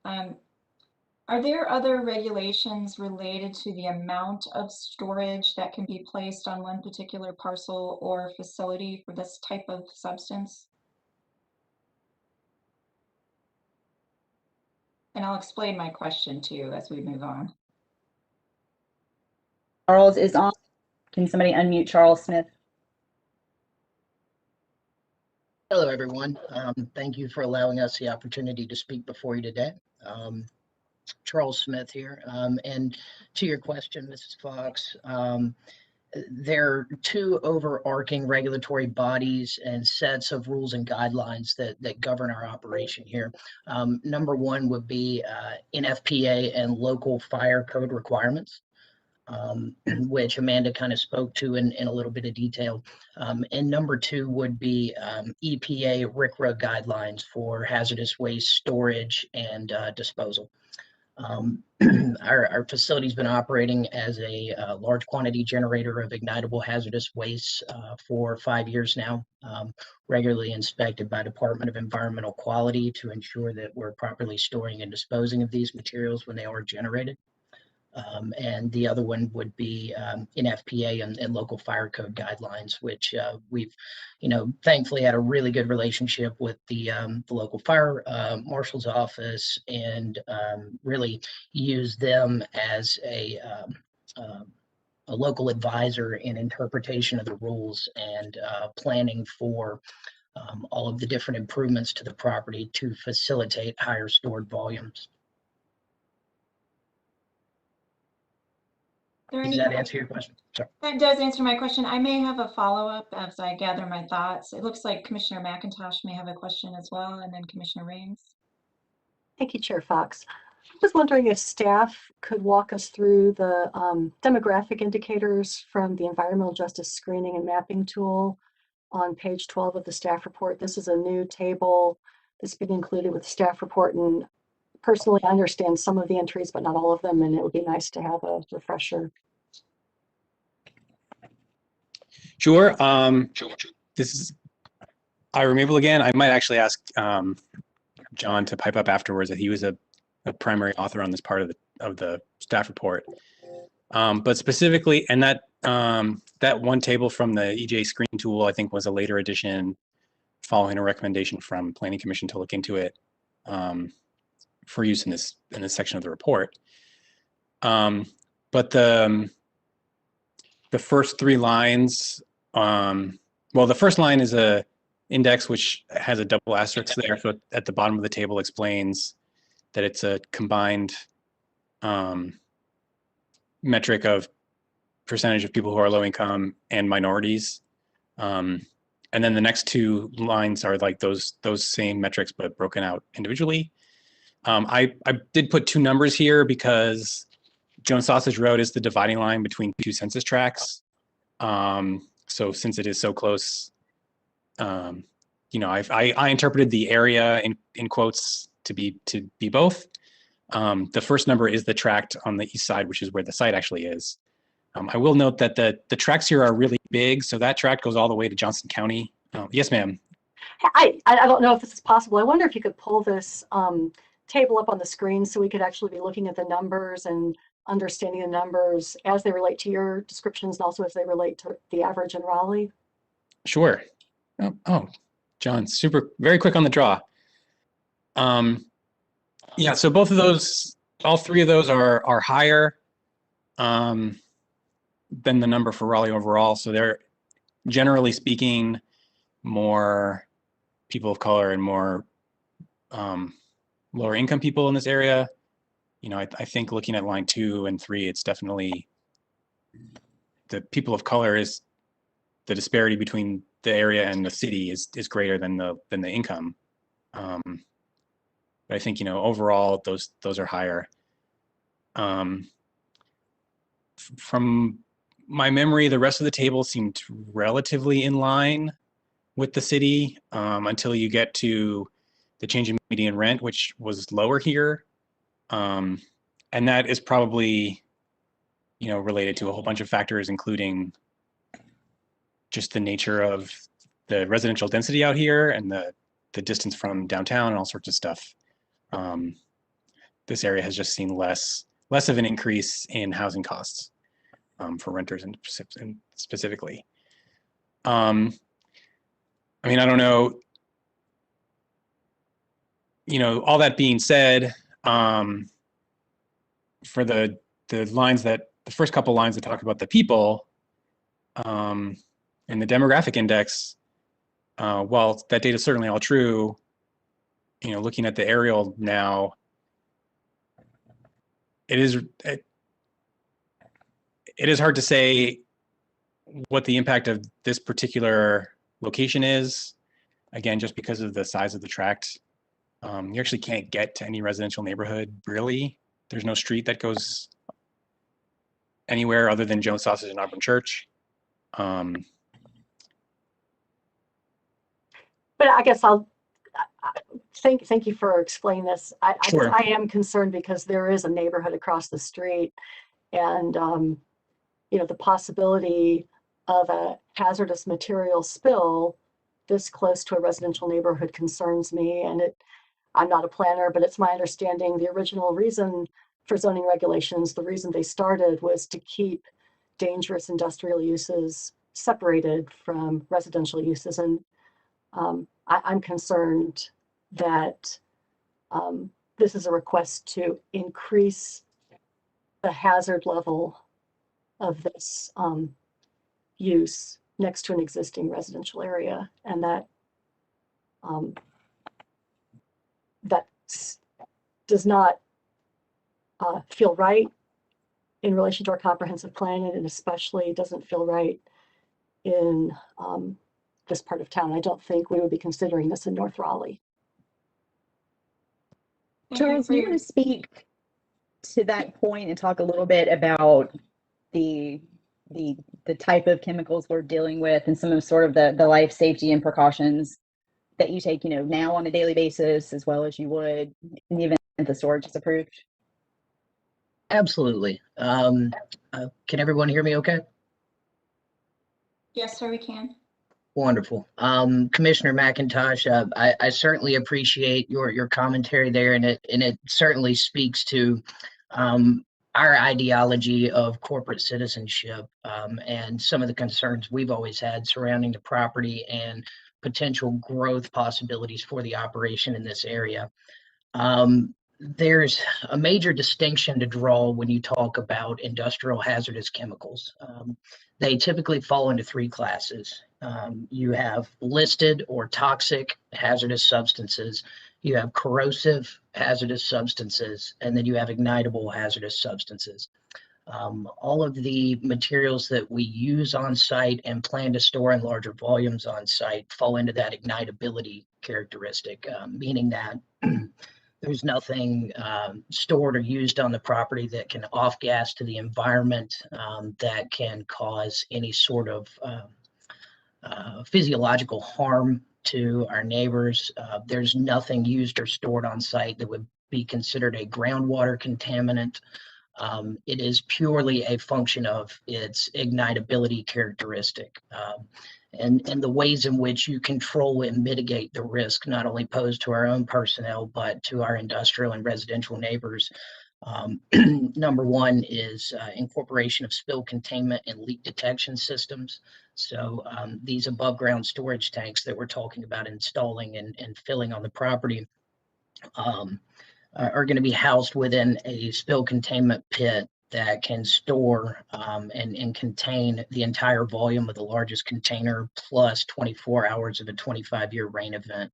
Are there other regulations related to the amount of storage that can be placed on one particular parcel or facility for this type of substance? And I'll explain my question to you as we move on. Charles is on. Can somebody unmute Charles Smith? Hello, everyone. Thank you for allowing us the opportunity to speak before you today. Charles Smith here. And to your question, Mrs. Fox, there are two overarching regulatory bodies and sets of rules and guidelines that govern our operation here. Number one would be NFPA and local fire code requirements. Which Amanda kind of spoke to in a little bit of detail. And number two would be EPA Rickrow guidelines for hazardous waste storage and disposal. Our facility's been operating as a large quantity generator of ignitable hazardous waste for 5 years now, regularly inspected by Department of Environmental Quality to ensure that we're properly storing and disposing of these materials when they are generated. And the other one would be NFPA and local fire code guidelines, which we've, thankfully had a really good relationship with the local fire marshal's office, and really use them as a local advisor in interpretation of the rules and planning for all of the different improvements to the property to facilitate higher stored volumes. Does that answer your question? Sorry. That does answer my question. I may have a follow-up as I gather my thoughts. It looks like Commissioner McIntosh may have a question as well, and then Commissioner Raines. Thank you, Chair Fox. I was wondering if staff could walk us through the demographic indicators from the Environmental Justice Screening and Mapping tool on page 12 of the staff report. This is a new table that's been included with the staff report, and personally, I understand some of the entries, but not all of them, and it would be nice to have a refresher. Sure. This is Ira Mabel again. I might actually ask John to pipe up afterwards, that he was a primary author on this part of the staff report. But specifically, and that one table from the EJ Screen tool, I think, was a later addition following a recommendation from Planning Commission to look into it for use in this section of the report. But the first three lines, well, the first line is a index which has a double asterisk there. So at the bottom of the table explains that it's a combined metric of percentage of people who are low income and minorities. And then the next two lines are like those same metrics, but broken out individually. I did put two numbers here because Jones Sausage Road is the dividing line between two census tracts. So since it is so close, I interpreted the area in quotes to be both. The first number is the tract on the east side, which is where the site actually is. I will note that the tracts here are really big, so that tract goes all the way to Johnson County. Yes, ma'am. I don't know if this is possible. I wonder if you could pull this table up on the screen so we could actually be looking at the numbers and understanding the numbers as they relate to your descriptions and also as they relate to the average in Raleigh. Sure. Oh, John, very quick on the draw. Yeah, so both of those, all three of those are higher than the number for Raleigh overall. So they're, generally speaking, more people of color and more lower income people in this area. You know, I think looking at line 2 and 3, it's definitely the people of color is the disparity between the area and the city is greater than the income. But I think, you know, overall those are higher. From my memory, the rest of the table seemed relatively in line with the city until you get to the change in median rent, which was lower here. And that is probably, you know, related to a whole bunch of factors, including just the nature of the residential density out here and the distance from downtown and all sorts of stuff. This area has just seen less of an increase in housing costs for renters and specifically. I mean, I don't know, you know, all that being said, for the lines the first couple lines that talk about the people and the demographic index, while that data is certainly all true, you know, looking at the aerial now, it is hard to say what the impact of this particular location is. Again, just because of the size of the tract, you actually can't get to any residential neighborhood, really. There's no street that goes anywhere other than Jones Sausage and Auburn Church. But I guess thank you for explaining this. Sure. I am concerned because there is a neighborhood across the street, and you know, the possibility of a hazardous material spill this close to a residential neighborhood concerns me. And I'm not a planner, but it's my understanding the original reason for zoning regulations, the reason they started was to keep dangerous industrial uses separated from residential uses. And I'm concerned that this is a request to increase the hazard level of this use next to an existing residential area, and that does not feel right in relation to our comprehensive plan, and especially doesn't feel right in this part of town. I don't think we would be considering this in North Raleigh. Charles, do you want to speak to that point and talk a little bit about the type of chemicals we're dealing with and some of sort of the life safety and precautions that you take, you know, now on a daily basis, as well as you would in the event the storage is approved? Absolutely. Can everyone hear me okay? Yes, sir, we can. Wonderful. Commissioner McIntosh, I certainly appreciate your commentary there, and it certainly speaks to our ideology of corporate citizenship and some of the concerns we've always had surrounding the property and potential growth possibilities for the operation in this area. There's a major distinction to draw when you talk about industrial hazardous chemicals. They typically fall into 3 classes. You have listed or toxic hazardous substances, you have corrosive hazardous substances, and then you have ignitable hazardous substances. All of the materials that we use on site and plan to store in larger volumes on site fall into that ignitability characteristic, meaning that there's nothing stored or used on the property that can off-gas to the environment that can cause any sort of physiological harm to our neighbors. There's nothing used or stored on site that would be considered a groundwater contaminant. It is purely a function of its ignitability characteristic. And the ways in which you control and mitigate the risk not only posed to our own personnel, but to our industrial and residential neighbors Number one is incorporation of spill containment and leak detection systems. So these above ground storage tanks that we're talking about installing and filling on the property are going to be housed within a spill containment pit that can store and contain the entire volume of the largest container plus 24 hours of a 25-year rain event.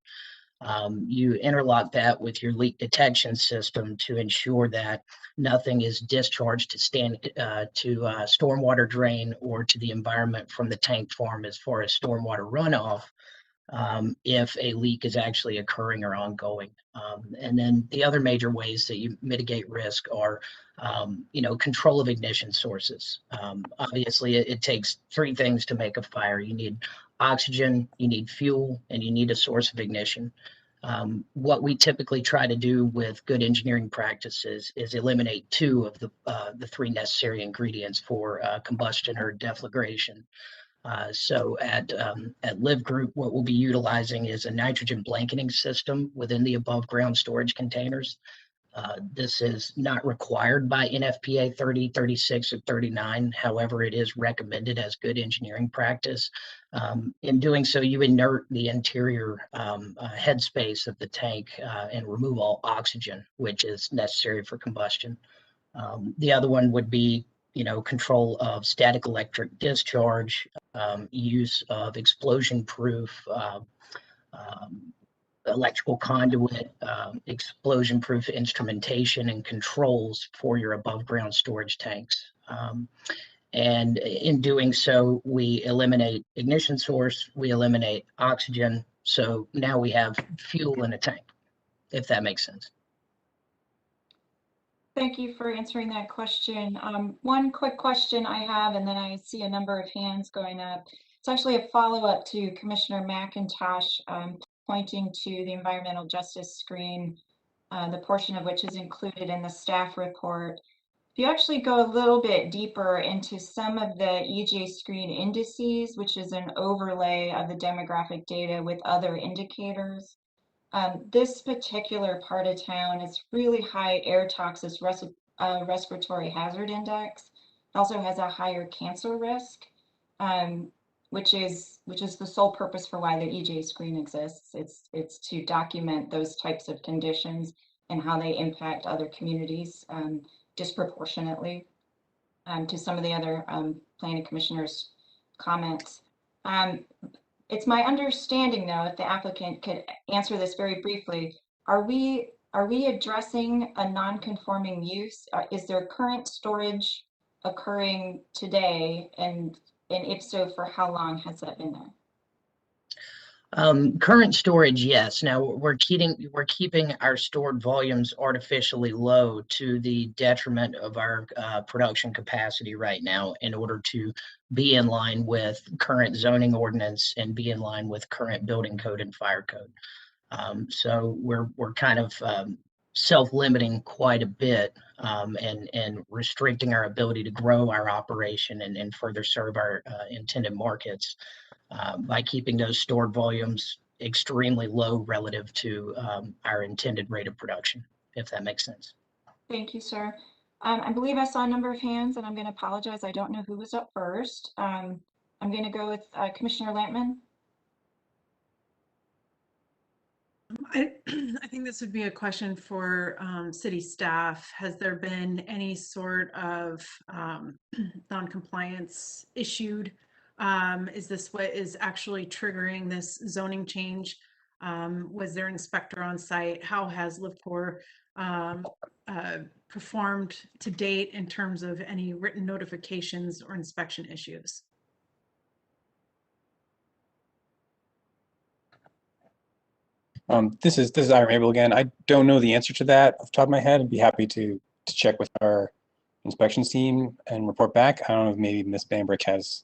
You interlock that with your leak detection system to ensure that nothing is discharged to stormwater drain or to the environment from the tank farm as far as stormwater runoff if a leak is actually occurring or ongoing. And then the other major ways that you mitigate risk are, control of ignition sources. Obviously, it takes three things to make a fire. You need oxygen, you need fuel, and you need a source of ignition. What we typically try to do with good engineering practices is eliminate two of the three necessary ingredients for combustion or deflagration. So at Live Group, what we'll be utilizing is a nitrogen blanketing system within the above ground storage containers. This is not required by NFPA 30, 36, or 39. However, it is recommended as good engineering practice. In doing so, you inert the interior headspace of the tank and remove all oxygen, which is necessary for combustion. The other one would be, control of static electric discharge, use of explosion-proof electrical conduit, explosion-proof instrumentation and controls for your above-ground storage tanks. And in doing so, we eliminate ignition source, we eliminate oxygen. So now we have fuel in a tank, if that makes sense. Thank you for answering that question. One quick question I have, and then I see a number of hands going up. It's actually a follow-up to Commissioner McIntosh pointing to the environmental justice screen, the portion of which is included in the staff report. If you actually go a little bit deeper into some of the EJ screen indices, which is an overlay of the demographic data with other indicators, this particular part of town is really high air toxic respiratory hazard index. It also has a higher cancer risk, which is the sole purpose for why the EJ screen exists. It's to document those types of conditions and how they impact other communities disproportionately to some of the other planning commissioners' comments. It's my understanding, though, if the applicant could answer this very briefly, are we addressing a non-conforming use? Is there current storage occurring today, and if so, for how long has that been there? Current storage, yes. Now we're keeping our stored volumes artificially low to the detriment of our production capacity right now in order to be in line with current zoning ordinance and be in line with current building code and fire code. So we're kind of self-limiting quite a bit and restricting our ability to grow our operation and further serve our intended markets. By keeping those stored volumes extremely low relative to our intended rate of production, if that makes sense. Thank you, sir. I believe I saw a number of hands, and I'm going to apologize. I don't know who was up first. I'm going to go with Commissioner Lampman. I think this would be a question for city staff. Has there been any sort of non-compliance issued? Is this what is actually triggering this zoning change? Was there an inspector on site? How has LivCor performed to date in terms of any written notifications or inspection issues? This is Ira Mabel again. I don't know the answer to that off the top of my head. I'd be happy to check with our inspections team and report back. I don't know if maybe Ms. Bambrick is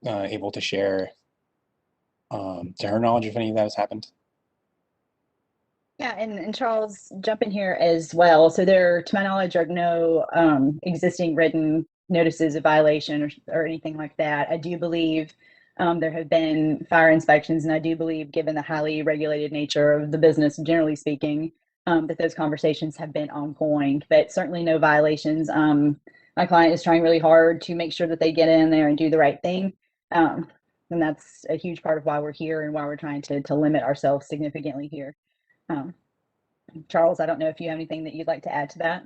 able to share to her knowledge if any of that has happened. Yeah, and Charles, jump in here as well. So there, to my knowledge, are no existing written notices of violation or anything like that. I do believe there have been fire inspections, and I do believe, given the highly regulated nature of the business, generally speaking, that those conversations have been ongoing, but certainly no violations. My client is trying really hard to make sure that they get in there and do the right thing. And that's a huge part of why we're here and why we're trying to limit ourselves significantly here. Charles, I don't know if you have anything that you'd like to add to that.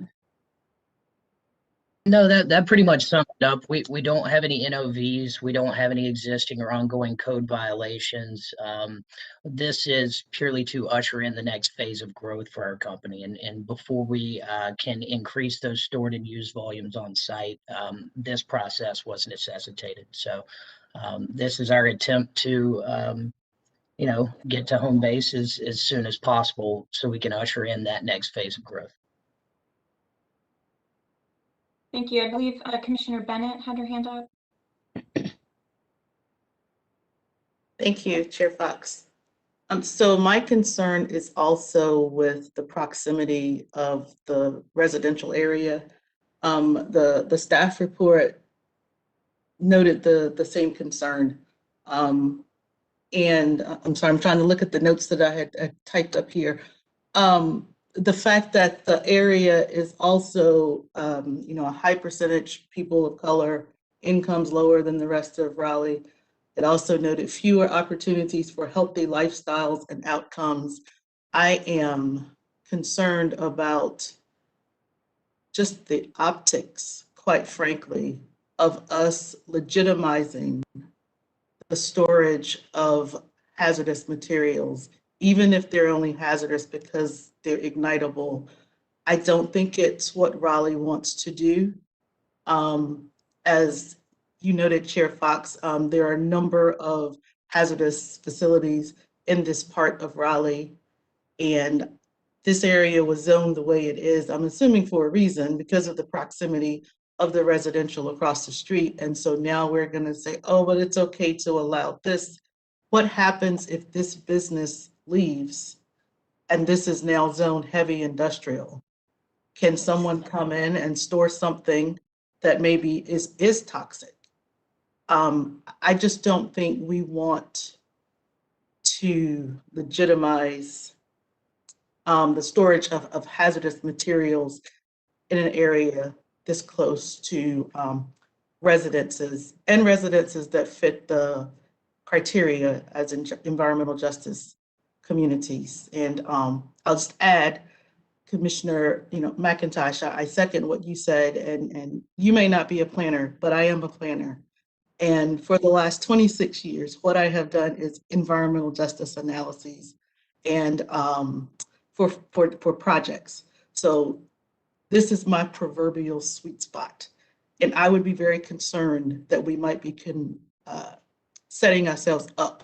No, that pretty much sums it up. We don't have any NOVs. We don't have any existing or ongoing code violations. This is purely to usher in the next phase of growth for our company. And before we can increase those stored and used volumes on site, this process was necessitated. So this is our attempt to, get to home base as soon as possible so we can usher in that next phase of growth. Thank you. I believe Commissioner Bennett had her hand up. Thank you, Chair Fox. So my concern is also with the proximity of the residential area. The staff report noted the same concern. And I'm sorry, I'm trying to look at the notes that I had typed up here. The fact that the area is also, a high percentage people of color, incomes lower than the rest of Raleigh. It also noted fewer opportunities for healthy lifestyles and outcomes. I am concerned about just the optics, quite frankly, of us legitimizing the storage of hazardous materials, even if they're only hazardous because they're ignitable. I don't think it's what Raleigh wants to do. As you noted, Chair Fox, there are a number of hazardous facilities in this part of Raleigh, and this area was zoned the way it is, I'm assuming for a reason, because of the proximity of the residential across the street. And so now we're going to say, oh, but it's okay to allow this. What happens if this business leaves and this is now zoned heavy industrial? Can someone come in and store something that maybe is toxic? I just don't think we want to legitimize the storage of hazardous materials in an area this close to residences that fit the criteria as environmental justice communities. And I'll just add, Commissioner, McIntosh, I second what you said, and you may not be a planner, but I am a planner. And for the last 26 years, what I have done is environmental justice analyses and for projects. So this is my proverbial sweet spot. And I would be very concerned that we might be setting ourselves up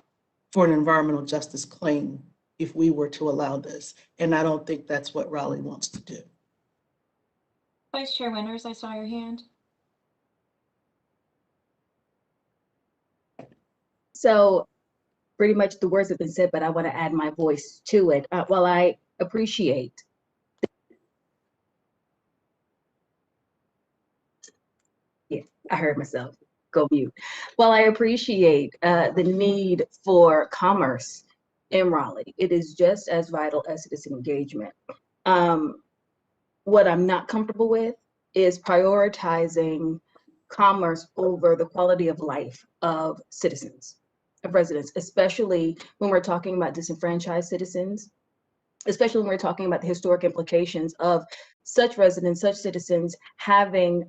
for an environmental justice claim if we were to allow this. And I don't think that's what Raleigh wants to do. Vice Chair Winters, I saw your hand. So pretty much the words have been said, but I want to add my voice to it. While I appreciate I heard myself go mute. While I appreciate the need for commerce in Raleigh, it is just as vital as citizen engagement. What I'm not comfortable with is prioritizing commerce over the quality of life of citizens, of residents, especially when we're talking about disenfranchised citizens, especially when we're talking about the historic implications of such residents, such citizens having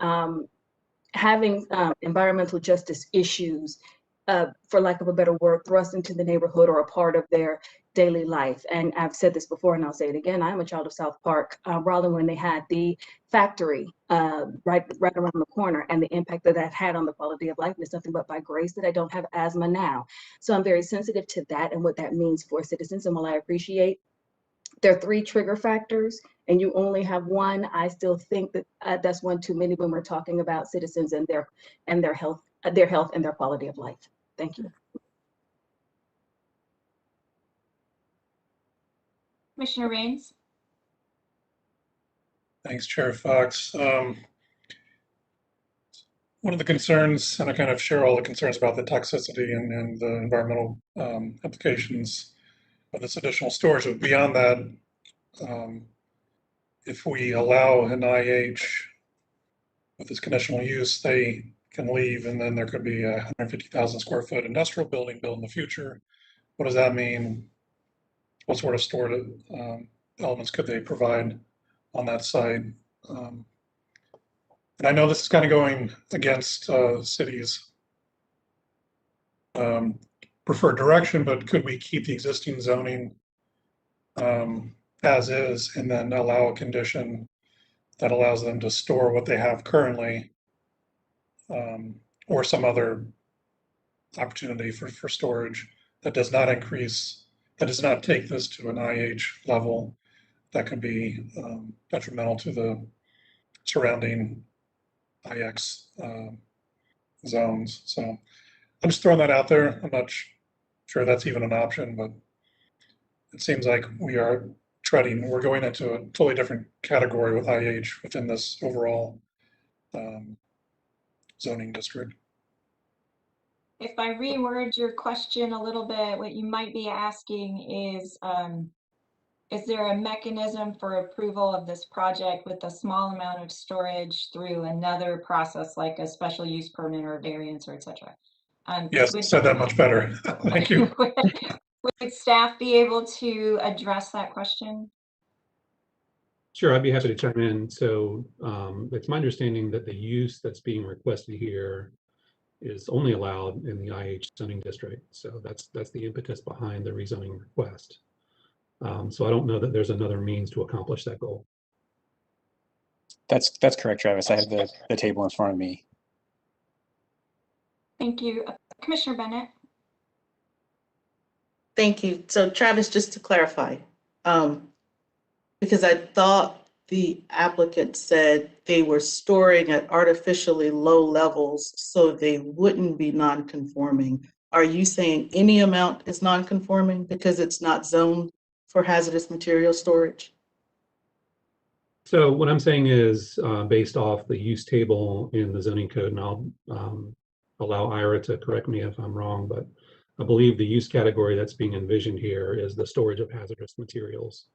environmental justice issues, for lack of a better word, thrust into the neighborhood or a part of their daily life. And I've said this before and I'll say it again, I'm a child of South Park, Raleigh, when they had the factory right around the corner, and the impact that had on the quality of life. And it's nothing but by grace that I don't have asthma now. So I'm very sensitive to that and what that means for citizens. And while I appreciate there are 3 trigger factors and you only have one, I still think that that's one too many when we're talking about citizens and their health and their quality of life. Thank you. Commissioner Rains. Thanks, Chair Fox. One of the concerns, and I kind of share all the concerns about the toxicity and the environmental implications of this additional storage, but beyond that, if we allow an IH with this conditional use, they can leave, and then there could be a 150,000 square foot industrial building built in the future. What does that mean? What sort of storage elements could they provide on that site? And I know this is kind of going against cities' preferred direction, but could we keep the existing zoning as is and then allow a condition that allows them to store what they have currently, or some other opportunity for storage that does not increase, that does not take this to an IH level that could be detrimental to the surrounding IX zones. So I'm just throwing that out there. I'm not sure that's even an option, but it seems like we're going into a totally different category with IH within this overall zoning district. If I reword your question a little bit, what you might be asking is there a mechanism for approval of this project with a small amount of storage through another process like a special use permit or variance or et cetera? Yes, said that much better. Thank you. Would staff be able to address that question? Sure, I'd be happy to chime in. So it's my understanding that the use that's being requested here is only allowed in the IH zoning district. So that's the impetus behind the rezoning request. So I don't know that there's another means to accomplish that goal. That's correct, Travis. I have the table in front of me. Thank you. Commissioner Bennett. Thank you. So Travis, just to clarify, because I thought the applicant said they were storing at artificially low levels so they wouldn't be non-conforming. Are you saying any amount is non-conforming because it's not zoned for hazardous material storage? So what I'm saying is based off the use table in the zoning code, and I'll allow Ira to correct me if I'm wrong, but I believe the use category that's being envisioned here is the storage of hazardous materials.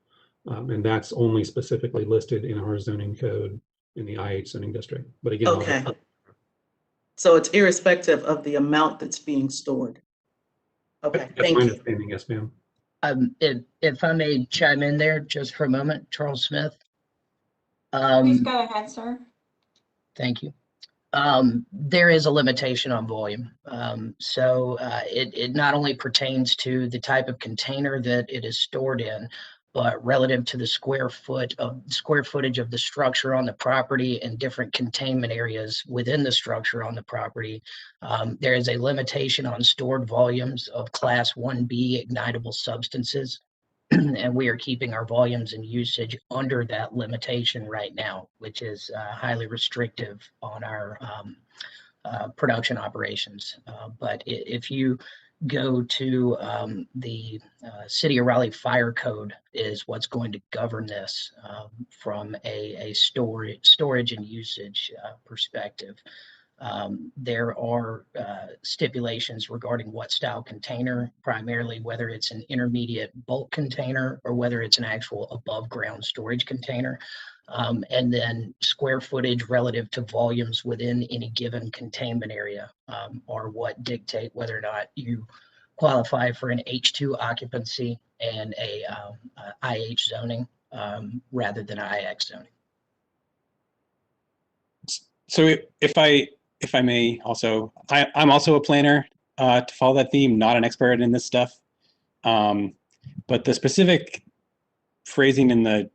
And that's only specifically listed in our zoning code in the IH zoning district. But again, okay. So it's irrespective of the amount that's being stored. Okay, thank you. Understanding, yes, ma'am. If I may chime in there just for a moment, Charles Smith. Please go ahead, sir. Thank you. There is a limitation on volume. So it not only pertains to the type of container that it is stored in, but relative to the square footage of the structure on the property and different containment areas within the structure on the property, there is a limitation on stored volumes of Class 1B ignitable substances. And we are keeping our volumes and usage under that limitation right now, which is highly restrictive on our production operations. But if you go to the City of Raleigh Fire Code is what's going to govern this from a storage and usage perspective. There are stipulations regarding what style container, primarily whether it's an intermediate bulk container or whether it's an actual above ground storage container. And then square footage relative to volumes within any given containment area are what dictate whether or not you qualify for an H2 occupancy and a IH zoning rather than IX zoning. So if I may also, I'm also a planner to follow that theme, not an expert in this stuff. But the specific phrasing in the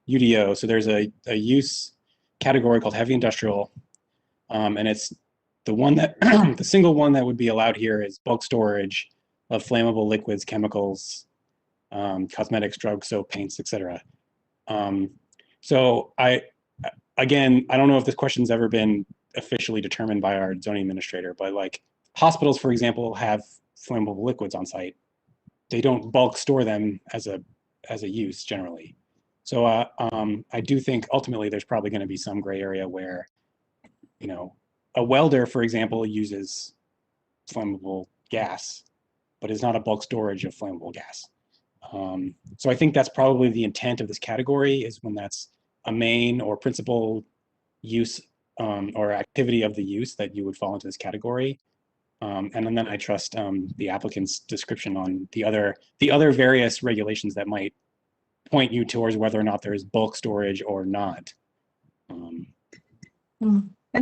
UDO, so there's a use category called heavy industrial, and it's the one that the single one that would be allowed here is bulk storage of flammable liquids, chemicals, cosmetics, drugs, soap, paints, etc. So again, I don't know if this question's ever been officially determined by our zoning administrator, but like hospitals, for example, have flammable liquids on site. They don't bulk store them as a use generally. So I do think ultimately there's probably going to be some gray area where, you know, a welder, for example, uses flammable gas, but is not a bulk storage of flammable gas. So I think that's probably the intent of this category, is when that's a main or principal use or activity of the use, that you would fall into this category. And then I trust the applicant's description on the other various regulations that might point you towards whether or not there's bulk storage or not. And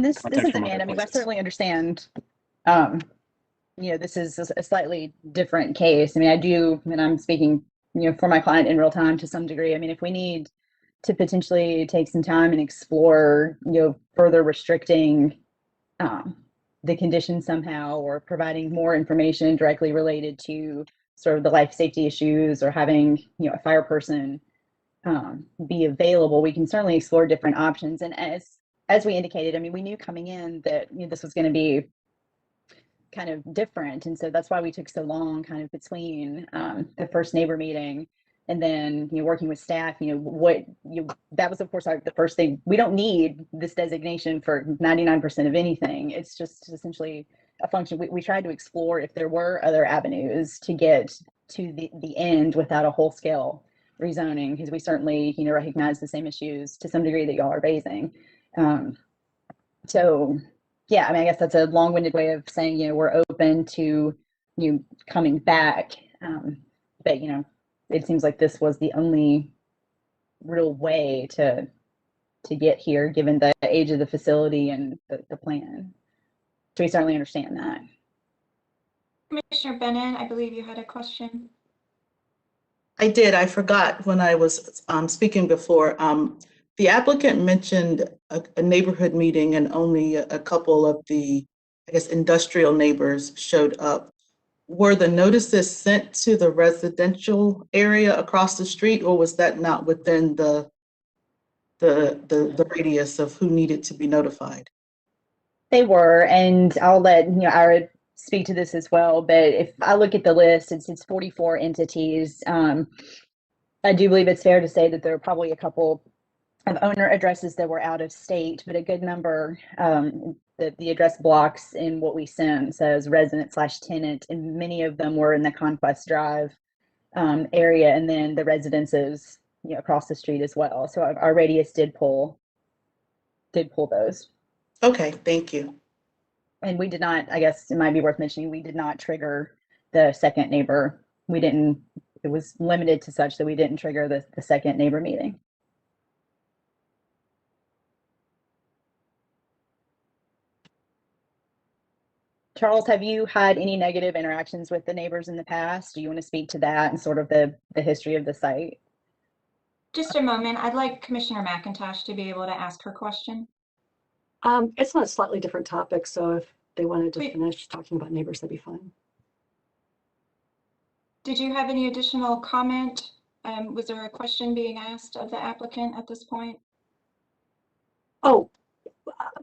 this Context is from Amanda. I other mean, I places. certainly understand. You know, this is a slightly different case. I mean, I do, and I'm speaking, you know, for my client in real time to some degree. I mean, if we need to potentially take some time and explore, you know, further restricting the condition somehow, or providing more information directly related to sort of the life safety issues, or having, you know, a fire person be available, we can certainly explore different options. And as we indicated, I mean, we knew coming in that, you know, this was going to be kind of different, and so that's why we took so long kind of between the first neighbor meeting and then, you know, working with staff. You know, that was of course the first thing. We don't need this designation for 99% of anything. It's just essentially a function. We tried to explore if there were other avenues to get to the end without a whole scale rezoning, because we certainly, you know, recognize the same issues to some degree that y'all are raising. So yeah, I mean, I guess that's a long-winded way of saying, you know, we're open to you coming back. But, you know, it seems like this was the only real way to get here, given the age of the facility and the plan. So we certainly understand that. Commissioner Bennett, I believe you had a question. I did. I forgot when I was speaking before. The applicant mentioned a neighborhood meeting and only a couple of the, I guess, industrial neighbors showed up. Were the notices sent to the residential area across the street, or was that not within the radius of who needed to be notified? They were, and I'll let, you know, Ira speak to this as well. But if I look at the list, it's 44 entities. I do believe it's fair to say that there are probably a couple of owner addresses that were out of state, but a good number, the address blocks in what we sent says resident/tenant, and many of them were in the Conquest Drive area, and then the residences, you know, across the street as well. So our radius did pull those. Okay, thank you. And we did not, I guess it might be worth mentioning, we did not trigger the second neighbor. We didn't, it was limited to such that we didn't trigger the second neighbor meeting. Charles, have you had any negative interactions with the neighbors in the past? Do you want to speak to that and sort of the history of the site? Just a moment. I'd like Commissioner McIntosh to be able to ask her question. It's on a slightly different topic, so if they wanted to finish talking about neighbors, that'd be fine. Did you have any additional comment? Was there a question being asked of the applicant at this point? Oh,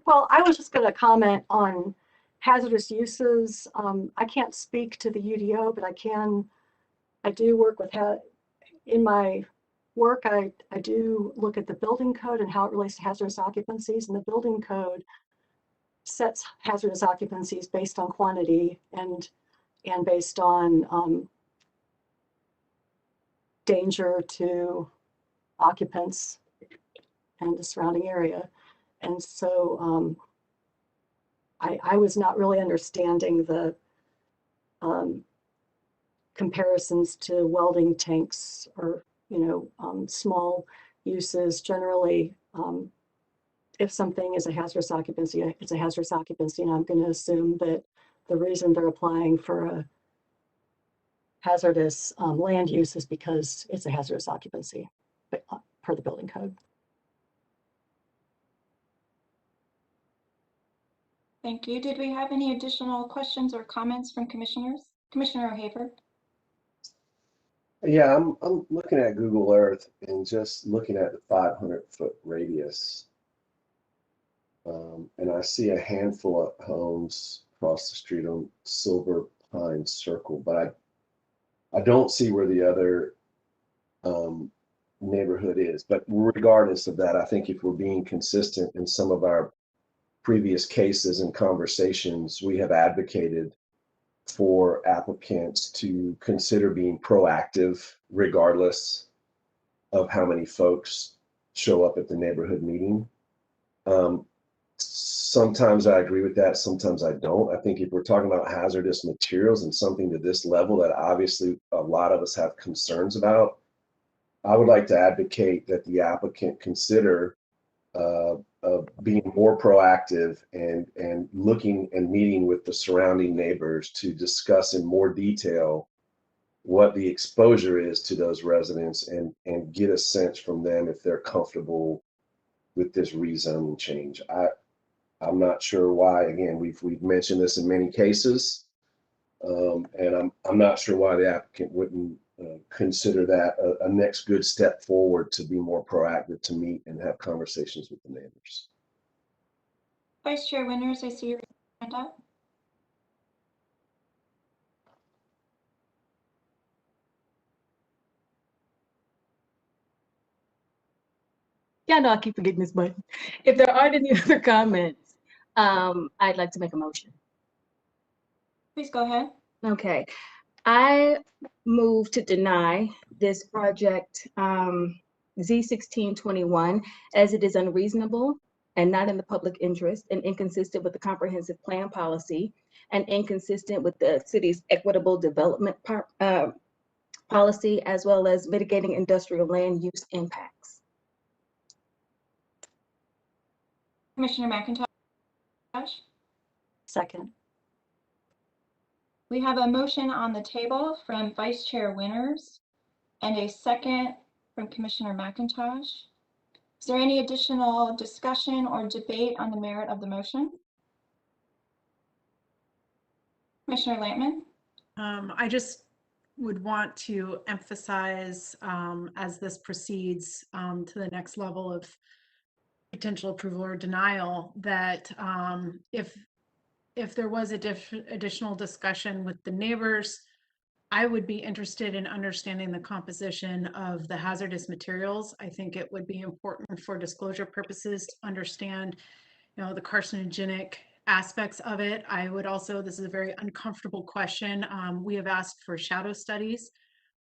well, I was just going to comment on hazardous uses. I can't speak to the UDO, but I do work with, in my work, I do look at the building code and how it relates to hazardous occupancies, and the building code sets hazardous occupancies based on quantity and based on danger to occupants and the surrounding area. And so I was not really understanding the comparisons to welding tanks or, you know, small uses. Generally, if something is a hazardous occupancy, it's a hazardous occupancy, and I'm going to assume that the reason they're applying for a hazardous land use is because it's a hazardous occupancy, but per the building code. Thank you. Did we have any additional questions or comments from commissioners? Commissioner O'Haver. Yeah, I'm looking at Google Earth and just looking at the 500-foot radius. And I see a handful of homes across the street on Silver Pine Circle, but I don't see where the other neighborhood is. But regardless of that, I think if we're being consistent in some of our previous cases and conversations, we have advocated for applicants to consider being proactive regardless of how many folks show up at the neighborhood meeting. Sometimes I agree with that, sometimes I don't. I think if we're talking about hazardous materials and something to this level that obviously a lot of us have concerns about, I would like to advocate that the applicant consider being more proactive and looking and meeting with the surrounding neighbors to discuss in more detail what the exposure is to those residents and get a sense from them if they're comfortable with this rezoning change. I'm not sure why. Again, we've mentioned this in many cases, and I'm not sure why the applicant wouldn't consider that a next good step forward to be more proactive, to meet and have conversations with the neighbors. Vice Chair Winters, I see your hand up. Yeah, no, I keep forgetting this button. If there aren't any other comments, I'd like to make a motion. Please go ahead. Okay, I move to deny this project Z1621 as it is unreasonable and not in the public interest and inconsistent with the comprehensive plan policy and inconsistent with the city's equitable development policy, as well as mitigating industrial land use impacts. Commissioner McIntosh? Second. We have a motion on the table from Vice Chair Winters and a second from Commissioner McIntosh. Is there any additional discussion or debate on the merit of the motion? Commissioner Lampman? I just would want to emphasize as this proceeds to the next level of potential approval or denial that if there was additional discussion with the neighbors, I would be interested in understanding the composition of the hazardous materials. I think it would be important for disclosure purposes to understand, the carcinogenic aspects of it. I would also, this is a very uncomfortable question. We have asked for shadow studies.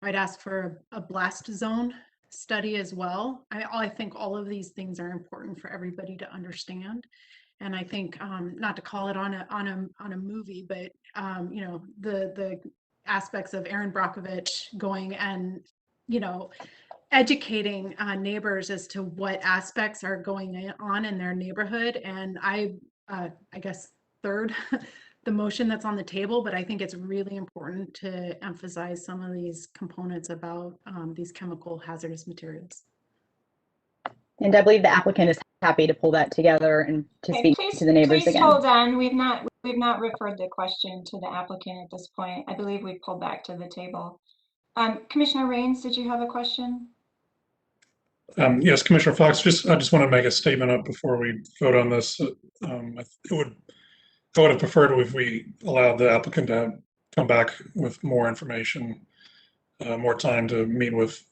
I'd ask for a blast zone study as well. I think all of these things are important for everybody to understand. And I think not to call it on a movie, but the aspects of Aaron Brockovich going and educating neighbors as to what aspects are going on in their neighborhood. And I guess third the motion that's on the table, but I think it's really important to emphasize some of these components about these chemical hazardous materials. And I believe the applicant is happy to pull that together and to speak to the neighbors please again. Hold on. We've not referred the question to the applicant at this point. I believe we've pulled back to the table. Commissioner Rains, did you have a question? Yes, Commissioner Fox, I just want to make a statement up before we vote on this. I would have preferred if we allowed the applicant to come back with more information, more time to meet with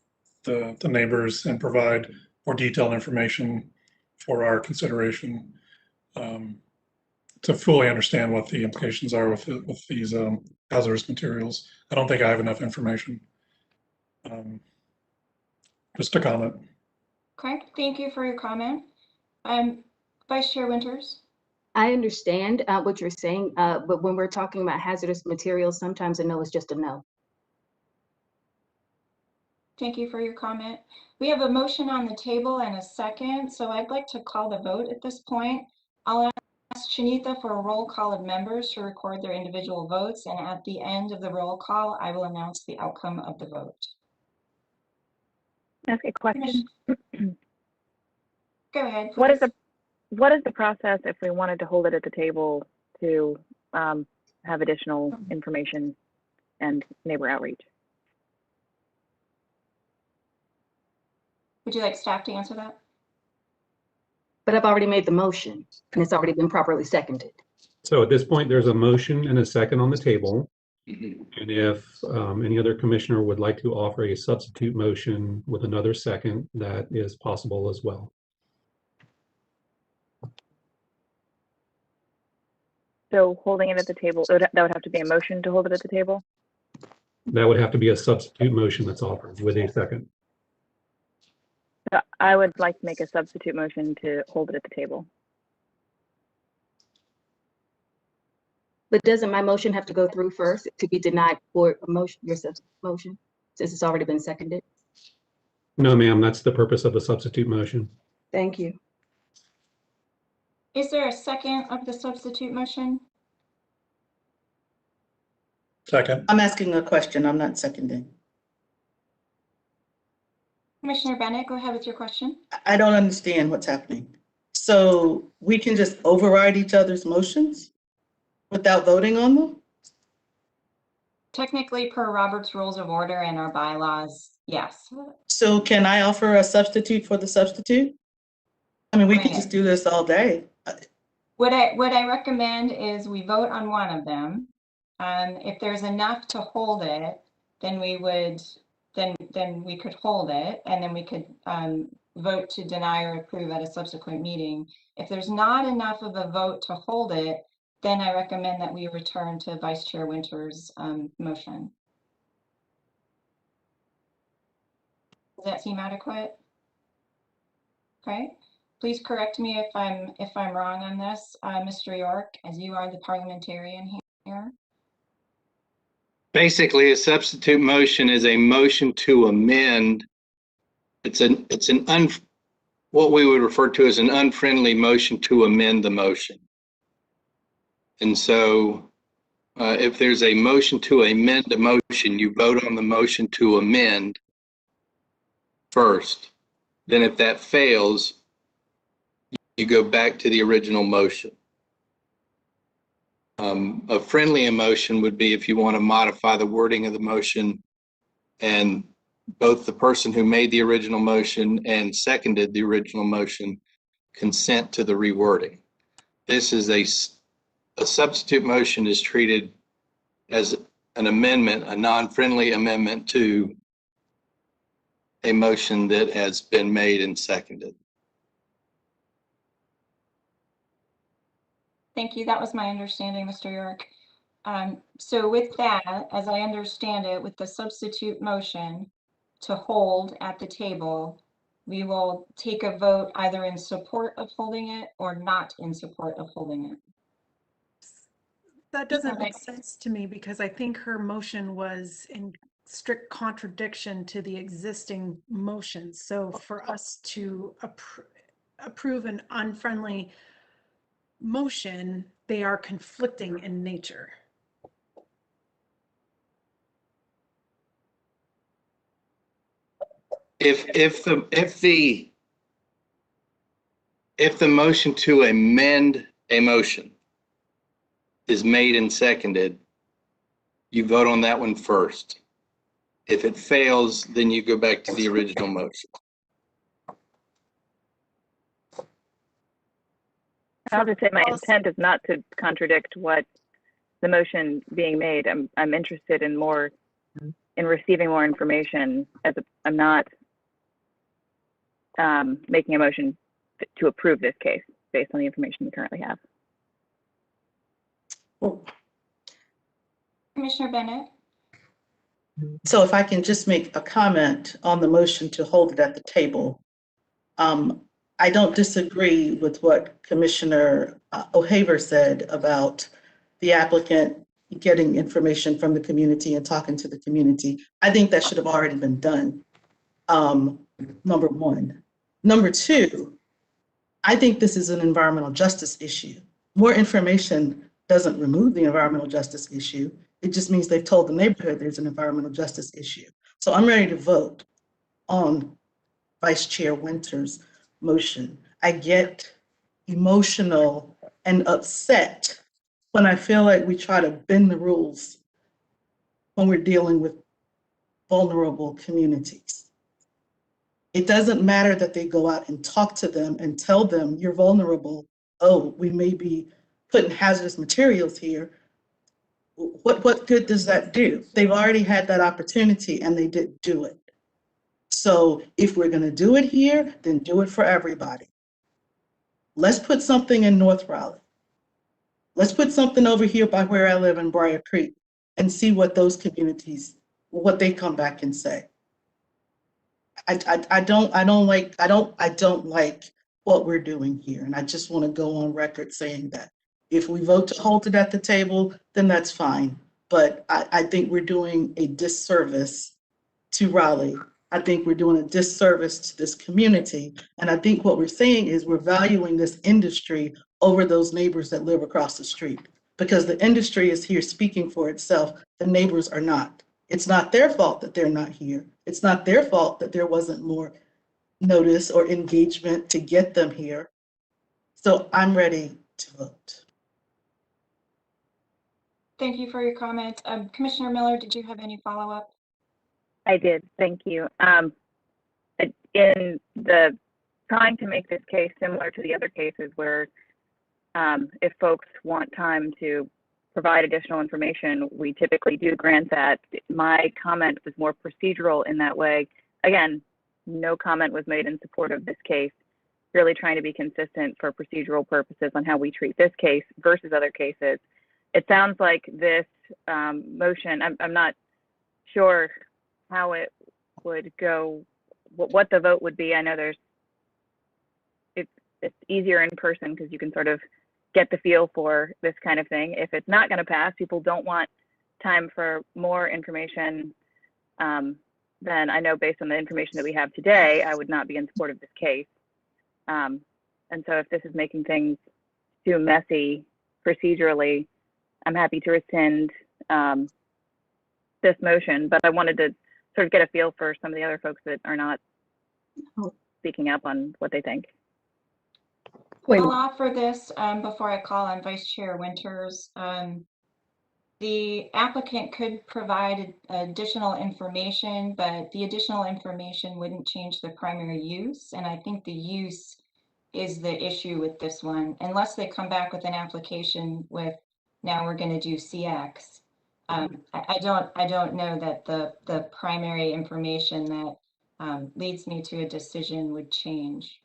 the neighbors and provide more detailed information for our consideration, to fully understand what the implications are with these hazardous materials. I don't think I have enough information. Just a comment. Okay, thank you for your comment. Vice Chair Winters. I understand what you're saying, but when we're talking about hazardous materials, sometimes a no is just a no. Thank you for your comment. We have a motion on the table and a second, so I'd like to call the vote at this point. I'll ask Shanita for a roll call of members to record their individual votes, and at the end of the roll call, I will announce the outcome of the vote. Ask a question. Go ahead, please. What is the process if we wanted to hold it at the table to have additional information and neighbor outreach? Would you like staff to answer that? But I've already made the motion and it's already been properly seconded. So at this point, there's a motion and a second on the table. And if any other commissioner would like to offer a substitute motion with another second, that is possible as well. So holding it at the table, that would have to be a motion to hold it at the table? That would have to be a substitute motion that's offered with a second. So I would like to make a substitute motion to hold it at the table. But doesn't my motion have to go through first to be denied for a motion, your motion, since it's already been seconded? No, ma'am, that's the purpose of the substitute motion. Thank you. Is there a second of the substitute motion? Second. I'm asking a question. I'm not seconding. Commissioner Bennett, go ahead with your question. I don't understand what's happening. So we can just override each other's motions without voting on them? Technically, per Robert's Rules of Order and our bylaws, yes. So can I offer a substitute for the substitute? I mean, we could just do this all day. What I recommend is we vote on one of them. If there's enough to hold it, then we would, then we could hold it, and then we could vote to deny or approve at a subsequent meeting. If there's not enough of a vote to hold it, then I recommend that we return to Vice Chair Winter's motion. Does that seem adequate? Okay. Please correct me if I'm wrong on this, Mr. York, as you are the parliamentarian here. Basically, a substitute motion is a motion to amend. What we would refer to as an unfriendly motion to amend the motion. And so if there's a motion to amend a motion, you vote on the motion to amend first. Then if that fails, you go back to the original motion. A friendly motion would be if you want to modify the wording of the motion and both the person who made the original motion and seconded the original motion consent to the rewording. This is a substitute motion is treated as an amendment, a non-friendly amendment to a motion that has been made and seconded. Thank you. That was my understanding, Mr. York. So with that, as I understand it, with the substitute motion to hold at the table, we will take a vote either in support of holding it or not in support of holding it. That doesn't make sense to me because I think her motion was in strict contradiction to the existing motion. So for us to approve an unfriendly motion, they are conflicting in nature. If the motion to amend a motion is made and seconded, you vote on that one first. If it fails, then you go back to the original motion. I'll just say my intent is not to contradict what the motion being made. I'm interested in more, in receiving more information. I'm not making a motion to approve this case based on the information we currently have. Commissioner Bennett? So if I can just make a comment on the motion to hold it at the table. I don't disagree with what Commissioner O'Haver said about the applicant getting information from the community and talking to the community. I think that should have already been done, number one. Number two, I think this is an environmental justice issue. More information doesn't remove the environmental justice issue. It just means they've told the neighborhood there's an environmental justice issue. So I'm ready to vote on Vice Chair Winter's motion. I get emotional and upset when I feel like we try to bend the rules when we're dealing with vulnerable communities. It doesn't matter that they go out and talk to them and tell them you're vulnerable. Oh, we may be putting hazardous materials here. What good does that do? They've already had that opportunity and they didn't do it. So if we're going to do it here, then do it for everybody. Let's put something in North Raleigh. Let's put something over here by where I live in Briar Creek and see what those communities, what they come back and say. I don't like what we're doing here. And I just want to go on record saying that if we vote to hold it at the table, then that's fine. But I think we're doing a disservice to Raleigh. I think we're doing a disservice to this community. And I think what we're saying is we're valuing this industry over those neighbors that live across the street. Because the industry is here speaking for itself, the neighbors are not. It's not their fault that they're not here. It's not their fault that there wasn't more notice or engagement to get them here. So I'm ready to vote. Thank you for your comment. Commissioner Miller, did you have any follow-up? I did, thank you. In the trying to make this case similar to the other cases where if folks want time to provide additional information, we typically do grant that. My comment was more procedural in that way. Again, no comment was made in support of this case, really trying to be consistent for procedural purposes on how we treat this case versus other cases. It sounds like this motion, I'm not sure how it would go, what the vote would be. I know it's easier in person because you can sort of get the feel for this kind of thing. If it's not going to pass, people don't want time for more information, then I know based on the information that we have today, I would not be in support of this case. And so if this is making things too messy procedurally, I'm happy to rescind this motion, but I wanted to sort of get a feel for some of the other folks that are not speaking up on what they think. I'll offer this before I call on Vice Chair Winters. The applicant could provide additional information, but the additional information wouldn't change the primary use. And I think the use is the issue with this one, unless they come back with an application with, now we're going to do CX. I don't know that the primary information that leads me to a decision would change.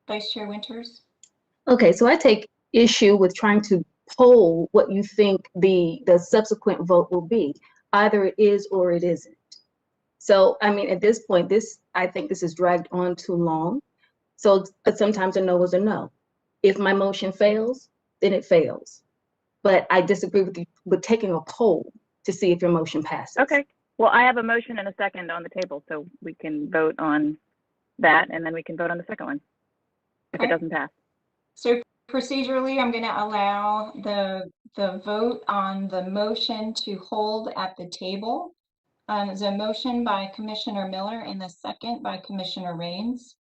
Vice Chair Winters? Okay, so I take issue with trying to poll what you think the subsequent vote will be. Either it is or it isn't. So, I mean, at this point, I think this is dragged on too long. So sometimes a no is a no. If my motion fails, then it fails. But I disagree with you with taking a poll to see if your motion passes. Okay. Well, I have a motion and a second on the table, so we can vote on that, and then we can vote on the second one if it doesn't pass. So procedurally, I'm going to allow the vote on the motion to hold at the table. There's a motion by Commissioner Miller and the second by Commissioner Rains.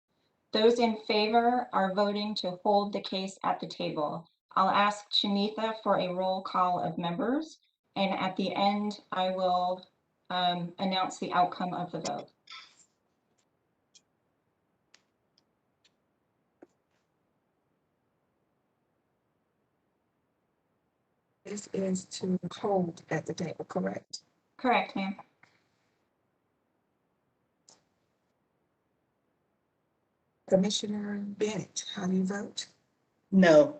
Those in favor are voting to hold the case at the table. I'll ask Shanitha for a roll call of members, and at the end, I will announce the outcome of the vote. This is to hold at the table, correct? Correct, ma'am. Commissioner Bennett, how do you vote? No.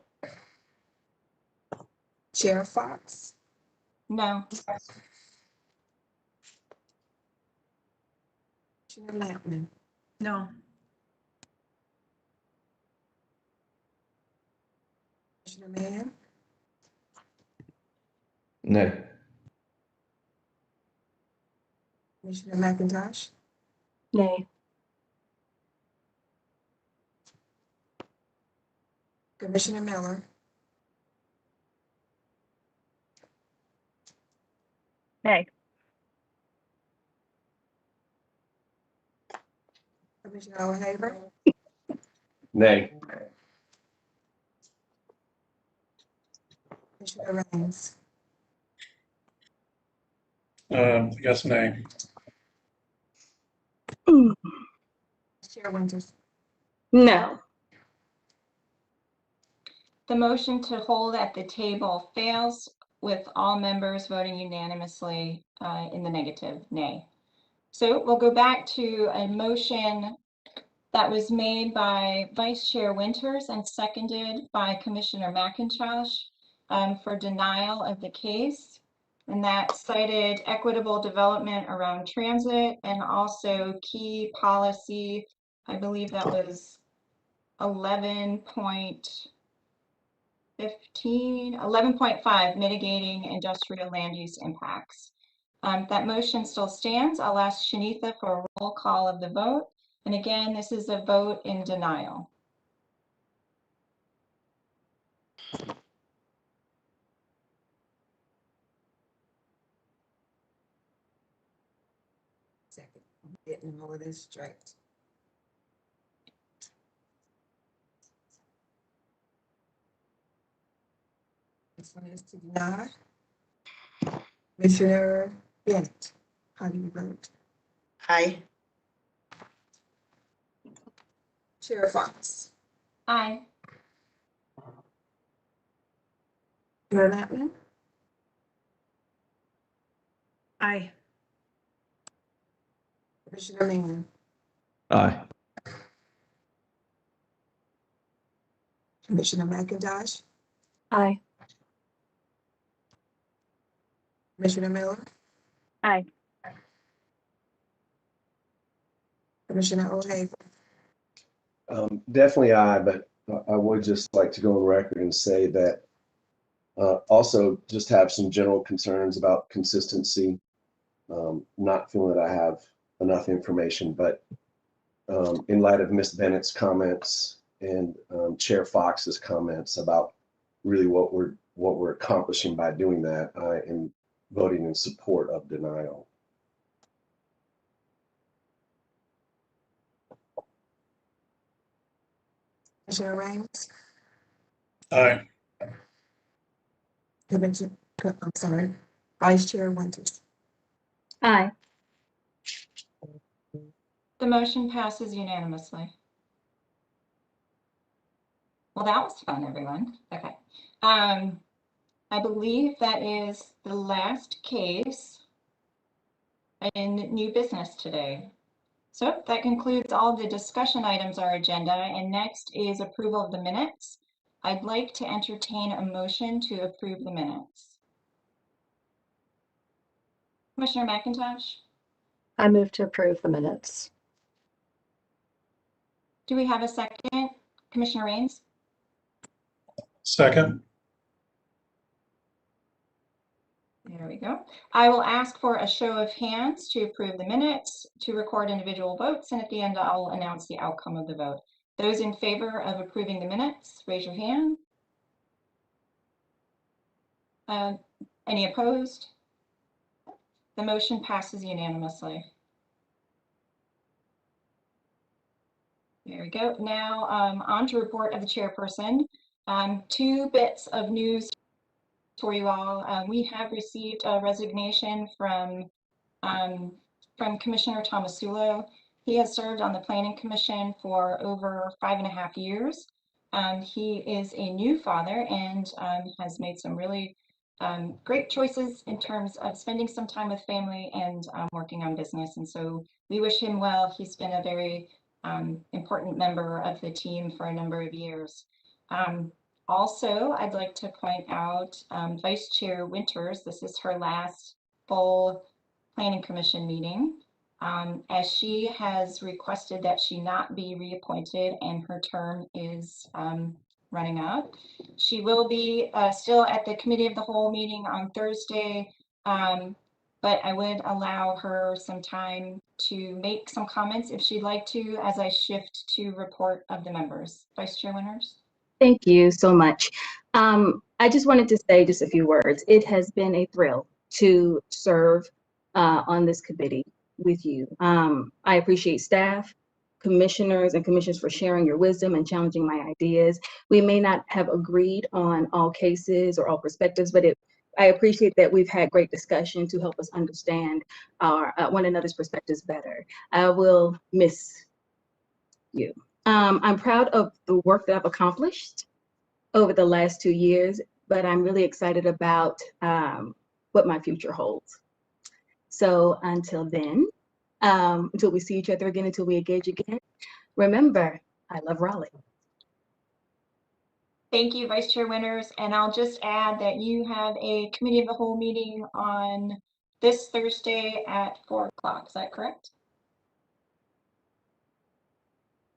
Chair Fox? No. Commissioner Lampman? No. Commissioner Mann? No. Commissioner McIntosh? Nay. Commissioner Miller? Nay. Commissioner O'Haver? Nay. Commissioner Rains? Yes, nay. Chair Winters? No. The motion to hold at the table fails with all members voting unanimously in the negative, nay. So we'll go back to a motion That was made by Vice Chair Winters and seconded by Commissioner McIntosh for denial of the case. And that cited equitable development around transit and also key policy, I believe that was 11.5, mitigating industrial land use impacts. That motion still stands. I'll ask Shanitha for a roll call of the vote. And again, this is a vote in denial. Second, I'm getting all of this straight. This one is to deny. Commissioner Bennett, how do you vote? Aye. Chair Fox. Aye. Chair Lappin. Aye. Commissioner Mann. Aye. Commissioner McIntosh. Aye. Commissioner Miller. Aye. Commissioner O'Hagan. Definitely aye, but I would just like to go on record and say that also just have some general concerns about consistency. Not feeling that I have enough information, but in light of Ms. Bennett's comments and Chair Fox's comments about really what we're accomplishing by doing that, I am voting in support of denial. Commissioner Raines. Aye. Commissioner, I'm sorry, Vice Chair Winters. Aye. The motion passes unanimously. Well, that was fun, everyone. Okay. I believe that is the last case in new business today. So that concludes all the discussion items on our agenda, and next is approval of the minutes. I'd like to entertain a motion to approve the minutes. Commissioner McIntosh, I move to approve the minutes. do we have a second? Commissioner Raines? Second. There we go. I will ask for a show of hands to approve the minutes, to record individual votes, and at the end I'll announce the outcome of the vote. Those in favor of approving the minutes, raise your hand. Any opposed? The motion passes unanimously. There we go. Now on to report of the chairperson. 2 bits of news for you all. We have received a resignation from Commissioner Tomasulo. He has served on the Planning Commission for over 5.5 years. He is a new father and has made some really great choices in terms of spending some time with family and working on business. And so we wish him well. He's been a very important member of the team for a number of years. Also, I'd like to point out Vice Chair Winters, this is her last full Planning Commission meeting, as she has requested that she not be reappointed and her term is running out. She will be still at the Committee of the Whole meeting on Thursday, but I would allow her some time to make some comments if she'd like to as I shift to report of the members. Vice Chair Winters. Thank you so much. I just wanted to say just a few words. It has been a thrill to serve on this committee with you. I appreciate staff, commissioners, and commissioners for sharing your wisdom and challenging my ideas. We may not have agreed on all cases or all perspectives, but I appreciate that we've had great discussion to help us understand our one another's perspectives better. I will miss you. I'm proud of the work that I've accomplished over the last 2 years, but I'm really excited about what my future holds. So until then, until we see each other again, until we engage again, remember, I love Raleigh. Thank you, Vice Chair Winters. And I'll just add that you have a committee of the whole meeting on this Thursday at 4 o'clock. Is that correct?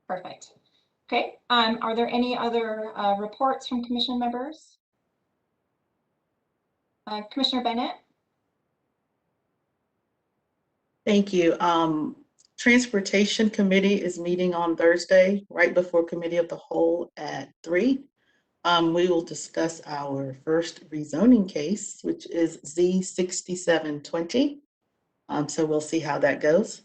Perfect. Okay. Are there any other reports from commission members? Commissioner Bennett? Thank you. Transportation Committee is meeting on Thursday, right before Committee of the Whole at 3. We will discuss our first rezoning case, which is Z6720. So we'll see how that goes.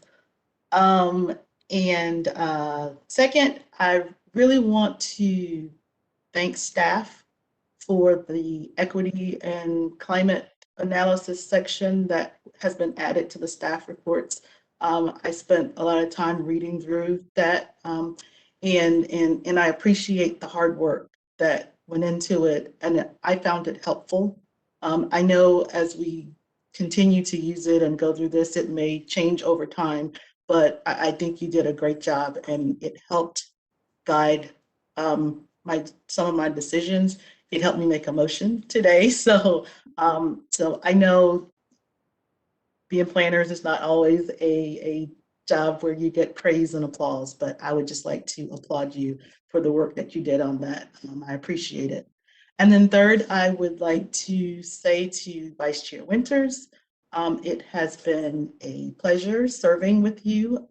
Second, I really want to thank staff for the equity and climate analysis section that has been added to the staff reports. I spent a lot of time reading through that, and I appreciate the hard work that went into it, and I found it helpful. I know as we continue to use it and go through this, it may change over time, but I think you did a great job, and it helped guide some of my decisions. It helped me make a motion today. So I know being planners is not always a job where you get praise and applause, but I would just like to applaud you for the work that you did on that. I appreciate it. And then third, I would like to say to Vice Chair Winters, it has been a pleasure serving with you.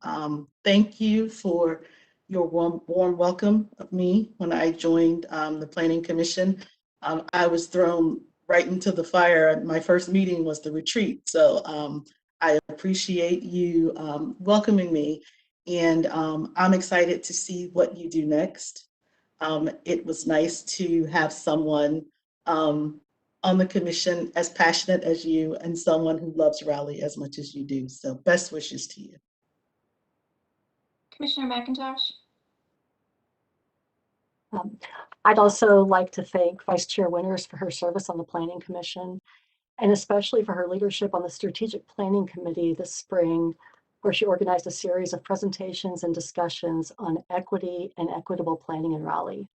Thank you for your warm welcome of me when I joined the Planning Commission. I was thrown right into the fire. My first meeting was the retreat. So I appreciate you welcoming me, and I'm excited to see what you do next. It was nice to have someone on the commission as passionate as you and someone who loves Raleigh as much as you do. So best wishes to you. Commissioner McIntosh? I'd also like to thank Vice Chair Winters for her service on the Planning Commission, and especially for her leadership on the Strategic Planning Committee this spring, where she organized a series of presentations and discussions on equity and equitable planning in Raleigh.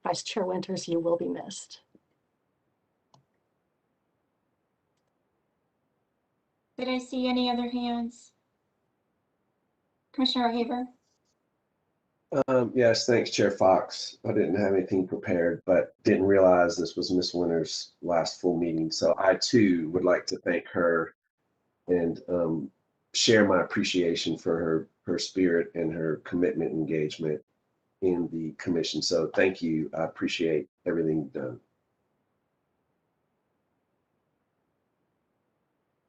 Vice Chair Winters, you will be missed. Did I see any other hands? Commissioner O'Haver? Yes, thanks, Chair Fox. I didn't have anything prepared, but didn't realize this was Ms. Winters' last full meeting. So I too would like to thank her and share my appreciation for her spirit and her commitment and engagement in the commission. So thank you. I appreciate everything you've done.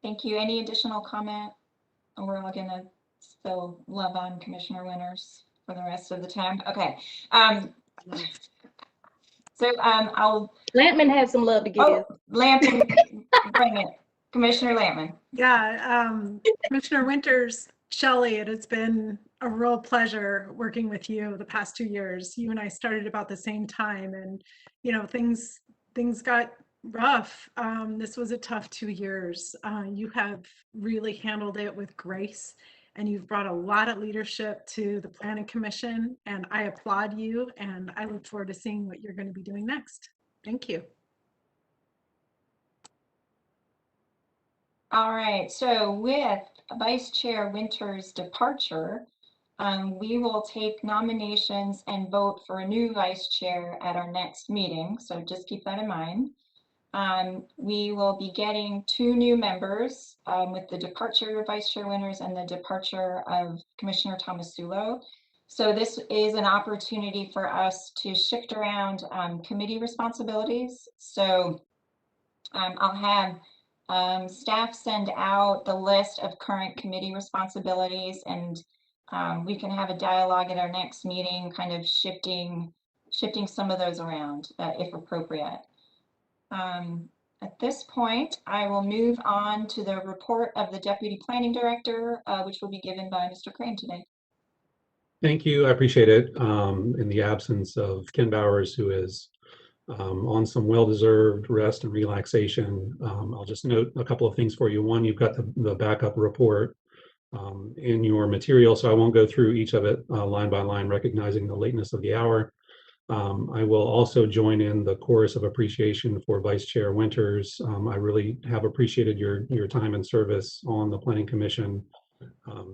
Thank you. Any additional comment? We're all gonna spill love on Commissioner Winters for the rest of the time. Okay. I'll. Lampman has some love to give. Oh, Lampman, bring it. Commissioner Lampman. Yeah, Commissioner Winters, Shelley, it has been a real pleasure working with you the past 2 years. You and I started about the same time, and you know, things got rough. This was a tough 2 years. You have really handled it with grace, and you've brought a lot of leadership to the Planning Commission, and I applaud you, and I look forward to seeing what you're going to be doing next. Thank you. All right, so with Vice Chair Winters' departure, we will take nominations and vote for a new vice chair at our next meeting, so just keep that in mind. We will be getting 2 new members with the departure of Vice Chair Winters and the departure of Commissioner Tomasulo. So this is an opportunity for us to shift around committee responsibilities. So I'll have staff send out the list of current committee responsibilities, and we can have a dialogue at our next meeting, kind of shifting some of those around if appropriate. At this point, I will move on to the report of the Deputy Planning Director, which will be given by Mr. Crane today. Thank you. I appreciate it. In the absence of Ken Bowers, who is on some well-deserved rest and relaxation, I'll just note a couple of things for you. One, you've got the backup report in your material, so I won't go through each of it line by line, recognizing the lateness of the hour. I will also join in the chorus of appreciation for Vice Chair Winters. I really have appreciated your time and service on the Planning Commission.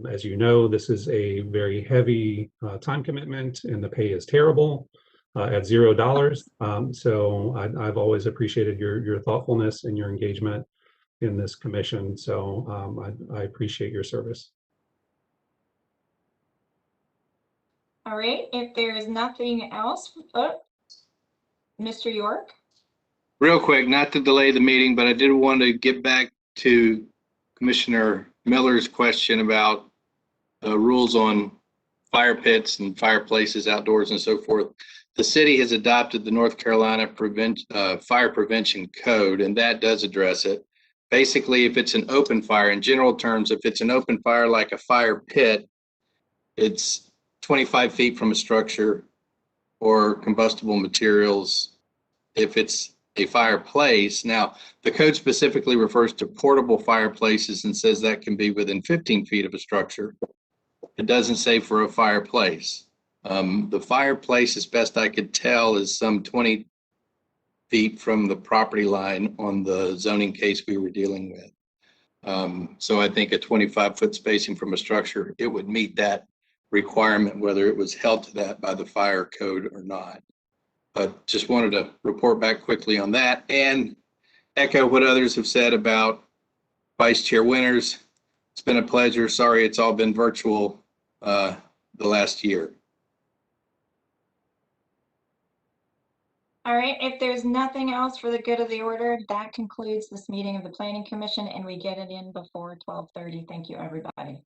As you know, this is a very heavy time commitment, and the pay is terrible at $0. So I've always appreciated your thoughtfulness and your engagement in this commission. So I appreciate your service. All right, if there is nothing else, Mr. York? Real quick, not to delay the meeting, but I did want to get back to Commissioner Miller's question about rules on fire pits and fireplaces outdoors and so forth. The city has adopted the North Carolina Fire Prevention Code, and that does address it. Basically, if it's an open fire, in general terms, if it's an open fire like a fire pit, it's 25 feet from a structure or combustible materials. If it's a fireplace, now the code specifically refers to portable fireplaces and says that can be within 15 feet of a structure. It doesn't say for a fireplace. The fireplace, as best I could tell, is some 20 feet from the property line on the zoning case we were dealing with. So I think a 25-foot spacing from a structure, it would meet that requirement, whether it was held to that by the fire code or not. But just wanted to report back quickly on that and echo what others have said about Vice Chair Winters. It's been a pleasure. Sorry it's all been virtual the last year. All right, if there's nothing else for the good of the order, that concludes this meeting of the Planning Commission, and we get it in before 12:30. Thank you, everybody.